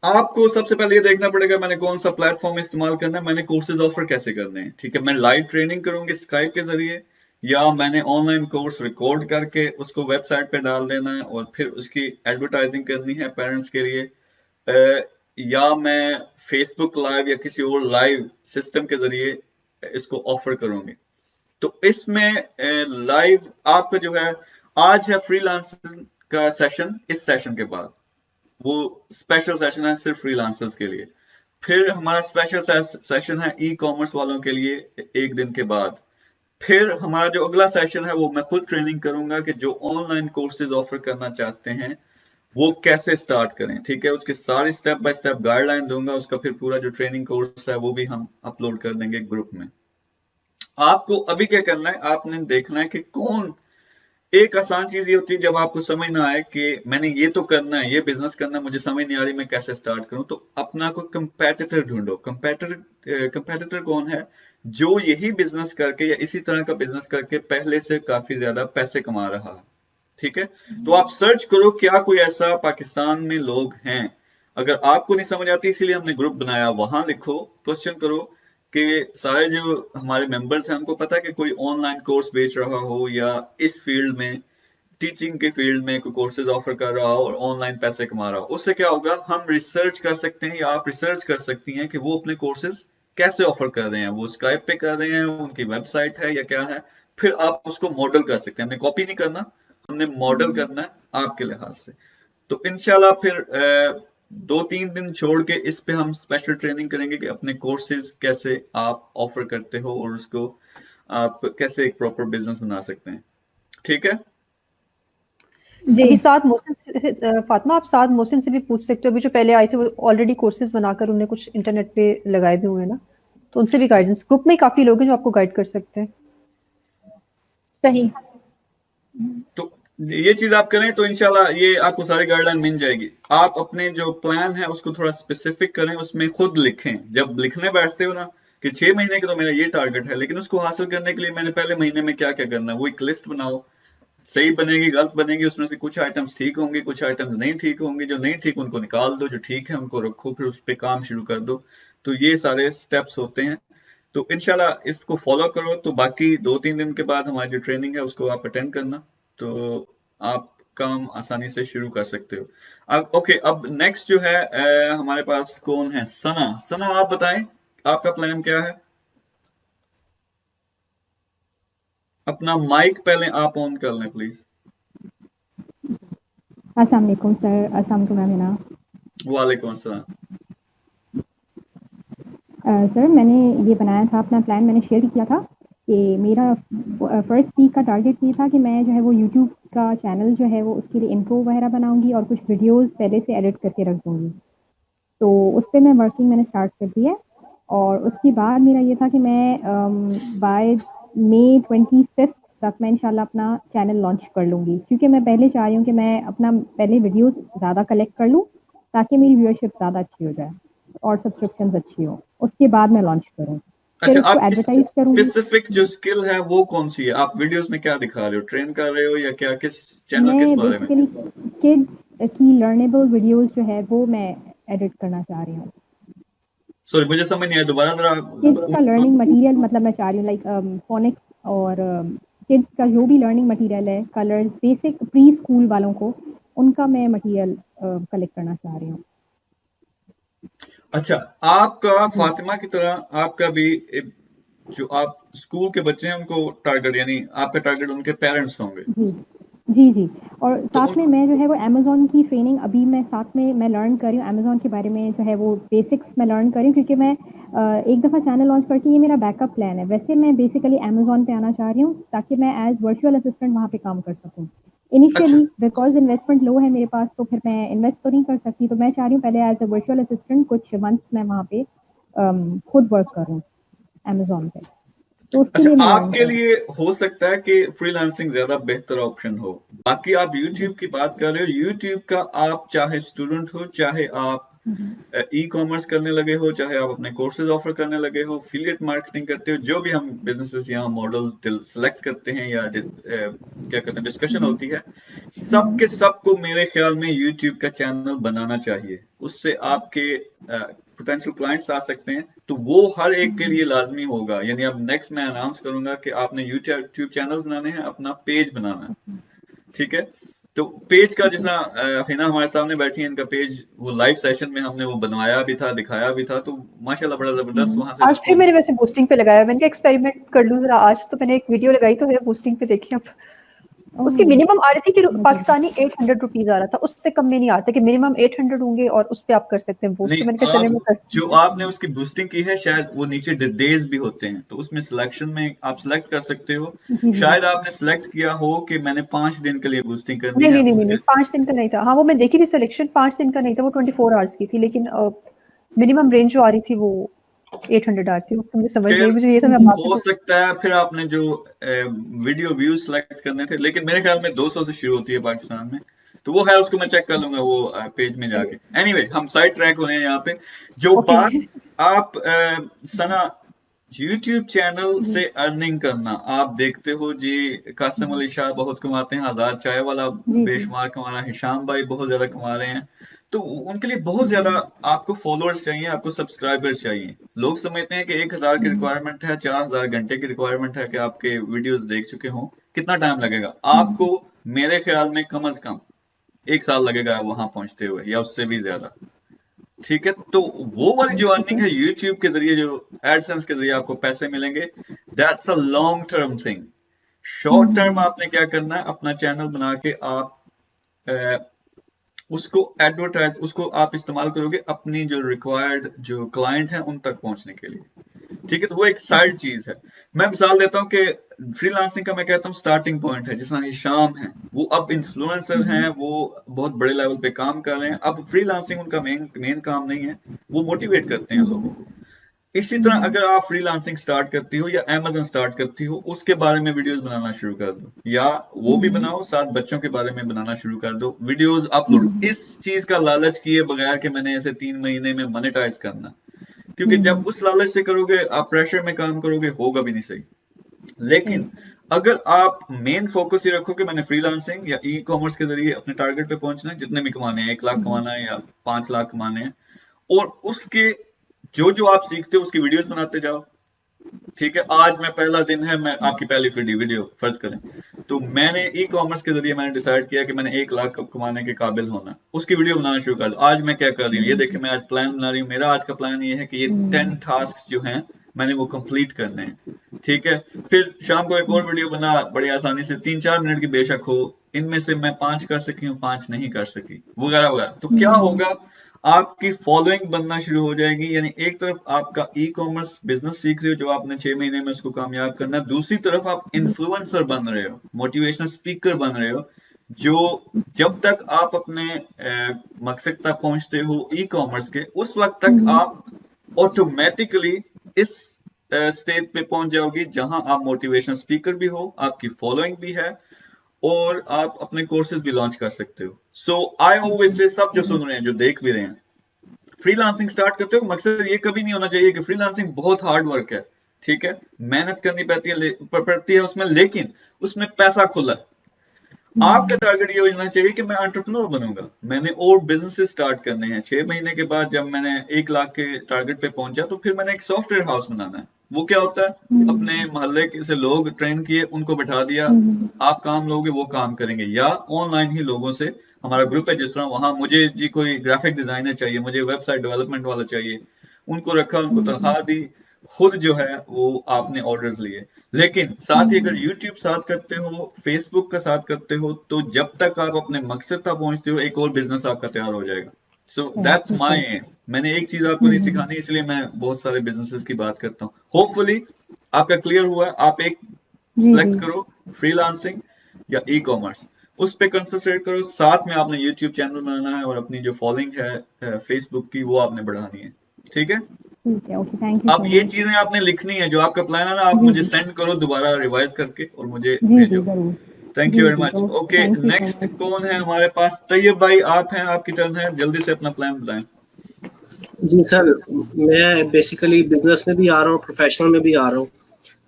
आपको सबसे पहले ये देखना पड़ेगा मैंने कौन सा प्लेटफॉर्म इस्तेमाल करना है, मैंने कोर्सेज ऑफर कैसे करने हैं। ठीक है, मैं लाइव ट्रेनिंग करूंगी स्काइप के जरिए, या मैंने ऑनलाइन कोर्स रिकॉर्ड करके उसको वेबसाइट पे डाल देना है और फिर उसकी एडवर्टाइजिंग करनी है पेरेंट्स के लिए, या मैं फेसबुक लाइव या किसी और लाइव सिस्टम के जरिए इसको ऑफर करूंगी। तो इसमें लाइव आपका जो है, आज है फ्रीलांसिंग का सेशन, इस सेशन के बाद वो स्पेशल सेशन है सिर्फ फ्रीलांसर्स के लिए। फिर हमारा स्पेशल सेशन है ई कॉमर्स वालों के लिए 1 दिन के बाद। फिर हमारा जो अगला सेशन है वो मैं खुद ट्रेनिंग करूंगा कि जो ऑनलाइन कोर्सेज ऑफर करना चाहते हैं वो कैसे स्टार्ट करें। ठीक है, उसके सारी स्टेप बाय स्टेप गाइडलाइन दूंगा। उसका फिर पूरा जो ट्रेनिंग कोर्स है वो भी हम अपलोड कर देंगे ग्रुप में। आपको अभी क्या करना है, आपने देखना है कि कौन एक आसान चीज ये होती है जब आपको समझ ना आए कि मैंने ये तो करना है, ये बिजनेस करना है, मुझे समझ नहीं आ रही मैं कैसे स्टार्ट करूं, तो अपना कोई कंपेटिटर ढूंढो। कंपेटिटर कौन है? जो यही बिजनेस करके या इसी तरह का बिजनेस करके पहले से काफी ज्यादा पैसे कमा रहा है। ठीक है, तो आप सर्च करो क्या कोई ऐसा पाकिस्तान में लोग हैं। अगर आपको नहीं समझ आती, इसीलिए हमने ग्रुप बनाया, वहां लिखो, क्वेश्चन करो कि सारे जो हमारे मेंबर्स हैं उनको पता है कि कोई ऑनलाइन कोर्स बेच रहा हो या इस फील्ड में, टीचिंग के फील्ड में कोई कोर्सेज ऑफर कर रहा हो और ऑनलाइन पैसे कमा रहा हो। उससे क्या होगा, हम रिसर्च कर सकते हैं या आप रिसर्च कर सकती हैं कि वो अपने कोर्सेज कैसे ऑफर कर रहे हैं, वो स्काइप पे कर रहे हैं, उनकी वेबसाइट है या क्या है। फिर आप उसको मॉडल कर सकते हैं। हमने कॉपी नहीं करना, हमने मॉडल करना है आपके लिहाज से। तो इंशाल्लाह फिर 2-3 दिन छोड़ के इस पे हम स्पेशल ट्रेनिंग करेंगे कि अपने कोर्सेज कैसे आप ऑफर करते हो और उसको आप कैसे एक प्रॉपर बिजनेस बना सकते हैं। ठीक है, अभी साथ मोहसिन फातिमा, आप साथ मोहसिन से भी पूछ सकते हो। अभी जो पहले आए थे वो ऑलरेडी कोर्सेज बनाकर उन्हें कुछ इंटरनेट पे लगाए भी हुए हैं ना, तो उनसे भी गाइडेंस, ग्रुप में काफी लोग हैं जो आपको गाइड कर सकते हैं। सही। तो ये चीज आप करें तो इंशाल्लाह ये आपको सारी गाइडलाइन मिल जाएगी। आप अपने जो प्लान है उसको थोड़ा स्पेसिफिक करें, उसमें खुद लिखें। जब लिखने बैठते हो ना कि 6 महीने का तो मेरा ये टारगेट है, लेकिन उसको हासिल करने के लिए मैंने पहले महीने में क्या क्या करना है वो एक लिस्ट बनाओ। सही बनेगी गलत बनेगी, उसमें से कुछ आइटम्स ठीक होंगे, कुछ आइटम्स नहीं ठीक होंगे। जो नहीं ठीक उनको निकाल दो, जो ठीक है उनको रखो, फिर उस पर काम शुरू कर दो। तो ये सारे स्टेप्स होते हैं। तो इंशाल्लाह इसको फॉलो करो। तो बाकी 2-3 दिन के बाद हमारी जो ट्रेनिंग है उसको आप अटेंड करना, तो आप काम आसानी से शुरू कर सकते हो। अब ओके, अब नेक्स्ट जो है हमारे पास कौन है? सना। सना आप बताएं आपका प्लान क्या है? अपना माइक पहले आप ऑन कर लें प्लीज। अस्सलाम वालेकुम सर, अस्सलाम वालेकुम मैम हिना। वालेकुम अस्सलाम। सर मैंने ये बनाया था अपना प्लान, मैंने शेयर किया था कि मेरा फर्स्ट वीक का टारगेट ये था कि मैं जो है वो यूट्यूब का चैनल जो है वो उसके लिए इंट्रो वगैरह बनाऊंगी और कुछ वीडियोस पहले से एडिट करके रख दूंगी। तो उस पर मैं वर्किंग मैंने स्टार्ट कर दी है और उसके बाद मेरा ये था कि मैं बाय मई 25 तक मैं इंशाल्लाह अपना चैनल लॉन्च कर लूँगी, क्योंकि मैं पहले चाह रही हूँ कि मैं अपना पहले वीडियोस ज़्यादा कलेक्ट कर लूँ ताकि मेरी व्यूअरशिप ज़्यादा अच्छी हो जाए और सब्सक्रिप्शंस अच्छी हो, उसके बाद मैं लॉन्च करूँ, फिर अच्छा, उसको आप एडवर्टाइज करूँगी। स्पेसिफिक जो स्किल है वो कौन सी है? आप वीडियोस में क्या दिखा रहे हो? ट्रेन कर रहे हो या क्या? किस चैनल, किस मैं बारे में? बेसिकली किड्स की लर्नेबल वीडियोस जो है वो मैं एडिट करना चाह रही हूँ। सॉरी मुझे समझ नहीं आया, दोबारा जरा। किड्स का लर्निंग मटेरियल मतलब मैं चाह रही हूँ लाइक फोनिक्स और किड्स का जो भी लर्निंग मटेरियल है, कलर्स, बेसिक प्री स्कूल वालों को उनका मैं मटेरियल कलेक्ट करना चाह रही हूँ। अच्छा, आपका फातिमा की तरह आपका भी जो आप स्कूल के बच्चे हैं उनको टारगेट, यानी आपका टारगेट उनके पेरेंट्स होंगे। जी जी जी, और तो साथ में मैं जो है वो अमेज़ॉन की ट्रेनिंग अभी मैं साथ में मैं लर्न कर रही हूँ, अमेज़ॉन के बारे में जो है वो बेसिक्स मैं लर्न कर रही हूँ, क्योंकि मैं एक दफ़ा चैनल लॉन्च करके ये मेरा बैकअप प्लान है। वैसे मैं बेसिकली अमेज़ॉन पे आना चाह रही हूँ ताकि मैं एज़ वर्चुअल असिस्टेंट वहाँ पे काम कर सकूँ। अच्छा, इनिशियली बिकॉज़ इन्वेस्टमेंट लो है मेरे पास, तो फिर मैं इन्वेस्ट तो नहीं कर सकती, तो मैं चाह रही हूँ पहले एज़ अ वर्चुअल असिस्टेंट कुछ मंथ्स मैं वहाँ पे खुद वर्क करूँ अमेज़ॉन पे, तो उसके अच्छा, लिए मैं लर्न आपके कर रही हूँ। लिए हो सकता है कि फ्रीलांसिंग ज्यादा बेहतर ऑप्शन हो। बाकी आप यूट्यूब की बात कर रहे हो, यूट्यूब का आप चाहे स्टूडेंट हो, चाहे आप ई कॉमर्स करने लगे हो, चाहे आप अपने कोर्सेज ऑफर करने लगे हो, एफिलिएट मार्केटिंग करते हो, जो भी हम बिजनेसेस यहाँ मॉडल्स सेलेक्ट करते हैं या क्या कहते हैं डिस्कशन होती है, सबके सबको मेरे ख्याल में यूट्यूब का चैनल बनाना चाहिए। उससे आपके पोटेंशियल क्लाइंट्स आ सकते हैं, तो वो हर एक के लिए लाजमी होगा। यानी अब नेक्स्ट मैं अनाउंस करूंगा कि आपने यूट्यूब चैनल बनाने हैं, अपना पेज बनाना है, ठीक है? तो पेज का जिस हिना हमारे सामने बैठी है, इनका पेज वो लाइव सेशन में हमने वो बनवाया भी था, दिखाया भी था, तो माशाल्लाह बड़ा जबरदस्त वहां से आज फिर रिस्पॉन्स। मैंने वैसे बूस्टिंग पे लगाया, मैंने कहा एक्सपेरिमेंट कर लूं जरा। आज तो मैंने एक वीडियो लगाई तो है बूस्टिंग पे, देखिए अब उसकी ओह मिनिमम आ रही थी कि मज़े पाकिस्तानी 800 रुपीज आ रहा था, उससे कम में नहीं आता कि मिनिमम 800 होंगे और उस पे आप कर सकते हैं बूस्ट। नहीं, तो मैंने कहा चले मैं आप करती जो हूँ। आपने उसकी बूस्टिंग की है, शायद वो नीचे डेज भी होते हैं, तो उसमें सिलेक्शन में आप सिलेक्ट कर सकते हो। जी जी शायद आपने सिलेक्ट किया हो कि मैंने 5 दिन के लिए बूस्टिंग करनी नहीं है, नहीं नहीं नहीं उसके नहीं, 5 दिन का नहीं था। हाँ वो मैं देखी थी सिलेक्शन, 5 दिन का नहीं था, वो 24 आवर्स की थी, लेकिन मिनिमम रेंज जो आ रही थी वो 800 आ रही थी। उसको मुझे समझ नहीं आई, फिर मुझे ये था मैं जी। आपसे हो सकता है फिर आपने जो वीडियो व्यूज सेलेक्ट करने थे, लेकिन मेरे ख्याल में 200 से शुरू होती है पाकिस्तान में, तो वो है, उसको मैं चेक कर लूंगा वो पेज में जाके। एनीवे हम साइड ट्रैक हो रहे हैं यहाँ पे। जो ओके। बात आप सना YouTube चैनल जी से अर्निंग करना, आप देखते हो जी कासिम अली शाह बहुत कमाते हैं, आजाद चाय वाला जी जी बेशुमार कमा रहा है, हिशाम भाई बहुत ज्यादा कमा रहे हैं। तो उनके लिए बहुत ज्यादा आपको फॉलोअर्स चाहिए, आपको सब्सक्राइबर्स चाहिए। लोग समझते हैं कि 1000 की रिक्वायरमेंट है, 4000 घंटे की रिक्वायरमेंट है कि आपके वीडियोस देख चुके हों। कितना टाइम लगेगा आपको? मेरे ख्याल में कम अज कम 1 साल लगेगा वहां पहुंचते हुए, या उससे भी ज्यादा, ठीक है? तो वो वाली जो अर्निंग ओके है यूट्यूब के जरिए, जो एडसेंस के जरिए आपको पैसे मिलेंगे, that's a long term thing. Short term आपने क्या करना है, अपना चैनल बना के आप उसको एडवर्टाइज, उसको आप इस्तेमाल करोगे अपनी जो रिक्वायर्ड जो क्लाइंट है उन तक पहुंचने के लिए, ठीक है? तो वो एक साइड चीज है। मैं मिसाल देता हूँ कि फ्रीलांसिंग का मैं कहता हूँ स्टार्टिंग पॉइंट है, जिस तरह हिशाम है, वो अब इन्फ्लुएंसर हैं, वो बहुत बड़े लेवल पे काम कर रहे हैं। अब फ्रीलांसिंग उनका मेन काम नहीं है, वो मोटिवेट करते हैं लोगों को। इसी तरह अगर आप फ्रीलांसिंग स्टार्ट करती हो या अमेज़न स्टार्ट करती हो, उसके बारे में वीडियोस बनाना शुरू कर दो, या वो भी बनाओ साथ बच्चों के बारे में बनाना शुरू कर दो, वीडियोस अपलोड, इस चीज का लालच किए बगैर कि मैंने ऐसे 3 महीने में मोनेटाइज करना, क्योंकि जब उस लालच से करोगे, आप प्रेशर में काम करोगे, होगा भी नहीं सही। लेकिन अगर आप मेन फोकस ये रखो कि मैंने फ्रीलांसिंग या ई कॉमर्स के जरिए अपने टारगेट पे पहुंचना है, जितने भी कमाने हैं, 1 लाख कमाना है या 5 लाख कमाने हैं, और उसके जो जो आप सीखते हो उसकी वीडियोस बनाते जाओ। ठीक है, आज मैं पहला दिन है, मैं आपकी पहली वीडियो फर्ज करें, तो मैंने ई कॉमर्स के जरिए मैंने डिसाइड किया कि मैंने 1 लाख कमाने के काबिल होना, उसकी वीडियो बनाना शुरू कर दो। आज मैं क्या कर रही हूँ, ये देखिए, मैं आज प्लान बना रही हूँ। मेरा आज का प्लान ये है कि ये 10 टास्क जो हैं मैंने वो कंप्लीट करने हैं। ठीक है, फिर शाम को एक और वीडियो बना, बड़ी आसानी से 3-4 मिनट की बेशक हो, इनमें से मैं 5 कर सकी हूँ, 5 नहीं कर सकी, वगैरह वगैरह। तो क्या होगा, आपकी फॉलोइंग बनना शुरू हो जाएगी। यानी एक तरफ आपका ई कॉमर्स बिजनेस सीख रहे हो जो आपने 6 महीने में उसको कामयाब करना है, दूसरी तरफ आप इन्फ्लुएंसर बन रहे हो, मोटिवेशनल स्पीकर बन रहे हो, जो जब तक आप अपने मकसद तक पहुंचते हो ई कॉमर्स के, उस वक्त तक आप ऑटोमेटिकली इस स्टेज पे पहुंच जाओगी जहां आप मोटिवेशनल स्पीकर भी हो, आपकी फॉलोइंग भी है, और आप अपने कोर्सेज भी लॉन्च कर सकते हो। सो आई ऑलवेज से, सब जो सुन रहे हैं, जो देख भी रहे हैं, फ्रीलांसिंग स्टार्ट करते हो, मकसद ये कभी नहीं होना चाहिए कि फ्रीलांसिंग बहुत हार्ड वर्क है। ठीक है, मेहनत करनी पड़ती है उसमें, लेकिन उसमें पैसा खुला है। आपका टारगेट ये होना चाहिए कि मैं एंटरप्रेन्योर बनूंगा, मैंने और बिजनेसेस स्टार्ट करने हैं। 6 महीने के बाद जब मैंने 1 लाख के टारगेट पे पहुंचा, तो फिर मैंने एक सॉफ्टवेयर हाउस बनाना है। वो क्या होता है, अपने मोहल्ले के से लोग ट्रेन किए, उनको बैठा दिया, आप काम लोगे वो काम करेंगे, या ऑनलाइन ही लोगों से, हमारा ग्रुप है जिस तरह, वहां मुझे जी कोई ग्राफिक डिजाइनर चाहिए, मुझे वेबसाइट डेवलपमेंट वाला चाहिए, उनको रखा, उनको तनख्वाह दी, खुद जो है वो आपने ऑर्डर्स लिए। लेकिन साथ ही अगर YouTube साथ करते हो, Facebook का साथ करते हो, तो जब तक आप अपने मकसद तक पहुंचते हो, एक और बिजनेस आपका तैयार हो जाएगा। So that's my aim. मैंने एक चीज आपको नहीं सिखानी, इसलिए मैं बहुत सारे बिजनेसेस की बात करता हूँ। होपफुली आपका क्लियर हुआ। आप एक सिलेक्ट करो, फ्रीलांसिंग या ई कॉमर्स, उस पे कंसंट्रेट करो। साथ में आपने YouTube चैनल बनाना है और अपनी जो फॉलोइंग है फेसबुक की, वो आपने बढ़ानी है। ठीक है, ठीक है, ओके, थैंक यू अब सो ये मच। चीजें आपने लिखनी है, जो आपका प्लान है ना, आप जी मुझे जी सेंड करो दोबारा रिवाइज करके और मुझे जी जी भेजो। जरूर। थैंक जी यू वेरी जी much. Okay, okay, thank you so next much. कौन है हमारे पास? तैयब भाई, आप हैं, आपकी टर्न है, जल्दी से अपना प्लान बताएं। जी सर, मैं बेसिकली बिजनेस में भी आ रहा हूँ, प्रोफेशनल में भी आ रहा हूँ।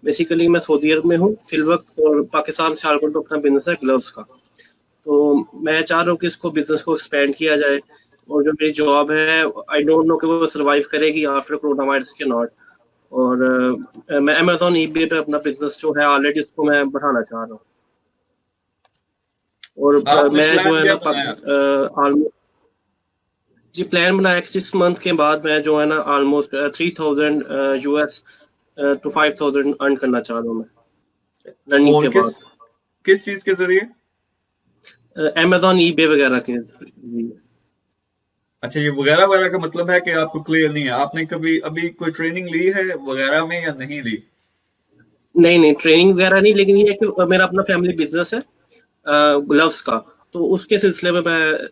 बेसिकली मैं सऊदी अरब में हूँ फिलवक्त, और पाकिस्तान से आकर तो अपना बिजनेस है ग्लव्स का। तो मैं चाह रहा हूँ कि इसको बिजनेस को एक्सपेंड किया जाए, और जो मेरी जॉब है, आई डोंट नो कि वो सर्वाइव करेगी आफ्टर कोरोना वायरस के नॉट। और मैं अमेजोन ईबे पे अपना बिजनेस जो है ऑलरेडी उसको मैं बढ़ाना चाह रहा हूँ। और आपने मैं जो प्लान है क्या ना बनाया? जी प्लान बनाया कि 6 मंथ के बाद मैं जो है ना ऑलमोस्ट 3000 US टू 5000 अर्न करना चाह रहा हूँ मैं लर्निंग और के बाद, किस चीज के जरिए? अमेजोन ईबे वगैरह के। जी अच्छा, ये वगैरह वगैरह का मतलब है कि आपको क्लियर नहीं है। आपने कभी अभी कोई ट्रेनिंग ली है वगैरह में या नहीं ली? नहीं, ट्रेनिंग वगैरह नहीं, लेकिन ये है कि मेरा अपना फैमिली बिजनेस है ग्लव्स का, तो उसके सिलसिले में मैं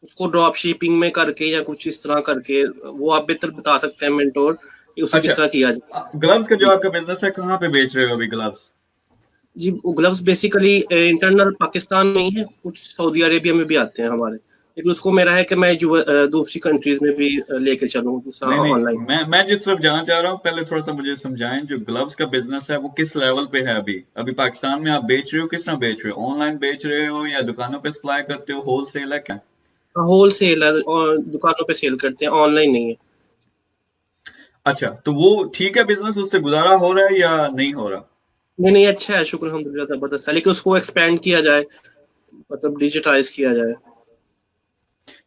उसको ड्रॉप शिपिंग में करके या कुछ इस तरह करके, वो आप बेहतर बता सकते हैं मेंटोर, कि उसे किस तरह किया जाए। ग्लव्स का जो आपका बिजनेस है, कहाँ पे बेच रहे हो अभी ग्लव्स? जी ग्लव्स बेसिकली इंटरनल पाकिस्तान में ही है, कुछ सऊदी अरेबिया में भी आते हैं हमारे, लेकिन उसको मेरा है कि मैं दूसरी कंट्रीज में भी लेके चलूँ दूसरा नहीं, ऑनलाइन। मैं जिस तरफ जाना चाह रहा हूँ, पहले थोड़ा सा मुझे समझाएं। जो ग्लव्स का बिजनेस है वो किस लेवल पे है अभी पाकिस्तान में आप बेच रहे हो? किस तरह बेच रहे हो? ऑनलाइन बेच रहे हो या दुकानों पे सप्लाई करते हो? होलसेल है क्या? होल सेल है, और दुकानों पे सेल करते हैं, ऑनलाइन नहीं है। अच्छा, तो वो ठीक है बिजनेस, उससे गुजारा हो रहा है या नहीं हो रहा? नहीं, अच्छा है, शुक्र अल्हम्दुलिल्लाह, जबरदस्त है, लेकिन उसको एक्सपेंड किया जाए, मतलब डिजिटाइज किया जाए।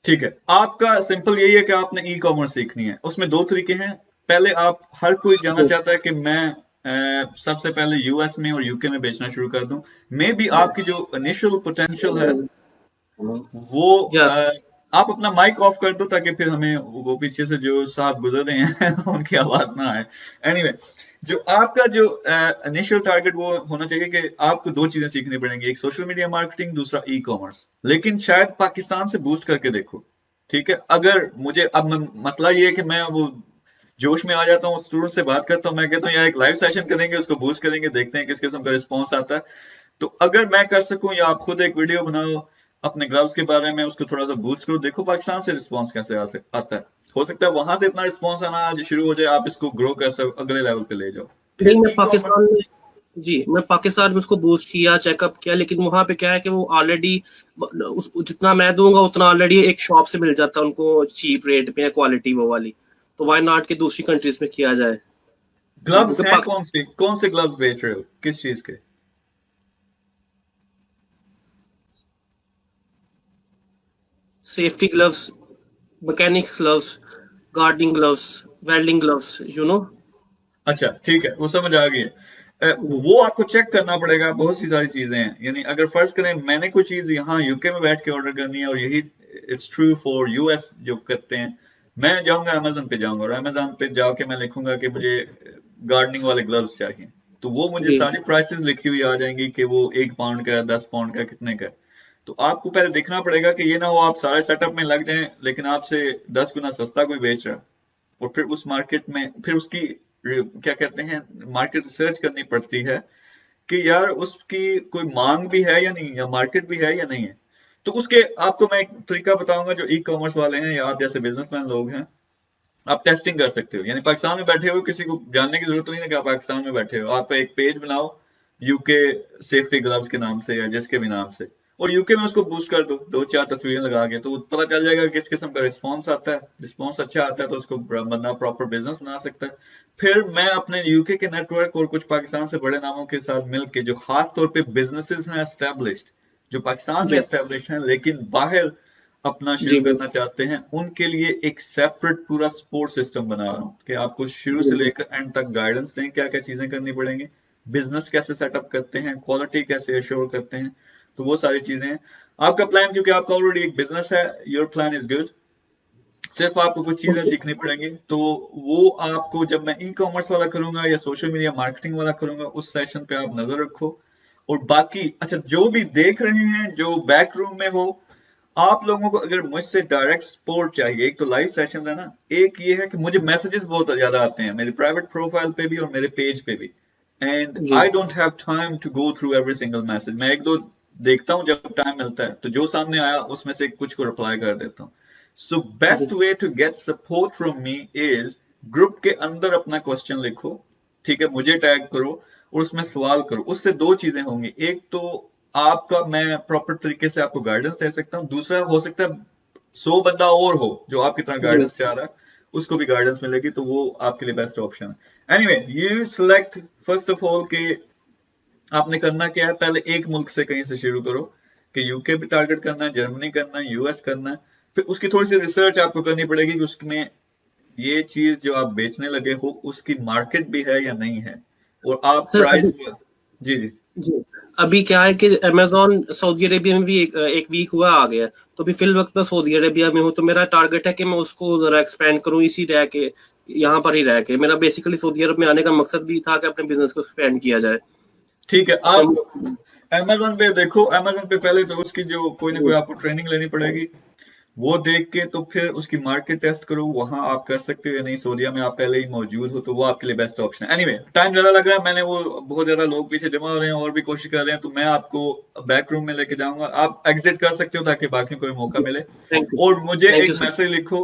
ठीक है, आपका सिंपल यही है कि आपने ई कॉमर्स सीखनी है। उसमें 2 तरीके हैं। पहले आप, हर कोई जानना चाहता है कि मैं सबसे पहले यूएस में और यूके में बेचना शुरू कर दूं। मे बी आपकी जो इनिशियल पोटेंशियल है वो आप अपना माइक ऑफ कर दो, ताकि फिर हमें वो पीछे से जो साहब गुजर रहे हैं उनकी आवाज ना आए। एनीवे, जो आपका जो इनिशियल टारगेट वो होना चाहिए कि आपको 2 चीजें सीखनी पड़ेंगी, एक सोशल मीडिया मार्केटिंग, दूसरा ई कॉमर्स। लेकिन शायद पाकिस्तान से बूस्ट करके देखो। ठीक है, अगर मुझे अब मसला ये है कि मैं वो जोश में आ जाता हूँ, स्टूडेंट से बात करता हूँ, मैं कहता हूँ यार एक लाइव सेशन करेंगे, उसको बूस्ट करेंगे, देखते हैं किस किस्म का रिस्पॉन्स आता है। तो अगर मैं कर सकूं, या आप खुद एक वीडियो बनाओ अपने ग्लव्स के बारे में, उसको थोड़ा सा बूस्ट करो, देखो पाकिस्तान से रिस्पॉन्स कैसे आता है। हो सकता है वहां से इतना रिस्पॉन्स आना आज शुरू हो जाए, आप इसको ग्रो कर सको, अगले लेवल पे ले जाओ। नहीं, मैं पाकिस्तान में जी, मैं पाकिस्तान में उसको बूस्ट किया, चेकअप किया, लेकिन वहाँ पे क्या है कि वो ऑलरेडी जितना मैं दूंगा उतना ऑलरेडी एक शॉप से मिल जाता है उनको चीप रेट पे, क्वालिटी वो वाली। तो व्हाई नॉट कि दूसरी कंट्रीज में किया जाए। ग्लव्स क्योंकि हैं कौन से ग्लव्स बेच रहे हो, किस चीज के? Safety gloves, mechanics gloves, gardening gloves, welding gloves, you know. अच्छा ठीक है, वो समझ आ गई है। वो आपको चेक करना पड़ेगा, बहुत सी सारी चीजें हैं। यानी अगर फर्ज करें मैंने कोई चीज यहाँ यूके में बैठ के ऑर्डर करनी है, और यही इट्स ट्रू फॉर यूएस जो करते हैं, मैं जाऊंगा अमेजन पे जाऊंगा, और अमेजन पे जाके मैं लिखूंगा कि मुझे गार्डनिंग वाले ग्लव्स चाहिए, तो वो मुझे जी सारी प्राइसेस लिखी हुई आ जाएंगी कि वो 1 पाउंड का, 10 पाउंड का, कितने का है। तो आपको पहले देखना पड़ेगा कि ये ना हो आप सारे सेटअप में लग जाएं लेकिन आपसे 10 गुना सस्ता कोई बेच रहा है, और फिर उस मार्केट में फिर उसकी क्या कहते हैं मार्केट रिसर्च करनी पड़ती है कि यार उसकी कोई मांग भी है या नहीं, या मार्केट भी है या नहीं है। तो उसके आपको मैं एक तरीका बताऊंगा, जो ई कॉमर्स वाले हैं या आप जैसे बिजनेसमैन लोग हैं, आप टेस्टिंग कर सकते हो। यानी पाकिस्तान में बैठे हो, किसी को जानने की जरूरत नहीं है कि आप पाकिस्तान में बैठे हो, आप एक पेज बनाओ यूके सेफ्टी ग्लव्स के नाम से या जिसके भी नाम से, और यूके में उसको बूस्ट कर दो 2-4 तस्वीरें लगा के, तो पता चल जाएगा किस किस्म का रिस्पॉन्स आता है। रिस्पॉन्स अच्छा आता है तो उसको बंदा प्रॉपर बिजनेस बना सकता है। फिर मैं अपने यूके के नेटवर्क और कुछ पाकिस्तान से बड़े नामों के साथ मिलकर, जो खास तौर पे बिजनेसेस हैं एस्टेब्लिश्ड, जो पाकिस्तान में जी एस्टेब्लिश हैं लेकिन बाहर अपना शुरू जी करना चाहते हैं, उनके लिए एक सेपरेट पूरा सपोर्ट सिस्टम बना रहा हूँ कि आपको शुरू से जी लेकर एंड तक गाइडेंस दें, क्या क्या चीजें करनी पड़ेंगी, बिजनेस कैसे सेटअप करते हैं, क्वालिटी कैसे अश्योर करते हैं। तो वो सारी चीजें हैं। आपका प्लान, क्योंकि आपका ऑलरेडी एक बिजनेस है, योर प्लान इज गुड, सिर्फ आपको कुछ चीजें सीखनी पड़ेंगी। तो वो आपको जब मैं ई कॉमर्स वाला करूंगा या सोशल मीडिया मार्केटिंग वाला करूंगा, उस सेशन पे आप नजर रखो। और बाकी अच्छा, जो भी देख रहे हैं, जो बैक रूम में हो, आप लोगों को अगर मुझसे डायरेक्ट सपोर्ट चाहिए, एक तो लाइव सेशन है ना, एक ये है कि मुझे मैसेजेस बहुत ज्यादा आते हैं मेरी प्राइवेट प्रोफाइल पे भी और मेरे पेज पे भी, एंड जी I don't have time to go through every single message. मैं एक दो देखता हूँ जब टाइम मिलता है, तो जो सामने आया उसमें से कुछ को रिप्लाई कर देता हूँ। सो बेस्ट जी way to get support from me is group के अंदर अपना क्वेश्चन लिखो, ठीक है, मुझे टैग करो और उसमें सवाल करो। उससे दो चीजें होंगी, एक तो आपका मैं प्रॉपर तरीके से आपको गाइडेंस दे सकता हूँ, दूसरा हो सकता है 100 बंदा और हो जो आपकी तरह जी गाइडेंस चाह रहा है, उसको भी गाइडेंस मिलेगी, तो वो आपके लिए बेस्ट ऑप्शन है। Anyway, you select first of all कि आपने करना क्या है। पहले एक मुल्क से कहीं से शुरू करो कि यूके भी टारगेट करना है, जर्मनी करना है, यूएस करना है। फिर उसकी थोड़ी सी रिसर्च आपको करनी पड़ेगी कि उसमें ये चीज जो आप बेचने लगे हो उसकी मार्केट भी है या नहीं है, और आप सर अभी प्राइस। जी जी। जी अभी क्या है कि अमेजोन सऊदी अरेबिया में भी एक वीक हुआ आ गया। तो अभी फिल वक्त मैं सऊदी अरेबिया में हूँ, तो मेरा टारगेट है कि मैं उसको जरा एक्सपेंड करूँ, इसी रह के यहाँ पर ही रह के। मेरा बेसिकली सऊदी अरब में आने का मकसद भी था कि अपने बिजनेस को एक्सपेंड किया जाए। ठीक है, तो आप अमेजोन पे देखो, अमेजोन पे पहले तो उसकी जो कोई ना कोई आपको ट्रेनिंग लेनी पड़ेगी, वो देख के तो फिर उसकी मार्केट टेस्ट करो, वहां आप कर सकते हो या नहीं। सऊदीया में आप पहले ही मौजूद हो तो वो आपके लिए बेस्ट ऑप्शन है। एनीवे, टाइम ज्यादा लग रहा है, मैंने वो बहुत ज्यादा लोग पीछे जमा हो रहे हैं और भी कोशिश कर रहे हैं, तो मैं आपको बैक रूम में लेके जाऊंगा, आप एग्जिट कर सकते हो ताकि बाकी को भी मौका मिले। और मुझे थैंक एक यू सर। मैसेज लिखो,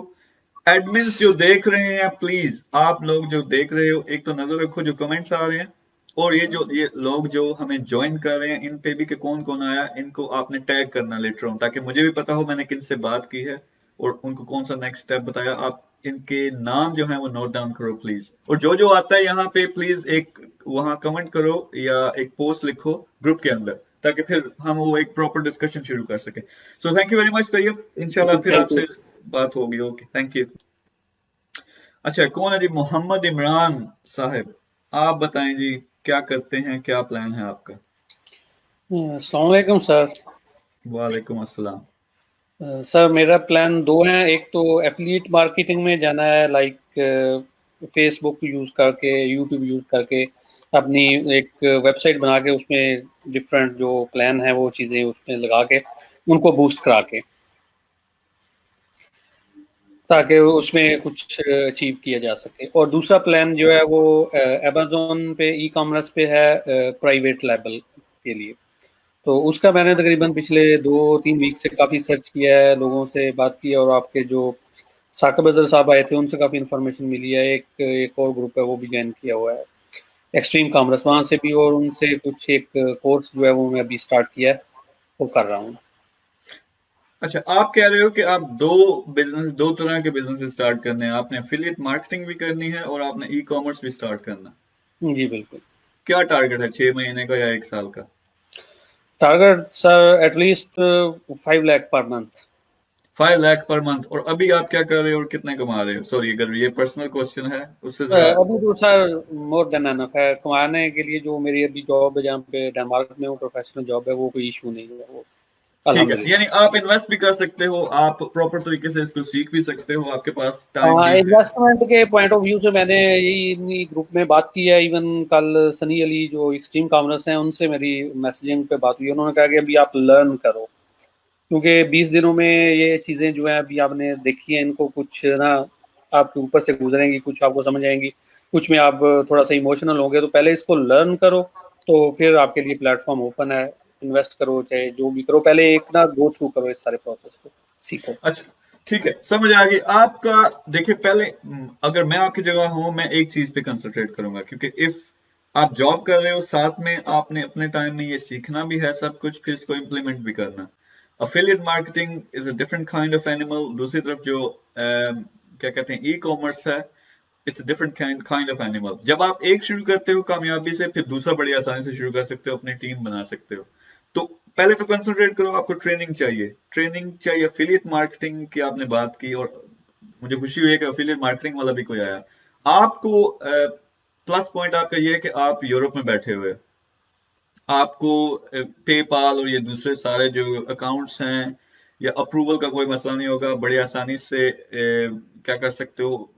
एडमिन्स जो देख रहे हैं, प्लीज आप लोग जो देख रहे हो, एक तो नजर रखो जो कमेंट्स आ रहे हैं, और ये लोग जो हमें ज्वाइन कर रहे हैं इन पे भी कि कौन कौन आया, इनको आपने टैग करना लेटर ऑन, ताकि मुझे भी पता हो मैंने किन से बात की है और उनको कौन सा नेक्स्ट स्टेप बताया। आप इनके नाम जो है वो नोट डाउन करो प्लीज, और जो जो आता है यहाँ पे प्लीज एक वहां कमेंट करो या एक पोस्ट लिखो ग्रुप के अंदर, ताकि फिर हम वो एक प्रॉपर डिस्कशन शुरू कर सके। So thank you very much Tayyab, इंशाल्लाह फिर थैंक यू। आपसे बात होगी। Okay, thank you. अच्छा, कौन है जी? मोहम्मद इमरान साहब, आप बताएं जी, क्या करते हैं, क्या प्लान है आपका? अस्सलाम वालेकुम सर। वालेकुम अस्सलाम। सर मेरा प्लान दो हैं, एक तो एफिलिएट मार्केटिंग में जाना है, लाइक फेसबुक यूज़ करके, यूट्यूब यूज़ करके अपनी एक वेबसाइट बना के उसमें डिफरेंट जो प्लान है वो चीज़ें उसमें लगा के उनको बूस्ट करा के, ताकि उसमें कुछ अचीव किया जा सके। और दूसरा प्लान जो है वो अमेज़न पे ई कॉमर्स पे है, प्राइवेट लेबल के लिए। तो उसका मैंने तकरीबन पिछले 2-3 वीक से काफ़ी सर्च किया है, लोगों से बात की, और आपके जो साकिब अज़हर साहब आए थे उनसे काफ़ी इन्फॉर्मेशन मिली है। एक और ग्रुप है वो भी ज्वाइन किया हुआ है। एक्सट्रीम कॉमर्स, वहाँ से भी, और उनसे कुछ एक कोर्स जो है वो मैं अभी स्टार्ट किया है, वो कर रहा हूँ। अच्छा, आप कह रहे हो कि आप दो तरह के बिजनेस स्टार्ट करने हैं, आपने एफिलिएट मार्केटिंग भी करनी है और आपने ई कॉमर्स भी स्टार्ट करना है। जी बिल्कुल। क्या टारगेट है, 6 महीने का या 1 साल का? Target sir at least 5 lakh per month. 5 lakh per month. और अभी आप क्या कर रहे हो और कितने कमा रहे हो? सॉरी अगर ये पर्सनल क्वेश्चन है, उससे जरा अभी तो सर मोर देन एनफ है कमाने के लिए। जो मेरी अभी जॉब है, जहाँ पे डेनमार्क में वो प्रोफेशनल जॉब है, वो कोई इशू नहीं है वो, ठीक है। अल्हम्दुलिल्लाह। यानी आप इन्वेस्ट भी कर सकते हो, आप प्रॉपर तरीके से इसको सीख भी सकते हो, आपके पास टाइम भी है। इन्वेस्टमेंट के पॉइंट ऑफ व्यू से मैंने यही इन्हीं ग्रुप में बात की है। इवन कल सनी अली जो एक्सट्रीम कॉमर्स हैं, उनसे मेरी मैसेजिंग पे बात हुई। उन्होंने कहा कि अभी आप लर्न करो, क्योंकि 20 दिनों में ये चीज़ें जो हैं अभी आपने देखी हैं, इनको कुछ ना आपके ऊपर से गुजरेंगी, कुछ आपको समझ आएंगी, कुछ में आप थोड़ा सा इमोशनल होंगे। तो पहले इसको लर्न करो, तो फिर आपके लिए प्लेटफॉर्म ओपन है। इन्वेस्ट करो चाहे जो भी करो, पहले एक ना गो थ्रू करो इस सारे प्रोसेस को, सीखो। अच्छा ठीक है, समझ आ गई आपका। देखिए पहले अगर मैं आपकी जगह हूं, मैं एक चीज पे कंसंट्रेट करूंगा, क्योंकि इफ आप जॉब कर रहे हो साथ में आपने अपने टाइम में ये सीखना भी है सब कुछ, फिर इसको इम्प्लीमेंट भी करना। Affiliate marketing is a different kind of animal. दूसरी तरफ जो क्या कहते हैं ई कॉमर्स है, it's a different kind of animal. जब आप एक शुरू करते हो कामयाबी से, फिर दूसरा बड़ी आसानी से शुरू कर सकते हो, अपनी टीम बना सकते हो। तो पहले तो कंसंट्रेट करो, आपको ट्रेनिंग चाहिए। एफिलिएट मार्केटिंग की आपने बात की और मुझे खुशी हुई है कि एफिलिएट मार्केटिंग वाला भी कोई आया। आपको प्लस पॉइंट आपका ये है कि आप यूरोप में बैठे हुए, आपको पेपाल और ये दूसरे सारे जो अकाउंट्स हैं या अप्रूवल का कोई मसला नहीं होगा। बड़ी आसानी से क्या कर सकते हो,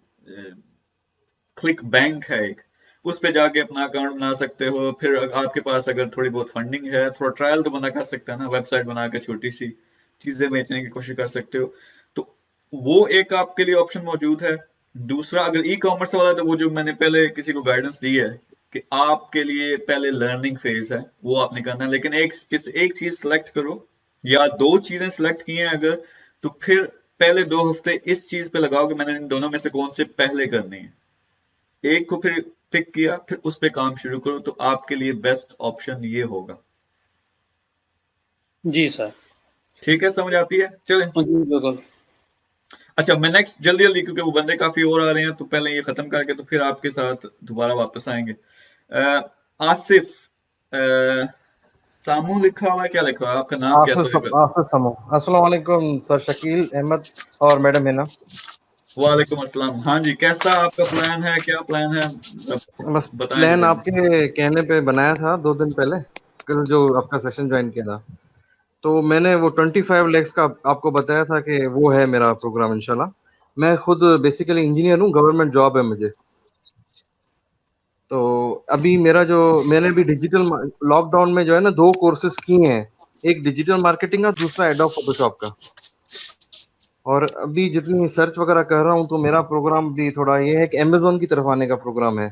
क्लिक बैंक है एक, उस पे जाके अपना अकाउंट बना सकते हो। फिर आपके पास अगर थोड़ी बहुत फंडिंग है, थोड़ा ट्रायल तो बंदा कर सकता है ना, वेबसाइट बना के छोटी सी चीजें बेचने की कोशिश कर सकते हो। तो वो एक आपके लिए ऑप्शन मौजूद है। दूसरा अगर ई कॉमर्स वाला, तो वो जो मैंने पहले किसी को गाइडेंस दी है कि आपके लिए पहले लर्निंग फेज है, वो आपने करना है। लेकिन एक चीज सिलेक्ट करो या दो चीजें सिलेक्ट की हैं अगर, तो फिर पहले 2 हफ्ते इस चीज पे लगाओ कि मैंने इन दोनों में से कौन से पहले करनी है। एक को फिर पिक किया, फिर उस पे काम शुरू करो, तो आपके लिए बेस्ट ऑप्शन ये होगा। जी सर। ठीक है, समझ आती है? चलें। जी बिल्कुल। अच्छा, मैं नेक्स्ट जल्दी क्योंकि वो बंदे काफी और आ रहे हैं, तो पहले ये खत्म करके तो फिर आपके साथ दोबारा वापस आएंगे। आसिफ, सामू लिखा हुआ है, क्या लिखा हुआ है आपका नाम? क्या आसिफ समो। अस्सलाम वालेकुम सर शकील अहमद और मैडम हिना। वालेकुम अस्सलाम। हाँ जी, कैसा आपका प्लान है, क्या प्लान है, बस बताएं। प्लान आपके कहने पे बनाया था 2 दिन पहले, कल जो आपका सेशन ज्वाइन किया था, तो मैंने वो 25 लैक्स का आपको बताया था कि वो है मेरा प्रोग्राम इंशाल्लाह। मैं खुद बेसिकली इंजीनियर हूँ, गवर्नमेंट जॉब है मुझे। तो अभी मेरा जो मैंने भी डिजिटल लॉकडाउन में जो है ना 2 कोर्सेज किए हैं, एक डिजिटल मार्केटिंग का, दूसरा एडोब फोटोशॉप का। और अभी जितनी सर्च वगैरह कर रहा हूँ, तो मेरा प्रोग्राम भी थोड़ा ये है कि अमेज़न की तरफ आने का प्रोग्राम है।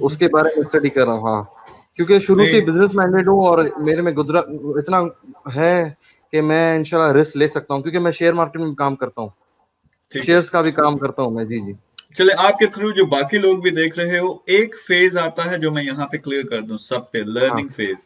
उसके बारे में स्टडी कर रहा हूँ। हाँ, क्योंकि शुरू से बिजनेस माइंडेड हूँ और मेरे में गुजरा इतना है कि मैं इंशाल्लाह रिस्क ले सकता हूँ, क्योंकि मैं शेयर मार्केट में काम करता हूँ, शेयर्स का भी काम करता हूँ मैं। जी जी। चले, आपके थ्रू जो बाकी लोग भी देख रहे हो, एक फेज आता है जो मैं यहाँ पे क्लियर कर दूं सब पे, लर्निंग फेज।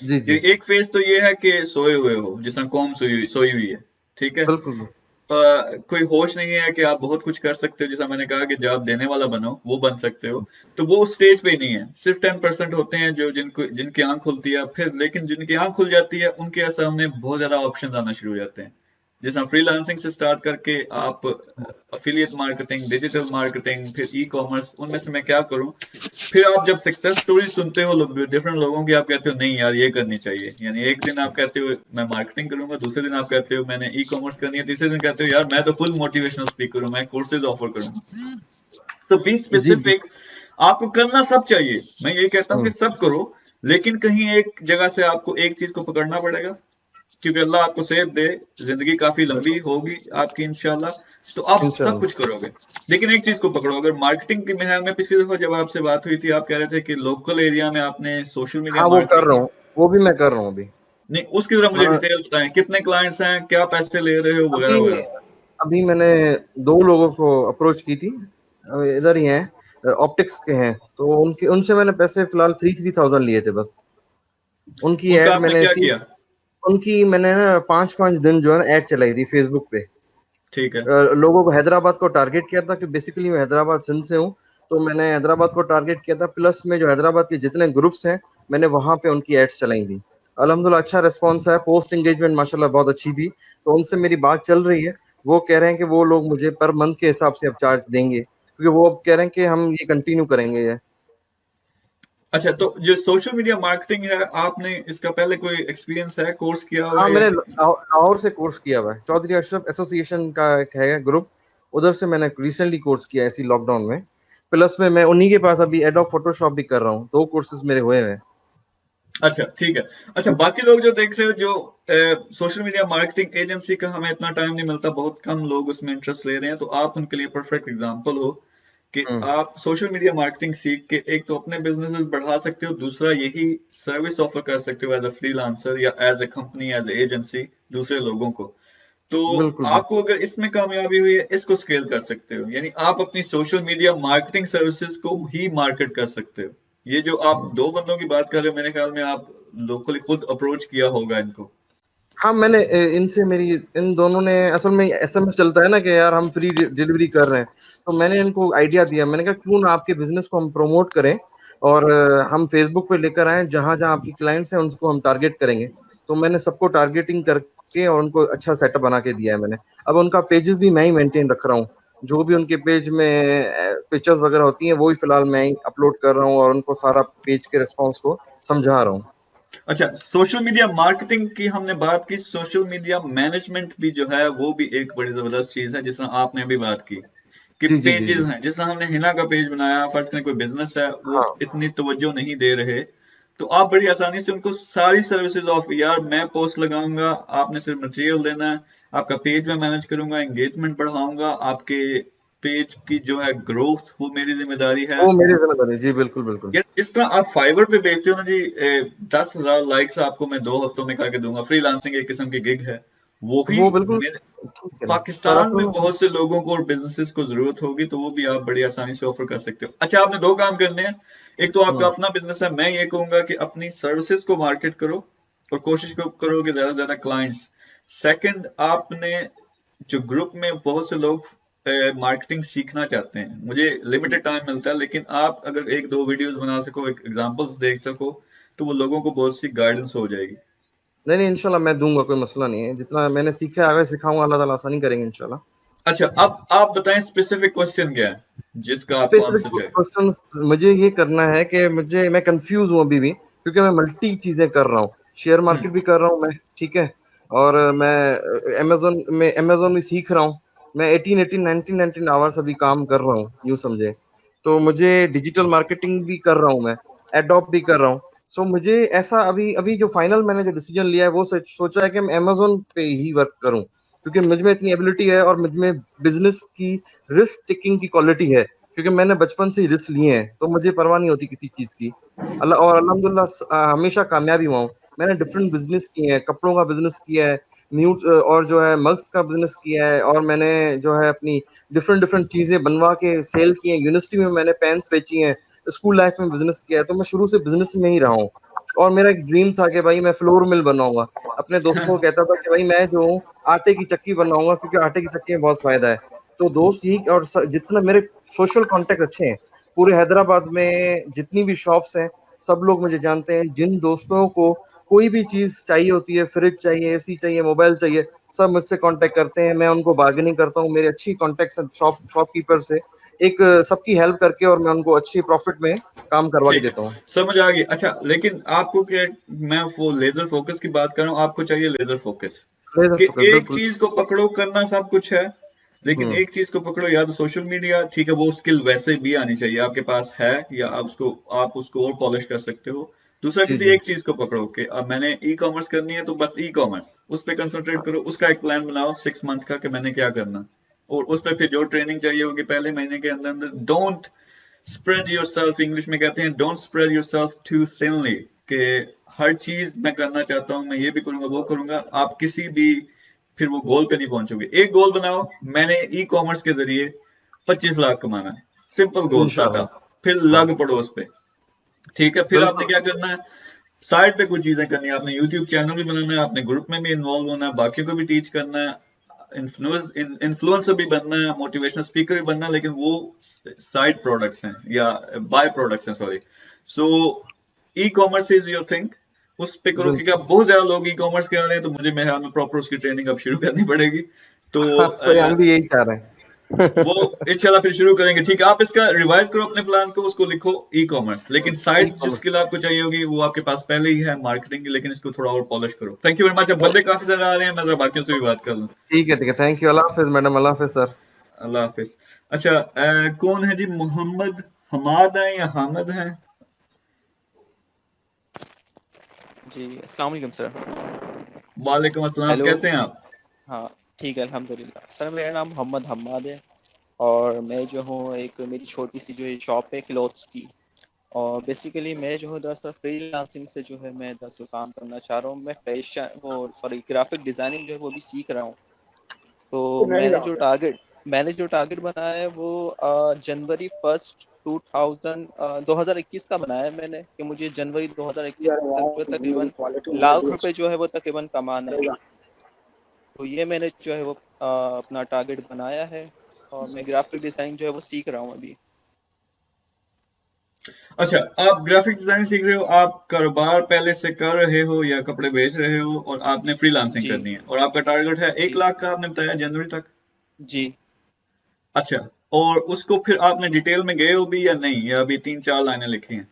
जी जी। एक फेज तो ये है कि सोए हुए हो, जिस तरह कौम सोई हुई है, ठीक है। बिल्कुल। कोई होश नहीं है कि आप बहुत कुछ कर सकते हो, जैसा मैंने कहा कि जवाब देने वाला बनो, वो बन सकते हो। तो वो स्टेज पे ही नहीं है। सिर्फ 10% होते हैं जो जिनकी आंख खुलती है। फिर लेकिन जिनकी आंख खुल जाती है, उनके सामने बहुत ज्यादा ऑप्शन आना शुरू हो जाते हैं। जैसा फ्रीलांसिंग से स्टार्ट करके आप अफिलिएट मार्केटिंग, डिजिटल मार्केटिंग, फिर ई कॉमर्स, उनमें से मैं क्या करूं। फिर आप जब सक्सेस स्टोरी सुनते हो डिफरेंट लोगों की, आप कहते हो नहीं यार ये करनी चाहिए। यानी एक दिन आप कहते हो मैं मार्केटिंग करूंगा, दूसरे दिन आप कहते हो मैंने ई कॉमर्स करनी है, तीसरे दिन कहते हो यार मैं तो फुल मोटिवेशनल स्पीकर हूं, मैं कोर्सेज ऑफर करूंगा। तो बी स्पेसिफिक। आपको करना सब चाहिए, मैं ये कहता हूं कि सब करो, लेकिन कहीं एक जगह से आपको एक चीज को पकड़ना पड़ेगा, क्योंकि अल्लाह आपको सेहत दे, जिंदगी काफी लंबी होगी आपकी इंशाल्लाह, तो आप सब कुछ करोगे। लेकिन एक चीज को पकड़ो। अगर मार्केटिंग की में पिछली दफा जब आपसे बात हुई थी, आप कह रहे थे कि लोकल एरिया में आपने सोशल मीडिया, हाँ, वो कर रहा हूँ, वो भी मैं कर रहा हूँ अभी। नहीं, उसकी तरह मुझे डिटेल बताएं, कितने क्लाइंट्स हैं, क्या पैसे ले रहे हो, वगैरह वगैरह। अभी मैंने 2 लोगों को अप्रोच की थी, इधर ही हैं, ऑप्टिक्स के हैं, तो उनके उनसे मैंने पैसे फिलहाल 3,000 लिए थे बस। उनकी उनका एड आपने मैंने क्या किया? उनकी मैंने ना 5-5 दिन जो है ना एड चलाई थी फेसबुक पे। ठीक है। लोगों को हैदराबाद को टारगेट किया था कि बेसिकली मैं हैदराबाद सिंध से हूँ, तो मैंने हैदराबाद को टारगेट किया था, प्लस में जो हैदराबाद के जितने ग्रुप्स हैं मैंने वहां पे उनकी एड्स चलाई थी। अल्हम्दुलिल्लाह अच्छा रिस्पॉन्स है, पोस्ट एंगेजमेंट माशाल्लाह बहुत अच्छी थी। तो उनसे मेरी बात चल रही है, वो कह रहे हैं कि वो लोग मुझे पर मंथ के हिसाब से अब चार्ज देंगे, क्योंकि वो अब कह रहे हैं कि हम ये कंटिन्यू करेंगे ये। अच्छा, तो जो सोशल मीडिया मार्केटिंग है, आपने इसका पहले कोई एक्सपीरियंस है, कोर्स किया हुआ हाँ, है या मैंने नहीं? लाहौर से कोर्स किया हुआ है, चौधरी अशरफ एसोसिएशन का एक है ग्रुप, उधर से मैंने रिसेंटली कोर्स किया है इसी लॉकडाउन में। प्लस में मैं उन्हीं के पास अभी एडोब फोटोशॉप भी कर रहा हूँ, 2 कोर्सेज मेरे हुए हैं। अच्छा, ठीक है। अच्छा, बाकी लोग जो देख रहे हो, जो सोशल मीडिया मार्केटिंग एजेंसी का हमें इतना टाइम नहीं मिलता, बहुत कम लोग उसमें इंटरेस्ट ले रहे हैं, तो आप उनके लिए परफेक्ट एग्जांपल हो कि हम्म, आप सोशल मीडिया मार्केटिंग सीख के एक तो अपने बिजनेसेस बढ़ा सकते हो, दूसरा यही सर्विस ऑफर कर सकते हो एज अ फ्रीलांसर या as a company, as a agency दूसरे लोगों को। तो बिल्कुल बिल्कुल। आपको अगर इसमें कामयाबी हुई है, इसको स्केल कर सकते हो, यानी आप अपनी सोशल मीडिया मार्केटिंग सर्विसेज को ही मार्केट कर सकते हो। ये जो आप 2 बंदों की बात कर रहे हो, मेरे ख्याल में आप लोकली खुद अप्रोच किया होगा इनको। हाँ, मैंने इनसे मेरी इन दोनों ने असल में एसएमएस चलता है ना कि यार हम फ्री डिलीवरी कर रहे हैं, तो मैंने इनको आइडिया दिया, मैंने कहा क्यों ना आपके बिजनेस को हम प्रमोट करें और हम फेसबुक पे लेकर आए, जहां जहां आपकी क्लाइंट्स हैं उनको हम टारगेट करेंगे। तो मैंने सबको टारगेटिंग करके और उनको अच्छा सेटअप बना के दिया है मैंने। अब उनका पेजेस भी मैं ही मेंटेन रख रहा हूँ, जो भी उनके पेज में पिक्चर्स वगैरह होती हैं वो ही फिलहाल मैं ही अपलोड कर रहा हूँ और उनको सारा पेज के रिस्पॉन्स को समझा रहा हूँ। अच्छा, सोशल मीडिया मार्केटिंग की हमने बात की, सोशल मीडिया मैनेजमेंट भी जो है वो भी एक बड़ी जबरदस्त चीज है, जिस तरह आपने भी बात की कि जी जी जी पेजेस जी। हैं, जिस तरह हमने हिना का पेज बनाया, फर्ज करें कोई बिजनेस है, वो हाँ इतनी तवज्जो नहीं दे रहे, तो आप बड़ी आसानी से उनको सारी सर्विसेज ऑफ, यार मैं पोस्ट लगाऊंगा, आपने सिर्फ मटेरियल देना है, आपका पेज मैं मैनेज करूंगा, एंगेजमेंट बढ़ाऊंगा, आपके पेज की जो है ग्रोथ वो मेरी जिम्मेदारी है। वो मेरी जिम्मेदारी, जी बिल्कुल बिल्कुल। यार जिस तरह आप फाइवर पे बेचते हो ना जी, 10,000 लाइक्स आपको मैं 2 हफ्तों में करके दूंगा, फ्रीलांसिंग एक किस्म की गिग है वो ही। वो बिल्कुल मेरे ठीक है ना, पर पाकिस्तान असल में में बहुत से लोगों को और बिजनेसेस को जरूरत होगी, तो वो भी आप बड़ी आसानी से ऑफर कर सकते हो। अच्छा, आपने 2 काम करने हैं, एक तो आपका हुँ, अपना बिजनेस है, मैं ये कहूंगा कि अपनी सर्विसेज को मार्केट करो और कोशिश करो कि ज्यादा से ज्यादा क्लाइंट्स। सेकंड, आपने जो ग्रुप में बहुत से लोग मार्केटिंग सीखना चाहते हैं, मुझे लिमिटेड टाइम मिलता है, लेकिन आप अगर 1-2 वीडियोस बना सको, एक एग्जांपल्स देख सको, तो वो लोगों को बहुत सी गाइडेंस हो जाएगी। नहीं, नहीं इंशाल्लाह मैं दूँगा, कोई मसला नहीं है। जितना मैंने सीखा है आगे सिखाऊँगा, अल्लाह ताला आसानी करेंगे इंशाल्लाह। अच्छा, अब आप बताएं स्पेसिफिक क्वेश्चन क्या है जिसका आपको स्पेसिफिक आंसर चाहिए। क्वेश्चन मुझे ये करना है कि मैं कन्फ्यूज़ हूँ अभी भी, क्योंकि मैं मल्टी चीज़ें कर रहा हूँ। शेयर हम्म। मार्केट भी कर रहा हूँ मैं, ठीक है? और मैं अमेज़न भी सीख रहा हूँ। मैं 18-18, 19-19 आवर्स अभी काम कर रहा हूँ, यूँ समझें। तो मुझे डिजिटल मार्केटिंग भी कर रहा हूँ मैं, एडोब भी कर रहा हूँ। सो मुझे ऐसा अभी अभी जो फाइनल मैंने जो डिसीजन लिया है वो सोचा है कि मैं अमेज़न पे ही वर्क करूँ, क्योंकि मुझ में इतनी एबिलिटी है और मुझ में बिज़नेस की रिस्क टेकिंग की क्वालिटी है। क्योंकि मैंने बचपन से ही रिस्क लिए हैं, तो मुझे परवाह नहीं होती किसी चीज़ की। अल्हम्दुलिल्लाह हमेशा कामयाब ही हुआ हूँ। मैंने डिफरेंट बिज़नेस किए हैं, कपड़ों का बिज़नेस किया है, और जो है मग्स का बिज़नेस किया है, और मैंने जो है अपनी डिफरेंट डिफरेंट चीज़ें बनवा के सेल की हैं। यूनिवर्सिटी में मैंने पेन्स बेची हैं, स्कूल लाइफ में बिज़नेस किया है, तो मैं शुरू से बिज़नेस में ही रहा हूँ। और मेरा एक ड्रीम था कि भाई मैं फ्लोर मिल बनाऊँगा। अपने दोस्तों को कहता था कि भाई मैं जो हूँ आटे की चक्की बनाऊँगा, क्योंकि आटे की चक्की में बहुत फ़ायदा है। तो दोस्त यही और जितना मेरे सोशल कॉन्टैक्ट अच्छे हैं, पूरे हैदराबाद में जितनी भी शॉप्स हैं, सब लोग मुझे जानते हैं। जिन दोस्तों को कोई भी चीज़ चाहिए होती है, फ्रिज चाहिए, एसी चाहिए, मोबाइल चाहिए, सब मुझसे कॉन्टैक्ट करते हैं। मैं उनको बार्गेनिंग करता हूँ, मेरे अच्छी कॉन्टैक्ट्स हैं शॉपकीपर से। एक सबकी हेल्प करके और मैं उनको अच्छी प्रॉफिट में काम करवा के ठीक है, देता हूँ। समझ आ गई। अच्छा, लेकिन आपको क्या, मैं वो लेजर फोकस की बात कर रहा हूँ, आपको चाहिए लेजर फोकस लेज़र कि फोकस एक बिल्कुल। चीज को पकड़ो, करना सब कुछ है, लेकिन हुँ, एक चीज को पकड़ो, या तो सोशल मीडिया, ठीक है, वो स्किल वैसे भी आनी चाहिए, आपके पास है, या आप उसको और पॉलिश कर सकते हो। दूसरा, जी, किसी जी। एक चीज को पकड़ो कि अब मैंने ई कॉमर्स करनी है, तो बस ई कॉमर्स उस पर कंसंट्रेट करो, उसका एक प्लान बनाओ 6 मंथ का कि मैंने क्या करना, और उस पर फिर जो ट्रेनिंग चाहिए होगी पहले महीने के अंदर अंदर। डोंट स्प्रेड योरसेल्फ, इंग्लिश में कहते हैं don't spread yourself too thinly, कि हर चीज मैं करना चाहता हूं, मैं ये भी करूंगा वो करूंगा, आप किसी भी फिर वो गोल पे नहीं पहुंचोगे। एक गोल बनाओ, मैंने ई कॉमर्स के जरिए 25 लाख कमाना है, सिंपल गोल सादा, इंशाल्लाह। फिर हाँ लग पड़ो उस पे। ठीक है, फिर आपने बिल्कुल। क्या करना है, साइड पे कुछ चीजें करनी है, आपने यूट्यूब चैनल भी बनाना है, आपने ग्रुप में भी इन्वॉल्व होना है, बाकियों को भी टीच करना है, इन्फ्लुएंसर भी बनना है, मोटिवेशनल स्पीकर भी बनना है, लेकिन वो साइड प्रोडक्ट्स हैं या बाय प्रोडक्ट्स हैं, sorry. So e commerce is your thing, उस पे करो, क्योंकि अब बहुत ज्यादा लोग ई कॉमर्स के आ रहे हैं, तो मुझे मेरे ख्याल में प्रॉपर उसकी ट्रेनिंग अब शुरू करनी पड़ेगी। तो सही, हम भी यही चाह रहे हैं। वो इंशाल्लाह फिर शुरू करेंगे। ठीक है, आप इसका रिवाइज करो अपने प्लान को, उसको लिखो ई कॉमर्स, लेकिन साइड जो स्किल आपको चाहिए होगी वो आपके पास पहले ही है मार्केटिंग की, लेकिन इसको थोड़ा और पॉलिश करो। Thank you very much. अब बंदे काफी सारे आ रहे हैं, मैं जरा बाकियों से भी बात कर लूं। ठीक है, थैंक यू। अल्लाह हाफिज मैडम, अल्लाह हाफिज सर। अल्लाह हाफिज। अच्छा, कौन है जी, मोहम्मद हमाद है या हामिद है? जी, अस्सलाम वालेकुम सर। वालेकुम अस्सलाम, हेलो। कैसे हैं आप? हाँ, ठीक है अल्हम्दुलिल्लाह। सर मेरा नाम मोहम्मद हम्माद है और मैं जो हूँ एक मेरी छोटी सी जो है शॉप है क्लॉथ्स की, और बेसिकली मैं जो हूँ दरअसल फ्रीलांसिंग से जो है मैं दरअसल काम करना चाह रहा हूँ। मैं फैशन वो सॉरी ग्राफिक डिज़ाइनिंग जो है वो भी सीख रहा हूँ। तो मैंने जो टारगेट बनाया है वो जनवरी 1 2021 का बनाया है मैंने, कि मुझे जनवरी 2021 तक जो है तकरीबन लाख रुपए जो है वो तकरीबन कमाना है। तो ये मैंने जो है वो अपना टारगेट बनाया है, और मैं ग्राफिक डिजाइनिंग जो है वो सीख रहा हूँ अभी। अच्छा, आप ग्राफिक डिजाइनिंग सीख रहे हो, आप कारोबार पहले से कर रहे हो या कपड़े बेच रहे हो, और आपने फ्रीलांसिंग जी करनी है, और आपका टारगेट है 1 जी लाख का, आपने बताया जनवरी तक? जी। अच्छा, और उसको फिर आपने डिटेल में गए हो भी या नहीं, या अभी 3-4 लाइनें लिखी हैं?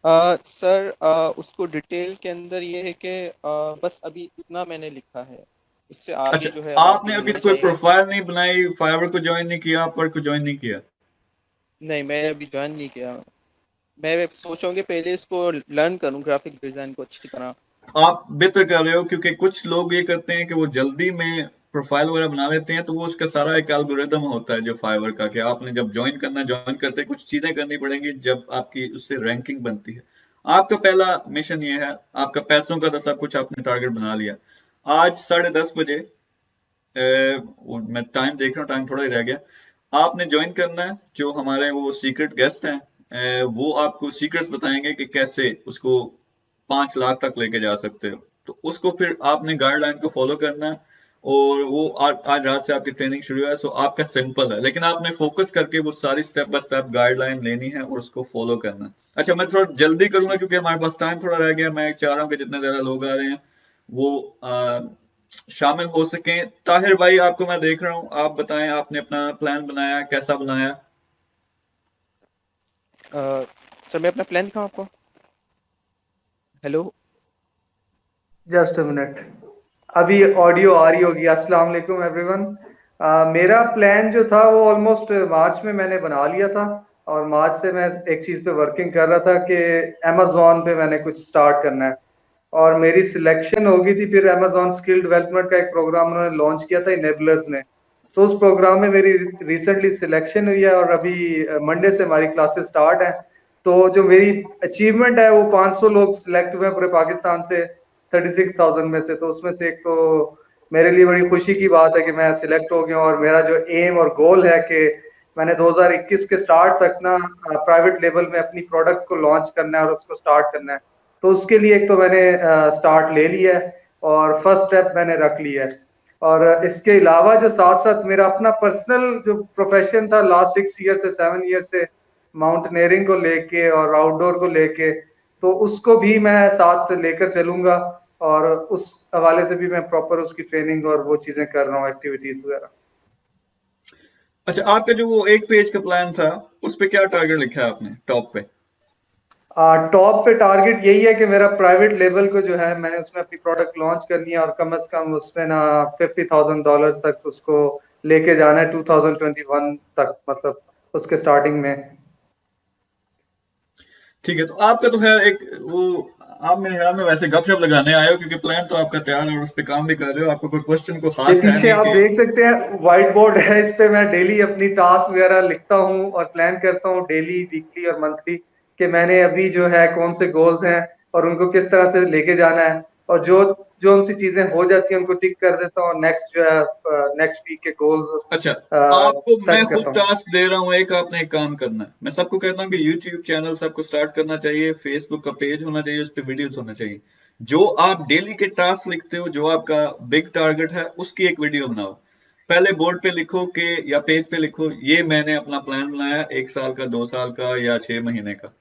सर उसको डिटेल के अंदर ये है कि बस अभी इतना मैंने लिखा है, इससे आगे जो है अच्छा, अब आपने आगे अभी होना कोई चाहिए। प्रोफाइल नहीं बनाई, फाइवर को ज्वाइन नहीं किया, अपवर्क को ज्वाइन नहीं किया? नहीं, मैं अभी ज्वाइन नहीं किया। मैं सोचूंगी पहले इसको लर्न करूँ ग्राफिक डिजाइन को अच्छी तरह। आप बेहतर कर रहे हो, क्योंकि कुछ लोग ये करते हैं कि वो जल्दी में प्रोफाइल वगैरह बना लेते हैं, तो वो उसका सारा एक एल्गोरिदम होता है जो फाइवर का, कि आपने जब ज्वाइन करते हैं कुछ चीजें करनी पड़ेंगी, जब आपकी उससे रैंकिंग बनती है। आपका पहला मिशन ये है, आपका पैसों का तो सब कुछ आपने टारगेट बना लिया। आज 10:30 बजे, मैं टाइम देख रहा हूँ, टाइम थोड़ा ही रह गया, आपने ज्वाइन करना है। जो हमारे वो सीक्रेट गेस्ट हैं, वो आपको सीक्रेट्स बताएंगे कि कैसे उसको 5 लाख तक लेके जा सकते हो। तो उसको फिर आपने गाइडलाइन को फॉलो करना है, और वो आज रात से आपकी ट्रेनिंग शुरू है। सो आपका सिंपल है, लेकिन आपने फोकस करके वो सारी स्टेप बाय स्टेप गाइडलाइन लेनी है और उसको फॉलो करना है। अच्छा, मैं थोड़ा जल्दी करूंगा क्योंकि हमारे पास टाइम थोड़ा रह गया। मैं चाह रहा हूँ कि जितने ज्यादा लोग आ रहे हैं वो शामिल हो सकें। ताहिर भाई, आपको मैं देख रहा हूँ, आप बताएं, आपने अपना प्लान बनाया, कैसा बनाया? सर मैं अपना प्लान दिखाऊँ आपको? हेलो। जस्ट अ मिनट, अभी ऑडियो आ रही होगी। अस्सलाम वालेकुम एवरीवन। मेरा प्लान जो था वो ऑलमोस्ट मार्च में मैंने बना लिया था, और मार्च से मैं एक चीज़ पे वर्किंग कर रहा था कि अमेज़ॉन पे मैंने कुछ स्टार्ट करना है, और मेरी सिलेक्शन हो गई थी। फिर अमेज़ॉन स्किल डेवलपमेंट का एक प्रोग्राम उन्होंने लॉन्च किया था इनेबलर्स ने, तो उस प्रोग्राम में मेरी रिसेंटली सिलेक्शन हुई है, और अभी मंडे से हमारी क्लासेस स्टार्ट हैं। तो जो मेरी अचीवमेंट है वो 500 लोग सिलेक्ट हुए हैं पूरे पाकिस्तान से, 36,000 में से। तो उसमें से एक तो मेरे लिए बड़ी खुशी की बात है कि मैं सिलेक्ट हो गया हूँ, और मेरा जो एम और गोल है कि मैंने 2021 के स्टार्ट तक ना प्राइवेट लेवल में अपनी प्रोडक्ट को लॉन्च करना है और उसको स्टार्ट करना है। तो उसके लिए एक तो मैंने स्टार्ट ले लिया है, और फर्स्ट स्टेप मैंने रख लिया है। और इसके अलावा जो साथ साथ मेरा अपना पर्सनल जो प्रोफेशन था लास्ट 6 ईयर से 7 ईयर से, माउंटेनियरिंग को लेके और आउटडोर को लेके, तो उसको भी मैं साथ लेकर चलूंगा, और उस हवाले से भी मैं प्रॉपर उसकी ट्रेनिंग और वो चीजें कर रहा हूँ, एक्टिविटीज वगैरह। अच्छा, आपका जो वो 1 पेज का प्लान था, उस पे क्या टारगेट लिखा है आपने टॉप पे? टॉप पे टारगेट यही है कि मेरा प्राइवेट लेवल को जो है मैंने उसमें अपनी प्रोडक्ट लॉन्च करनी है, और कम से कम उसमें ना $50,000 तक उसको लेके जाना है 2021 तक, मतलब उसके स्टार्टिंग में। ठीक है, तो आपका तो खैर एक वो, आप मेरे ख्याल में वैसे गपशप लगाने आए हो, क्योंकि प्लान तो आपका तैयार है और उस पे काम भी कर रहे हो। आपको कोई क्वेश्चन को ये खास है पीछे नहीं आप कि देख सकते हैं व्हाइट बोर्ड है, इस पे मैं डेली अपनी टास्क वगैरह लिखता हूँ और प्लान करता हूँ डेली, वीकली और मंथली, कि मैंने अभी जो है कौन से गोल्स हैं और उनको किस तरह से लेके जाना है। और जो जो उनसी चीजें हो जाती हैं उनको टिक कर देता हूँ, नेक्स्ट जो है नेक्स्ट वीक के गोल्स अच्छा, आपको मैं सेट खुद करता हूँ। टास्क दे रहा हूँ, एक आपने एक काम करना है। मैं सबको कहता हूँ कि यूट्यूब चैनल सबको स्टार्ट करना चाहिए, फेसबुक का पेज होना चाहिए, उस पर वीडियोस होना चाहिए। जो आप डेली के टास्क लिखते हो, जो आपका बिग टारगेट है, उसकी एक वीडियो बनाओ। पहले बोर्ड पे लिखो कि या पेज पे लिखो, ये मैंने अपना प्लान बनाया 1 साल का, 2 साल का या 6 महीने का।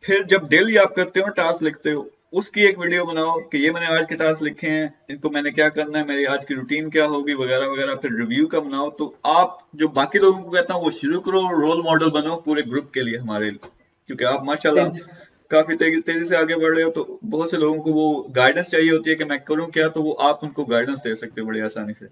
फिर जब डेली आप करते हो टास्क लिखते हो, उसकी एक वीडियो बनाओ कि ये मैंने आज के टास्क लिखे हैं, इनको मैंने क्या करना है, मेरी आज की रूटीन क्या होगी, वगैरह वगैरह। फिर रिव्यू का बनाओ। तो आप जो बाकी लोगों को कहता हूँ वो शुरू करो, रोल मॉडल बनो पूरे ग्रुप के लिए हमारे लिए, क्योंकि आप माशाल्लाह काफी तेजी से आगे बढ़ रहे हो। तो बहुत से लोगों को वो गाइडेंस चाहिए होती है कि मैं करूँ क्या, तो वो आप उनको गाइडेंस दे सकते हो बड़ी आसानी से।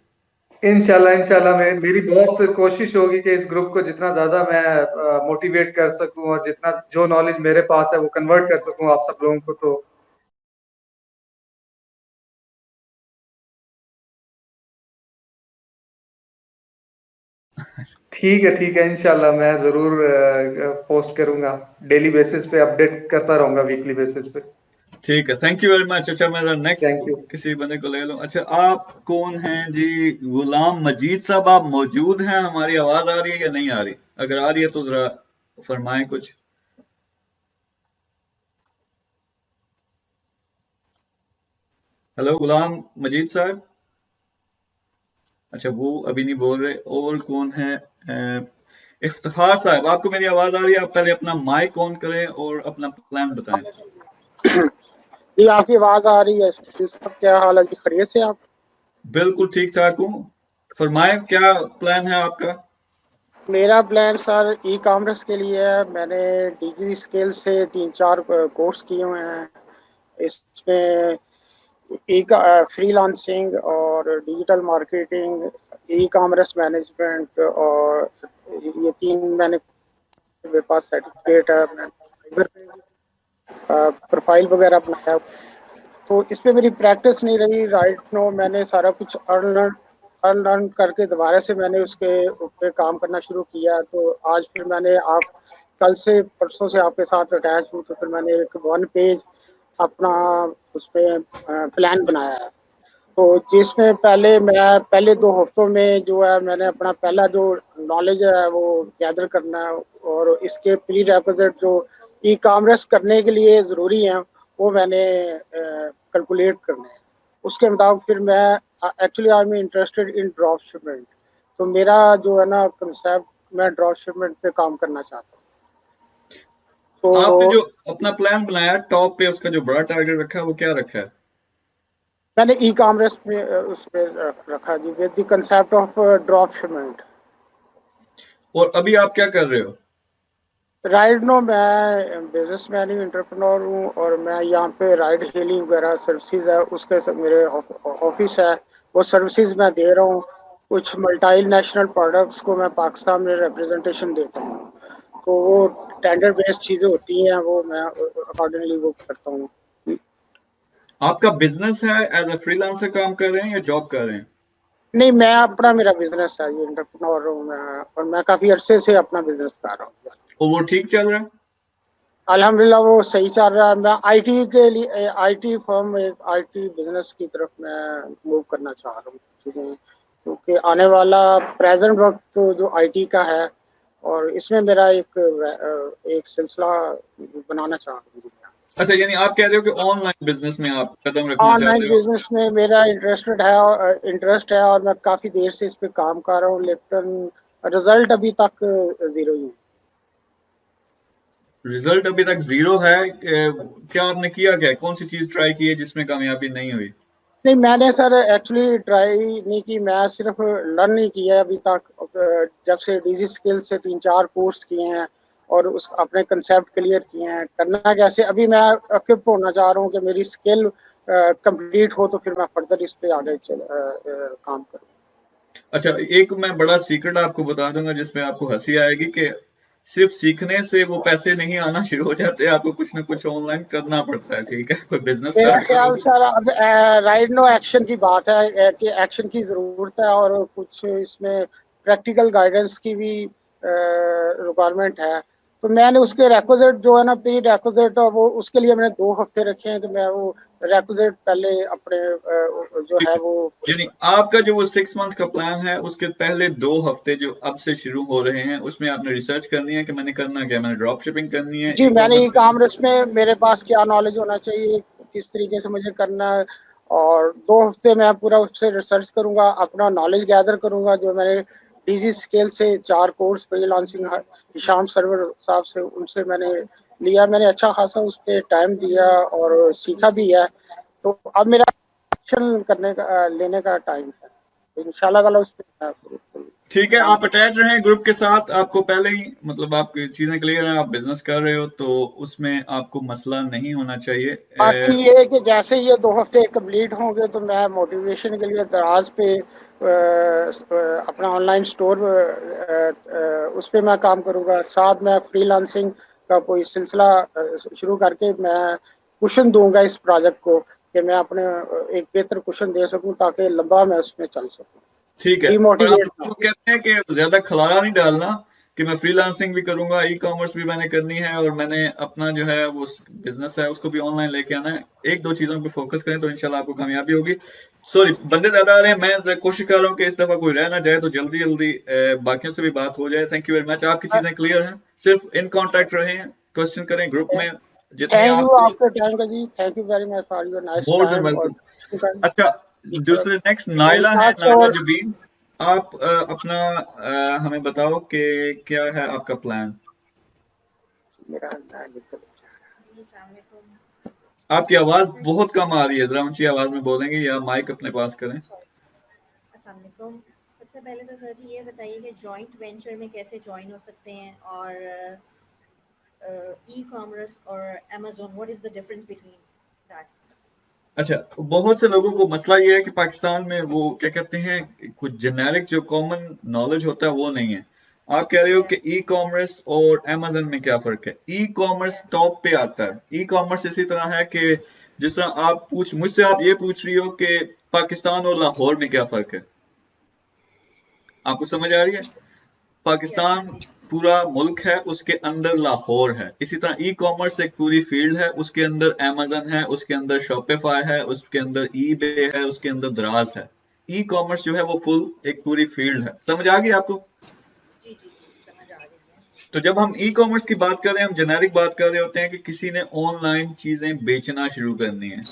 इंशाल्लाह मेरी बहुत कोशिश होगी कि इस ग्रुप को जितना ज्यादा मैं मोटिवेट कर सकूं और जितना जो नॉलेज मेरे पास है वो कन्वर्ट कर सकूं आप सब लोगों को। तो ठीक है इंशाल्लाह मैं जरूर पोस्ट करूंगा, डेली बेसिस पे अपडेट करता रहूंगा, वीकली बेसिस पे। ठीक है, थैंक यू वेरी मच। अच्छा, मेरा नेक्स्ट थैंक यू। किसी बंदे को ले लो। अच्छा, आप कौन हैं जी? गुलाम मजीद साहब, आप मौजूद हैं? हमारी आवाज आ रही है या नहीं आ रही? अगर आ रही है तो जरा फरमाएं कुछ। हेलो गुलाम मजीद साहब। अच्छा, वो अभी नहीं बोल रहे। और कौन है? इफ्तिखार साहब, आपको मेरी आवाज आ रही है? आप पहले अपना माइक ऑन करें और अपना प्लान बताएं। जी आपकी आवाज आ रही है। सब क्या हाल है जी, खैरियत से आप? बिल्कुल ठीक ठाक हूँ। फरमाएं, क्या प्लान है आपका? मेरा प्लान सर ई कॉमर्स के लिए है। मैंने डिग्री स्किल से 3-4 कोर्स किए हुए हैं। इसमें फ्रीलांसिंग और digital marketing, e commerce management, और ये 3 मैंने मेरे पास सर्टिफिकेट है। मैं प्रोफाइल वगैरह बनाया। तो इस पे मेरी प्रैक्टिस नहीं रही। राइट नो मैंने सारा कुछ अनलर्न करके दोबारा से मैंने उसके ऊपर काम करना शुरू किया। तो आज फिर मैंने आप कल से परसों से आपके साथ अटैच हूँ, तो फिर मैंने एक 1 पेज अपना उस पर प्लान बनाया है। तो जिसमें पहले 2 हफ्तों में जो है मैंने अपना पहला जो नॉलेज है वो गैदर करना है, और इसके प्री रेक्विजिट जो ई कॉमर्स करने के लिए ज़रूरी हैं वो मैंने कैलकुलेट करने हैं। उसके मुताबिक फिर मैं actually I am interested in drop shipment. तो मेरा जो है ना कंसेप्ट, मैं ड्रॉप शिपमेंट पे काम करना चाहता हूँ। आपने तो जो अपना प्लान बनाया टॉप पे, उसका जो बड़ा टारगेट रखा है वो क्या रखा है? मैंने ई कॉमर्स में उस पर रखा जी, with the concept of drop shipment. और अभी आप क्या कर रहे हो? राइड नो मैं बिजनेसमैन ही, एंटरप्रेन्योर हूँ, और मैं यहाँ पे राइड हेलिंग वगैरह सर्विसेज है उसके सब मेरे ऑफिस है, वो सर्विसेज मैं दे रहा हूँ। कुछ मल्टी नेशनल प्रोडक्ट्स को मैं पाकिस्तान में रिप्रेजेंटेशन देता हूँ। तो वो टेंडर बेस्ड चीज़ें होती हैं, वो मैं अकॉर्डिंगली वो करता हूँ। आपका बिजनेस है? एज अ फ्रीलांसर काम कर रहे हैं या जॉब कर रहे हैं? नहीं, मैं अपना मेरा बिजनेस है, ये एंटरप्रेन्योर हूँ मैं, और मैं काफ़ी अरसे से अपना बिजनेस कर रहा हूँ। और वो ठीक चल रहा है? अल्हम्दुलिल्लाह वो सही चल रहा है। मैं आईटी के लिए, आईटी फर्म, एक आईटी बिजनेस की तरफ मैं मूव करना चाह रहा हूँ, क्योंकि आने वाला प्रेजेंट वक्त तो जो आईटी का है, और इसमें मेरा एक सिलसिला बनाना चाह रहा हूँ। अच्छा, यानी आप कह रहे हो कि ऑनलाइन बिजनेस में आप कदम रखना चाह ऑनलाइन रहे हो? बिजनेस में मेरा इंटरेस्ट है, और मैं काफ़ी देर से इस पे काम कर रहा हूँ, लेकिन रिजल्ट अभी तक ज़ीरो ही है। रिजल्ट अभी तक जीरो है? क्या आपने किया, क्या कौन सी चीज ट्राई की है जिसमें कामयाबी नहीं हुई? नहीं, मैंने सर एक्चुअली ट्राई नहीं की, मैं सिर्फ लर्न नहीं किया है अभी तक। जब से डिजी स्किल से 3-4 कोर्स किए हैं और उस अपने कंसेप्ट क्लियर किए हैं। करना कैसे, अभी मैं इक्विप होना चाह रहा हूँ कि मेरी स्किल कंप्लीट हो, तो फिर मैं फर्दर इस पे आगे काम करूँ। अच्छा, एक मैं बड़ा सीक्रेट आपको बता दूंगा जिसमें आपको हंसी आएगी कि सिर्फ सीखने से वो पैसे नहीं आना शुरू हो जाते, आपको कुछ ना कुछ ऑनलाइन करना पड़ता है। ठीक है, कोई बिजनेस मेरा स्टार्ट ख्याल करोगे? सर अब राइट नो एक्शन की बात है, कि एक्शन की ज़रूरत है, और कुछ इसमें प्रैक्टिकल गाइडेंस की भी रिक्वायरमेंट है। तो मैंने उसके रेक्विजिट जो है ना, प्री रेक्विजिट, वो उसके लिए मैंने 2 हफ्ते रखे हैं कि मैं वो रेक्विजिट पहले अपने जो है वो, यानी आपका जो वो 6 मंथ का प्लान है उसके पहले 2 हफ्ते जो अब से शुरू हो रहे हैं उसमें आपने रिसर्च करनी है कि मैंने करना क्या, मैंने ड्रॉप शिपिंग करनी है, जी मैंने ई ई-कॉमर्स कॉमर्स में मेरे पास क्या नॉलेज होना चाहिए, किस तरीके से मुझे करना है, और 2 हफ्ते मैं पूरा उससे रिसर्च करूंगा, अपना नॉलेज गैदर करूंगा। जो मैंने डीजी स्केल से 4 कोर्स फ्रीलांसिंग हिशाम सरवर साहब से उनसे मैंने लिया, मैंने अच्छा खासा उस पर टाइम दिया और सीखा भी है। तो अब मेरा एक्शन करने का लेने का टाइम है, तो इंशाल्लाह ताला उस पर ठीक है। आप अटैच रहें ग्रुप के साथ, आपको पहले ही मतलब आपकी चीजें क्लियर हैं, आप बिजनेस कर रहे हो तो उसमें आपको मसला नहीं होना चाहिए। बाकी ये है कि जैसे ये 2 हफ्ते कंप्लीट होंगे तो मैं मोटिवेशन के लिए दराज पे अपना ऑनलाइन स्टोर उस पर मैं काम करूँगा। साथ में फ्रीलांसिंग का कोई सिलसिला शुरू करके मैं कुशन दूंगा इस प्रोजेक्ट को, कि मैं अपने एक बेहतर कुशन दे सकूं ताकि लंबा मैं उसमें चल सकूं। ठीक है, पर आप डिमोटिवेट लोग कहते हैं कि ज्यादा खलारा नहीं डालना कि मैं फ्रीलांसिंग भी करूंगा, ई कॉमर्स भी मैंने करनी है और मैंने अपना जो है वो बिजनेस है उसको भी ऑनलाइन लेके आना है। एक दो चीजों पे फोकस करें तो इंशाल्लाह आपको कामयाबी होगी। सॉरी, बंदे ज्यादा आ रहे हैं, मैं कोशिश कर रहा हूँ कि इस दफा कोई रह ना जाए, तो जल्दी जल्दी बाकियों से भी बात हो जाए। थैंक यू वेरी मच, आपकी चीजें क्लियर हैं, सिर्फ इन कांटेक्ट रहें, क्वेश्चन करें ग्रुप में जितने थैंक यू आपको। आपके टाइम का जी, thank you very much for your nice more than time. और वेलकम। अच्छा, दूसरे नेक्स्ट नाइला है, नाइला जबीन। आप अपना हमें बताओ कि क्या है आपका प्लान। आपकी आवाज बहुत कम आ रही है, जरा ऊंची आवाज में बोलेंगे या माइक अपने पास करें। अस्सलाम वालेकुम। सबसे पहले तो सर जी ये बताइए कि जॉइंट वेंचर में कैसे ज्वाइन हो सकते हैं, और ई कॉमर्स और Amazon, what is the difference between that? अच्छा, बहुत से लोगों को मसला ये है कि पाकिस्तान में वो क्या कहते हैं, कुछ जेनेरिक जो कॉमन नॉलेज होता है वो नहीं है। आप कह रहे हो कि ई कॉमर्स और अमेज़न में क्या फर्क है। ई कॉमर्स टॉप पे आता है। ई कॉमर्स इसी तरह है कि जिस तरह आप मुझसे आप ये पूछ रही हो कि पाकिस्तान और लाहौर में क्या फर्क है, आपको समझ आ रही है। पाकिस्तान पूरा मुल्क है, उसके अंदर लाहौर है। इसी तरह ई कॉमर्स एक पूरी फील्ड है, उसके अंदर अमेज़न है, उसके अंदर शॉपिफाई है, उसके अंदर ईबे है, उसके अंदर दराज है। ई कॉमर्स जो है वो फुल एक पूरी फील्ड है। समझ आ गई आपको। जी जी जी, समझ आ रही है। तो जब हम ई कॉमर्स की बात कर रहे हैं, हम जेनेरिक बात कर रहे होते हैं कि किसी ने ऑनलाइन चीजें बेचना शुरू करनी है।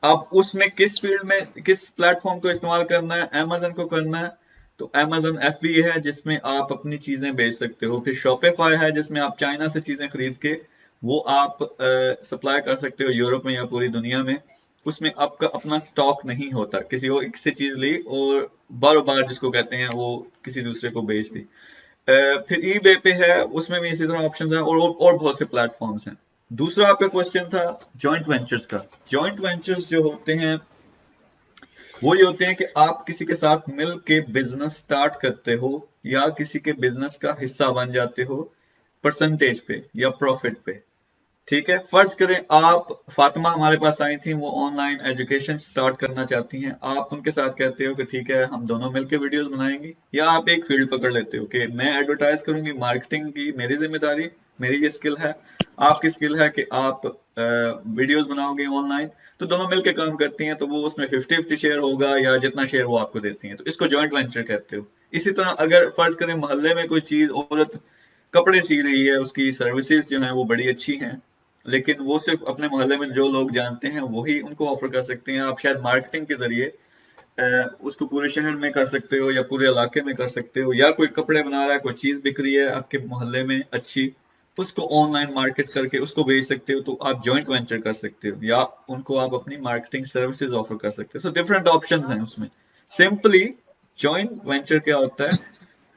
अब उसमें किस फील्ड में किस प्लेटफॉर्म को इस्तेमाल करना है, अमेज़न को करना है तो अमेज़न FBA है जिसमें आप अपनी चीजें बेच सकते हो। फिर शॉपिफाई है जिसमें आप चाइना से चीजें खरीद के वो आप सप्लाई कर सकते हो यूरोप में या पूरी दुनिया में। उसमें आपका अपना स्टॉक नहीं होता, किसी और एक से चीज ली और बार बार जिसको कहते हैं वो किसी दूसरे को बेच दी। फिर eBay पे है, उसमें भी इसी तरह ऑप्शंस हैं और बहुत से प्लेटफॉर्म्स हैं। दूसरा आपका क्वेश्चन था जॉइंट वेंचर्स का। जॉइंट वेंचर्स जो होते हैं वो ये होते हैं कि आप किसी के साथ मिल के बिजनेस स्टार्ट करते हो या किसी के बिजनेस का हिस्सा बन जाते हो परसेंटेज पे या प्रॉफिट पे। ठीक है, फर्ज करें आप फातिमा हमारे पास आई थी, वो ऑनलाइन एजुकेशन स्टार्ट करना चाहती हैं। आप उनके साथ कहते हो कि ठीक है हम दोनों मिलकर वीडियोस बनाएंगे, या आप एक फील्ड पकड़ लेते हो कि मैं एडवर्टाइज करूंगी, मार्केटिंग की मेरी जिम्मेदारी, मेरी ये स्किल है, आपकी स्किल है कि आप वीडियोस बनाओगे ऑनलाइन। तो दोनों मिलकर काम करती हैं, तो वो उसमें 50-50 शेयर होगा या जितना शेयर वो आपको देती हैं, तो इसको जॉइंट वेंचर कहते हो। इसी तरह अगर फर्ज करें मोहल्ले में कोई चीज, औरत कपड़े सी रही है, उसकी सर्विसेज जो हैं वो बड़ी अच्छी हैं, लेकिन वो सिर्फ अपने मोहल्ले में जो लोग जानते हैं वही उनको ऑफर कर सकते हैं। आप शायद मार्केटिंग के जरिए उसको पूरे शहर में कर सकते हो या पूरे इलाके में कर सकते हो, या कोई कपड़े बना रहा है, कोई चीज बिक रही है आपके मोहल्ले में अच्छी, उसको ऑनलाइन मार्केट करके उसको बेच सकते हो, तो आप जॉइंट वेंचर कर सकते हो, या उनको आप अपनी मार्केटिंग सर्विसेज ऑफर कर सकते हो। सो डिफरेंट ऑप्शंस हैं उसमें। सिंपली जॉइंट वेंचर क्या होता है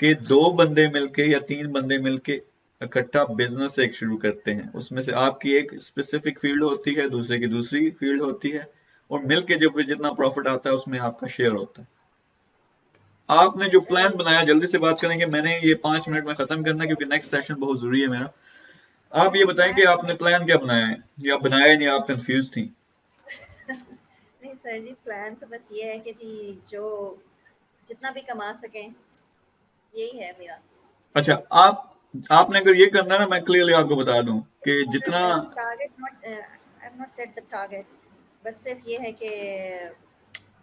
कि 2 बंदे मिलके या 3 बंदे मिलके इकट्ठा बिजनेस एक शुरू करते हैं। उसमें से आपकी एक स्पेसिफिक फील्ड होती है, दूसरे की दूसरी फील्ड होती है, और मिलके जो जितना प्रॉफिट आता है उसमें आपका शेयर होता है। आपने जो प्लान बनाया, जल्दी से बात करेंगे, मैंने ये 5 मिनट में खत्म करना है क्योंकि नेक्स्ट सेशन बहुत जरूरी है मेरा। आप ये बताएं कि आपने प्लान क्या बनाया है, या बनाया नहीं, आप कंफ्यूज थी। नहीं सर जी, प्लान तो बस ये है कि जी जो जितना भी कमा सकें, यही है मेरा। अच्छा, आप आपने अगर ये करना है ना, मैं क्लियरली आपको बता दूं कि जितना target not I have not set the target, बस सिर्फ ये है कि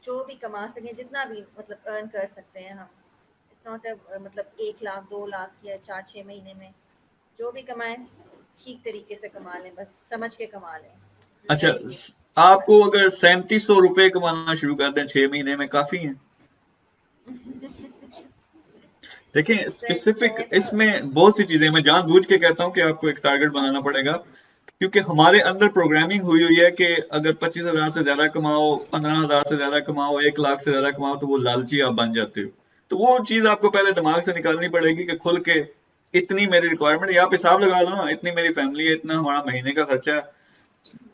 जो भी कमा सकें, जितना भी मतलब अर्न कर सकते हैं हम, इट्स नॉट मतलब 1 लाख 2 लाख या 4-6 महीने में जो भी कमाएं ठीक तरीके से कमा लें, बस समझ के कमा लें। अच्छा, आपको अगर 3700 रुपए कमाना शुरू कर दें 6 महीने में, काफी है। देखिए स्पेसिफिक इसमें बहुत सी चीजें, मैं जानबूझ के कहता हूँ कि आपको एक टारगेट बनाना पड़ेगा, क्योंकि हमारे अंदर प्रोग्रामिंग हुई हुई है कि अगर 25,000 से ज्यादा कमाओ, 15,000 से ज्यादा कमाओ, 1 लाख से ज्यादा कमाओ, तो वो लालची आप बन जाते हो। तो वो चीज आपको पहले दिमाग से निकालनी पड़ेगी कि खुल के इतनी मेरी रिक्वायरमेंट है, आप हिसाब लगा लो ना, इतनी मेरी फैमिली है, इतना हमारा महीने का खर्चा,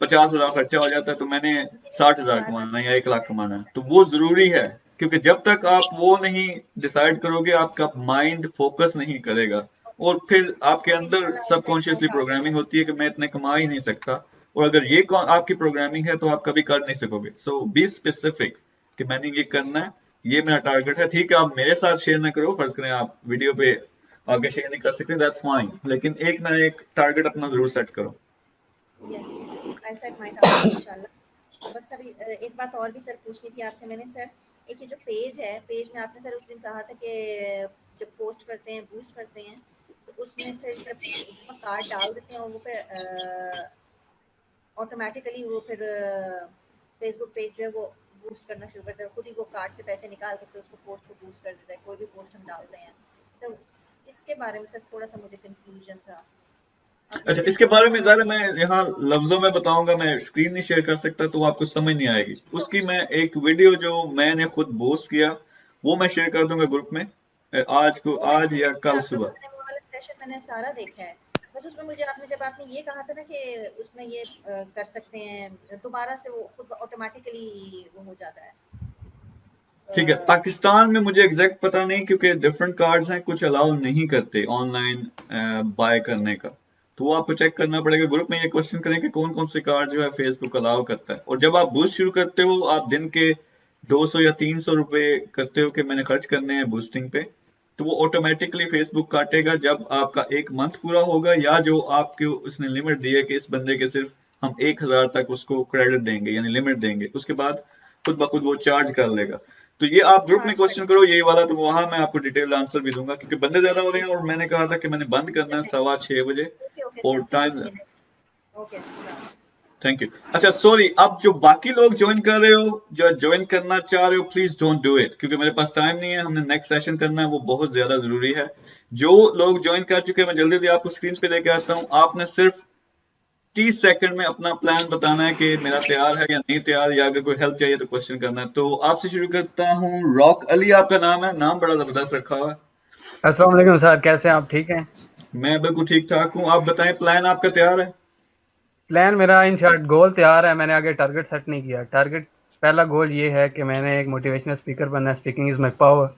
50,000 खर्चा हो जाता है, तो मैंने 60,000 कमाना है या 1 लाख कमाना है। तो वो जरूरी है, क्योंकि जब तक आप वो नहीं डिसाइड करोगे, आपका माइंड फोकस नहीं करेगा, और फिर आपके अंदर सबकॉन्शियसली प्रोग्रामिंग होती है कि मैं इतने कमा ही नहीं सकता, और अगर ये आपकी प्रोग्रामिंग है तो आप कभी कर नहीं सकोगे। सो बी स्पेसिफिक कि मैंने ये करना है, ये मेरा टारगेट है। ठीक है, आप मेरे साथ शेयर ना करो, फर्ज करें आप वीडियो पे आगे शेयर नहीं कर सकते, दैट्स फाइन, लेकिन एक ना एक टारगेट अपना जरूर सेट करो। I'll set my target इंशाल्लाह। बस सर एक बात और भी सर पूछनी थी आपसे मैंने सर, एक ये जो पेज है, पेज में आपने सर उस दिन कहा था कि जब पोस्ट करते हैं, बूस्ट करते हैं, तो उसमें फिर जब कार्ड डाल देते हैं वो फिर ऑटोमेटिकली वो फिर फेसबुक पेज जो है वो बूस्ट करना शुरू करता है, खुद ही वो कार्ड से पैसे निकाल के तो उसको पोस्ट को बूस्ट कर देता है, कोई भी पोस्ट हम डालते हैं। सर इसके बारे में सर थोड़ा सा मुझे कंफ्यूजन था। अच्छा, इसके बारे में ज़रा मैं यहाँ लफ्जों में बताऊंगा, मैं स्क्रीन नहीं शेयर कर सकता तो आपको समझ नहीं आएगी। उसकी मैं एक वीडियो जो मैंने खुद पोस्ट किया वो मैं शेयर कर दूंगा ग्रुप में, आज या कल सुबह। सेशन मैंने सारा देखा है, बस उसमें मुझे जब आपने ये कहा था ना कि उसमें ये कर सकते हैं, दोबारा से वो खुद ऑटोमेटिकली वो हो जाता है। ठीक है, पाकिस्तान में मुझे एग्जैक्ट पता नहीं, क्योंकि डिफरेंट कार्ड्स हैं, कुछ अलाउ नहीं करते ऑनलाइन बाय करने का, तो वो आपको चेक करना पड़ेगा। ग्रुप में ये क्वेश्चन करें कि कौन कौन से कार्ड जो है फेसबुक अलाउ करता है, और जब आप बूस्ट शुरू करते हो, आप दिन के 200 या 300 रुपए करते हो कि मैंने खर्च करने हैं बूस्टिंग पे, तो वो ऑटोमेटिकली फेसबुक काटेगा जब आपका 1 मंथ पूरा होगा, या जो आपके उसने लिमिट दी है कि इस बंदे के सिर्फ हम 1000 तक उसको क्रेडिट देंगे, यानी लिमिट देंगे, उसके बाद खुद ब खुद वो चार्ज कर लेगा। तो ये आप ग्रुप में क्वेश्चन करो ये वाला, तो वहां मैं आपको डिटेल आंसर भी दूंगा, क्योंकि बंदे ज्यादा हो रहे हैं, और मैंने कहा था कि मैंने बंद करना है 6:15 बजे और टाइम। Thank you. अच्छा सॉरी, अब जो बाकी लोग ज्वाइन कर रहे हो, जो ज्वाइन करना चाह रहे हो, प्लीज डोंट डू इट, क्योंकि मेरे पास टाइम नहीं है, हमने नेक्स्ट सेशन करना है, वो बहुत ज्यादा जरूरी है। जो लोग ज्वाइन कर चुके हैं, मैं जल्दी आपको स्क्रीन पे लेके आता हूँ। आपने सिर्फ 30 सेकंड में अपना प्लान बताना है कि मेरा तैयार है या नहीं तैयार, या अगर कोई हेल्प चाहिए तो क्वेश्चन करना है। तो आपसे शुरू करता हूँ, रॉक अली आपका नाम है, नाम बड़ा जबरदस्त रखा हुआ है। अस्सलाम वालेकुम सर, कैसे हैं आप? ठीक हैं? मैं बिल्कुल ठीक ठाक हूँ, आप बताएं प्लान आपका तैयार है? प्लान मेरा इन शॉर्ट गोल तैयार है, मैंने आगे टारगेट सेट नहीं किया। टारगेट पहला गोल ये है कि मैंने एक मोटिवेशनल स्पीकर बनना है, स्पीकिंग इज़ माई पावर,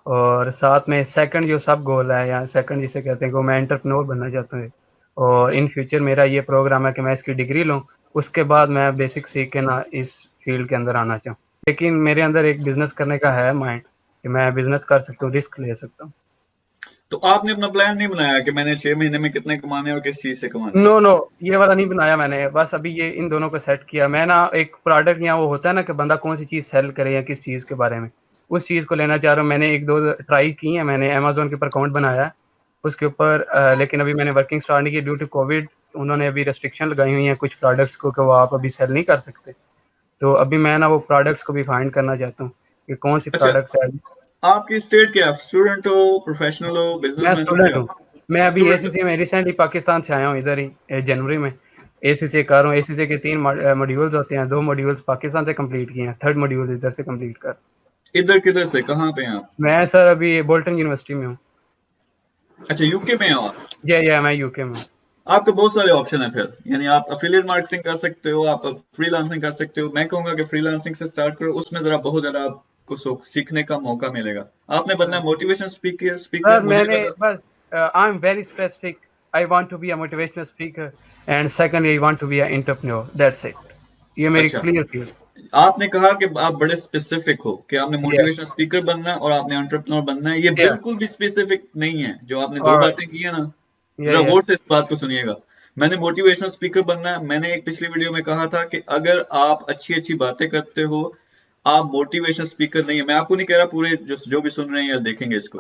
और साथ में सेकंड जो सब गोल है, या सेकंड जिसे कहते हैं, को मैं एंटरप्रेन्योर बनना चाहता हूँ, और इन फ्यूचर मेरा ये प्रोग्राम है कि मैं इसकी डिग्री लूँ, उसके बाद मैं बेसिक सीख के ना इस फील्ड के अंदर आना चाहूँ। लेकिन मेरे अंदर एक बिजनेस करने का है माइंड कि मैं बिजनेस कर सकता हूँ, रिस्क ले सकता हूँ। तो आपने अपना प्लान नहीं बनाया कि मैंने 6 महीने में कितने कमाने और किस चीज से कमाने? नो, ये वाला नहीं बनाया मैंने, बस अभी ये इन दोनों को सेट किया। मैं ना एक प्रोडक्ट, या वो होता है ना कि बंदा कौन सी चीज़ सेल करे या किस चीज़ के बारे में, उस चीज़ को लेना चाह रहा हूँ। मैंने 1-2 ट्राई की है, मैंने अमेजोन के ऊपर अकाउंट बनाया है उसके ऊपर, लेकिन अभी मैंने वर्किंग स्टार्ट नहीं की ड्यू टू कोविड। उन्होंने अभी रेस्ट्रिक्शन लगाई हुई हैं कुछ प्रोडक्ट्स को कि वो आप अभी सेल नहीं कर सकते। तो अभी मैं ना वो प्रोडक्ट्स को भी फाइंड करना चाहता हूँ कि कौन सी प्रोडक्ट है। आपकी स्टेट क्या है? स्टूडेंट हो, प्रोफेशनल हो, बिजनेसमैन? मैं स्टूडेंट हूँ। मैं अभी एसीसी में रिसेंटली पाकिस्तान से आया हूँ, इधर ही जनवरी में एसीसी कर रहा हूँ। एसीसी के 3 मॉड्यूल्स होते हैं, 2 मॉड्यूल्स पाकिस्तान से कंप्लीट किए हैं, 3rd मॉड्यूल इधर से कंप्लीट कर। इधर किधर से, कहाँ पे हैं आप? मैं सर अभी बोल्टन यूनिवर्सिटी में हूँ। अच्छा, यूके में हो आप? या मैं यूके में हूँ। आपके बहुत सारे ऑप्शन है फिर, यानी आप एफिलिएट मार्केटिंग कर सकते हो, आप फ्रीलांसिंग कर सकते हो। मैं कहूंगा कि फ्रीलांसिंग से स्टार्ट करो, उसमें जरा बहुत ज्यादा आपको सीखने का मौका मिलेगा। आपने बनना मोटिवेशन स्पीकर। मैंने बस I am very specific, I want to be a motivational speaker, and secondly I want to be a entrepreneur, that's it. ये मेरी क्लियर थी। आपने कहा कि आप बड़े स्पेसिफिक हो कि आपने मोटिवेशनल स्पीकर बनना है और आपने एंटरप्रेन्योर बनना है। ये बिल्कुल भी स्पेसिफिक नहीं है, जो आपने 2 बातें की है ना, जरा गौर से इस बात को सुनिएगा। मैंने मोटिवेशनल स्पीकर बनना है, मैंने एक पिछली वीडियो में कहा था कि अगर आप अच्छी अच्छी बातें करते हो, आप मोटिवेशनल स्पीकर नहीं है। मैं आपको नहीं कह रहा, पूरे जो भी सुन रहे हैं या देखेंगे इसको,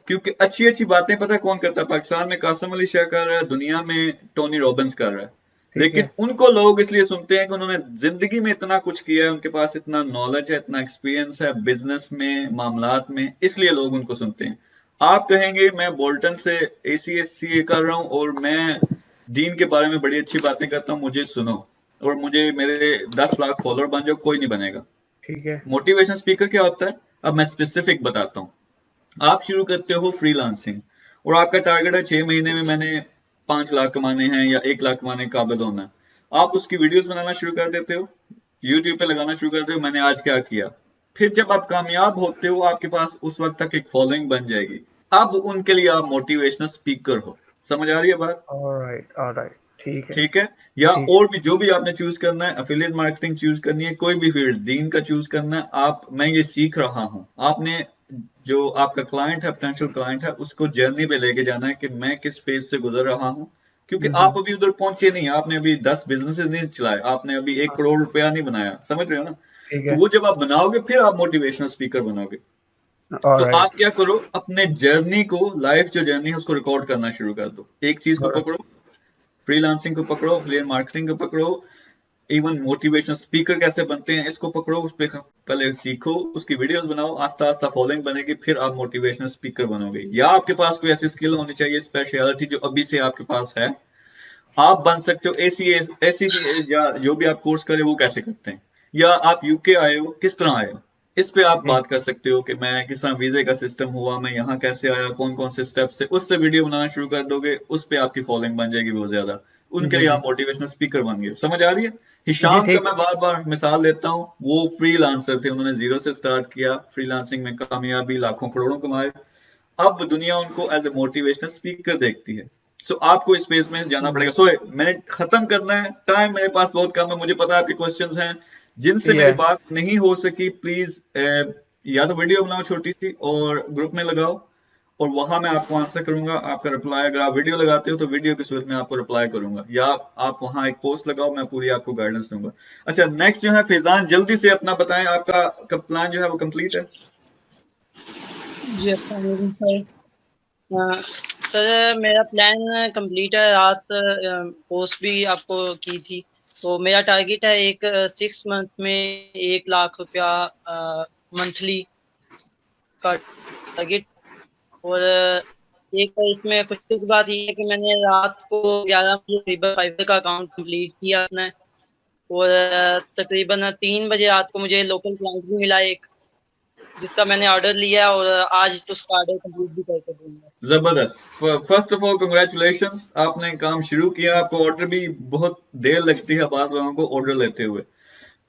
क्योंकि अच्छी अच्छी बातें पता है कौन करता है? पाकिस्तान में कासिम अली शाह कर रहा है, दुनिया में टोनी रॉबिन्स कर रहा है, लेकिन उनको लोग इसलिए सुनते हैं कि उन्होंने जिंदगी में इतना कुछ किया है, उनके पास इतना नॉलेज है, इतना एक्सपीरियंस है बिजनेस में, मामलात में, इसलिए लोग उनको सुनते हैं। आप कहेंगे मैं बोल्टन से ACSCA कर रहा हूं और मैं दीन के बारे में बड़ी अच्छी बातें करता हूं, मुझे सुनो, और मुझे मेरे 10 लाख फॉलोअर बन जाओ, कोई नहीं बनेगा। ठीक है। मोटिवेशन स्पीकर क्या होता है, अब मैं स्पेसिफिक बताता हूँ। आप शुरू करते हो फ्रीलांसिंग और आपका टारगेट है 6 महीने में मैंने 5 लाख कमाने हैं या 1 लाख कमाने के काबिल होना है। आप उसकी वीडियोस बनाना शुरू कर देते हो, यूट्यूब पे लगाना शुरू कर देते हो, मैंने आज क्या किया। फिर जब आप कामयाब होते हो, आपके पास उस वक्त तक एक फॉलोइंग बन जाएगी। अब उनके लिए आप मोटिवेशनल स्पीकर हो। समझ आ रही है बात? ऑलराइट, ठीक है। ठीक है। या और भी जो भी आपने चूज करना है, एफिलिएट मार्केटिंग चूज करनी है, कोई भी फील्ड, दीन का चूज करना है, आप, मैं ये सीख रहा हूं। आपने जो आपका क्लाइंट है, पोटेंशियल क्लाइंट है, उसको जर्नी पे लेके जाना है कि मैं किस फेज से गुजर रहा हूं, क्योंकि आप अभी उधर पहुंचे नहीं, आपने अभी 10 बिजनेसेस नहीं चलाए, आपने अभी 1 करोड़ रुपया नहीं बनाया, समझ रहे हो ना? तो वो जब आप बनाओगे फिर आप मोटिवेशनल स्पीकर बनोगे। तो आप क्या करो, अपने जर्नी को, लाइफ जो जर्नी है उसको रिकॉर्ड करना शुरू कर दो। एक चीज को पकड़ो, फ्रीलांसिंग को पकड़ो, एफिलिएट मार्केटिंग को पकड़ो, इवन मोटिवेशनल स्पीकर कैसे बनते हैं इसको पकड़ो, उस पर पहले सीखो, उसकी वीडियोस बनाओ, आस्ता आस्ता फॉलोइंग बनेगी, फिर आप मोटिवेशनल स्पीकर बनोगे। या आपके पास कोई ऐसी स्किल होनी चाहिए, स्पेशलिटी जो अभी से आपके पास है, आप बन सकते हो। ACCA या जो भी आप कोर्स करें वो कैसे करते हैं, या आप UK आए हो, किस तरह आए हो, इस पे आप बात कर सकते हो कि मैं किस तरह वीजे का सिस्टम हुआ, मैं यहाँ कैसे आया, कौन कौन से स्टेप्स थे, उससे वीडियो बनाना शुरू कर दोगे, उस पे आपकी फॉलोइंग बन जाएगी बहुत ज्यादा। उनके लिए आप मोटिवेशनल स्पीकर बन गए। समझ आ रही है? हिशाम का मैं बार बार मिसाल देता हूँ, वो फ्रीलांसर थे, उन्होंने 0 से स्टार्ट किया, फ्रीलांसिंग में कामयाबी, लाखों करोड़ों कमाए, अब दुनिया उनको एज ए मोटिवेशनल स्पीकर देखती है। सो आपको इस फेज में जाना पड़ेगा। सो मैंने खत्म करना है, टाइम मेरे पास बहुत कम है, मुझे पता है आपके क्वेश्चंस हैं, जिनसे मेरी बात नहीं हो सकी प्लीज या तो वीडियो बनाओ छोटी सी और ग्रुप में लगाओ, और वहां मैं आपको आंसर करूंगा, आपका रिप्लाई, अगर आप वीडियो लगाते हो तो वीडियो की सूरत में आपको रिप्लाई करूंगा, या आप वहां एक पोस्ट लगाओ, मैं पूरी आपको गाइडेंस दूंगा। अच्छा, नेक्स्ट जो है फैजान, जल्दी से अपना बताएं, आपका प्लान जो है वो कंप्लीट है? सर मेरा प्लान कंप्लीट है, रात पोस्ट भी आपको की थी, तो मेरा टारगेट है एक 6 मंथ में 1 लाख रुपया मंथली का टारगेट। और एक इसमें खुशी की बात ये है कि मैंने रात को 11 बजे फाइबर का अकाउंट कंप्लीट किया अपना, और तकरीबन 3 बजे रात को मुझे लोकल क्लाइंट भी मिला एक, जिसका मैंने ऑर्डर लिया, और आज तो उसका ऑर्डर कंप्लीट भी करके दूंगा। जबरदस्त। फर्स्ट ऑफ ऑल कांग्रेचुलेशंस, आपने काम शुरू किया। आपको ऑर्डर भी बहुत देर लगती है बात लोगों को ऑर्डर लेते हुए,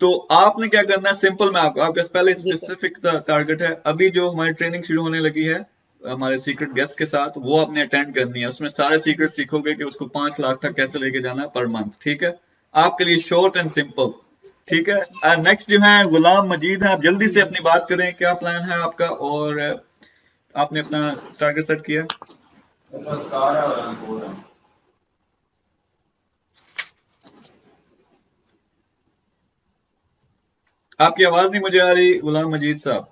तो आपने क्या करना है, सिंपल, मैं आपके पहले स्पेसिफिक टारगेट है। अभी जो हमारी ट्रेनिंग शुरू होने लगी है हमारे सीक्रेट गेस्ट के साथ, वो आपने अटेंड करनी है, उसमें सारे सीक्रेट सीखोगे कि उसको 5 लाख तक कैसे लेके जाना है पर मंथ। ठीक है, आपके लिए शॉर्ट एंड सिंपल। ठीक है, नेक्स्ट जो है गुलाम मजीद है, आप जल्दी से अपनी बात करें, क्या प्लान है आपका, और आपने अपना टारगेट सेट किया? आपकी आवाज नहीं मुझे आ रही गुलाम मजीद साहब।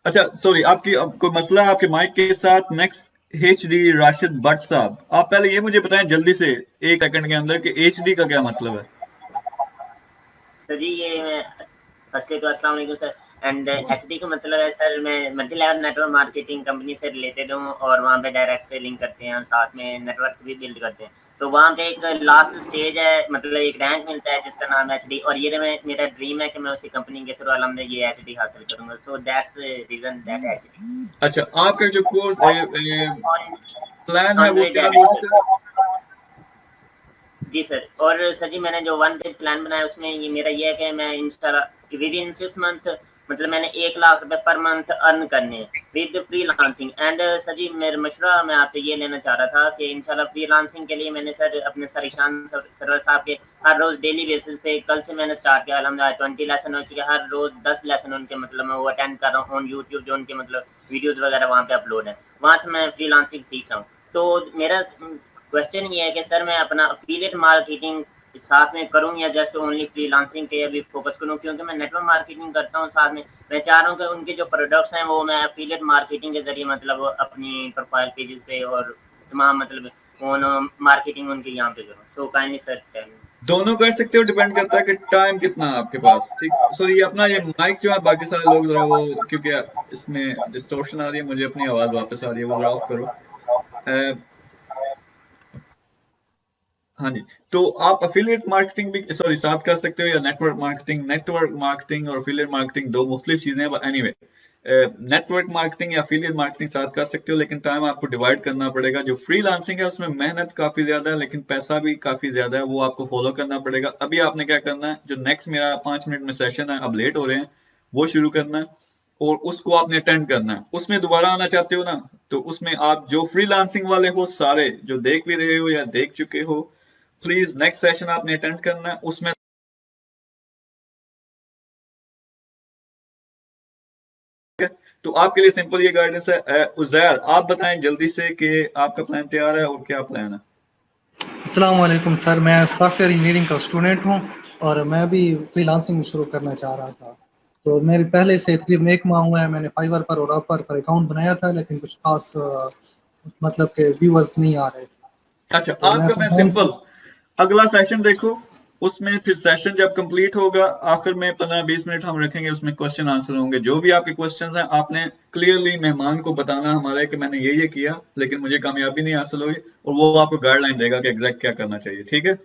अच्छा सॉरी, आपकी कोई मसला है आपके माइक के साथ? नेक्स्ट HD राशिद भट्ट साहब, आप पहले ये मुझे बताएं जल्दी से 1 सेकंड के अंदर कि HD का क्या मतलब है? सर जी ये फर्स्टली तो अस्सलाम वालेकुम सर, एंड HD का मतलब है सर मैं multi level network marketing company से रिलेटेड हूँ, और वहाँ पे डायरेक्ट सेलिंग करते हैं, साथ में नेटवर्क भी बिल्ड करते हैं। तो वहाँ पे एक लास्ट स्टेज है, मतलब एक रैंक मिलता है जिसका नाम है HD, और ये मेरा ड्रीम है कि मैं उसी कंपनी के थ्रू अलहमदुलिल्लाह ये HD हासिल करूंगा। So that's reason that HD। अच्छा, आपका जो कोर्स प्लान है वो क्या है? जी सर, और सर जी मैंने जो 1 पेज प्लान बनाया उसमें ये मेरा ये है कि मैं इंशाल्लाह विद इन 6 मंथ मतलब मैंने 1 लाख रुपए पर मंथ अर्न करने हैं विद फ्रीलांसिंग। एंड सर जी मेरा मशवरा मैं आपसे ये लेना चाह रहा था कि इंशाल्लाह फ्रीलांसिंग के लिए मैंने सर अपने सर ईशान सरवर साहब के हर रोज डेली बेसिस पे, कल से मैंने स्टार्ट किया, अल्हम्दुलिल्लाह 20 लेसन हो चुके, हर रोज 10 लेसन उनके मतलब मैं वो अटेंड कर रहा हूँ ऑन यूट्यूब, जो उनके मतलब वीडियोस वगैरह वहाँ पे अपलोड है, वहाँ से मैं फ्रीलांसिंग सीख रहा हूँ। तो मेरा क्वेश्चन ये है कि सर मैं अपना एफिलिएट मार्केटिंग साथ में करूं या जस्ट ओनली फ्रीलांसिंग पे अभी फोकस करूं, क्योंकि मैं नेटवर्क मार्केटिंग करता हूं साथ में, मैं चाह रहा हूं कि उनके जो प्रोडक्ट्स हैं वो मैं एफिलिएट मार्केटिंग के जरिए मतलब अपनी प्रोफाइल पेजेस पे और तमाम मतलब उन मार्केटिंग उनके यहाँ पे करूं। So kindly sir tell me. दोनों कर सकते हो, डिपेंड करता है कि टाइम कितना है आपके पास। ठीक, सो ये अपना ये माइक जो है बाकी सारे लोग जरा वो, क्योंकि इसमें डिस्टॉर्शन आ रही है, मुझे अपनी आवाज वापस आ रही है, वो जरा ऑफ करो। हाँ जी, तो आप अफिलिएट मार्केटिंग भी सॉरी साथ कर सकते हो या नेटवर्क मार्केटिंग। नेटवर्क मार्केटिंग और अफिलिएट मार्केटिंग दो मुख्तलिफ चीजें हैं, बट एनीवे नेटवर्क मार्केटिंग या अफिलिएट मार्केटिंग साथ कर सकते हो, लेकिन टाइम आपको डिवाइड करना पड़ेगा। जो फ्रीलांसिंग है उसमें मेहनत काफी ज्यादा है लेकिन पैसा भी काफी ज्यादा है, वो आपको फॉलो करना पड़ेगा। अभी आपने क्या करना है, जो नेक्स्ट मेरा 5 मिनट में सेशन है, अब लेट हो रहे हैं, वो शुरू करना है और उसको आपने अटेंड करना है। उसमें दोबारा आना चाहते हो ना, तो उसमें आप जो फ्रीलांसिंग वाले हो सारे जो देख भी रहे हो या देख चुके हो, प्लीज नेक्स्ट सेशन आपने अटेंड करना है। उसमें तो आपके लिए सिंपल ये गाइडेंस है। उजैर आप बताएं जल्दी से कि आपका प्लान तैयार है और क्या प्लान है। अस्सलाम वालेकुम सर, मैं सॉफ्टवेयर इंजीनियरिंग का स्टूडेंट हूं और मैं भी फ्रीलांसिंग शुरू करना चाह रहा था। तो मेरे पहले से तकरीबन 1 माह हुआ है, मैंने फाइवर पर और अपवर पर अकाउंट बनाया था, लेकिन कुछ खास मतलब के व्यूअर्स नहीं आ रहे थे। अच्छा, तो आपका मैं सिंपल अगला सेशन देखो, उसमें फिर सेशन जब कंप्लीट होगा आखिर में 15-20 मिनट हम रखेंगे, उसमें क्वेश्चन आंसर होंगे। जो भी आपके क्वेश्चंस हैं आपने क्लियरली मेहमान को बताना हमारे कि मैंने ये किया लेकिन मुझे कामयाबी नहीं हासिल हुई, और वो आपको गाइडलाइन देगा कि एग्जैक्ट क्या करना चाहिए। ठीक है,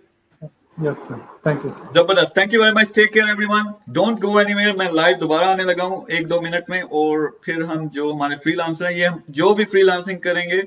yes sir, thank you sir. जबरदस्त, thank you very much, take care everyone, don't go anywhere. मैं लाइव दोबारा आने लगा हूँ 1-2 मिनट में, और फिर हम जो हमारे फ्रीलांसर हैं, ये हम जो भी फ्रीलांसिंग करेंगे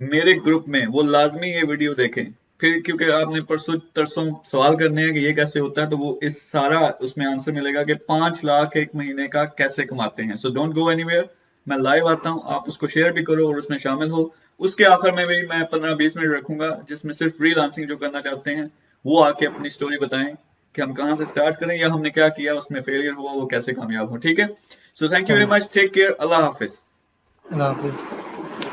मेरे ग्रुप में, वो लाजमी ये वीडियो देखें। फिर क्योंकि आपने परसों तरसों सवाल करने हैं कि ये कैसे होता है, तो वो इस सारा उसमें आंसर मिलेगा कि 5 लाख एक महीने का कैसे कमाते हैं। सो डोंट गो एनीवेयर, मैं लाइव आता हूँ, आप उसको शेयर भी करो और उसमें शामिल हो। उसके आखिर में भी मैं 15-20 मिनट रखूंगा जिसमें सिर्फ फ्रीलांसिंग जो करना चाहते हैं वो आके अपनी स्टोरी बताएं कि हम कहाँ से स्टार्ट करें या हमने क्या किया, उसमें फेलियर हुआ, वो कैसे कामयाब हो। ठीक है, so thank you very much, take care, अल्लाह हाफिज। अल्लाह हाफिज।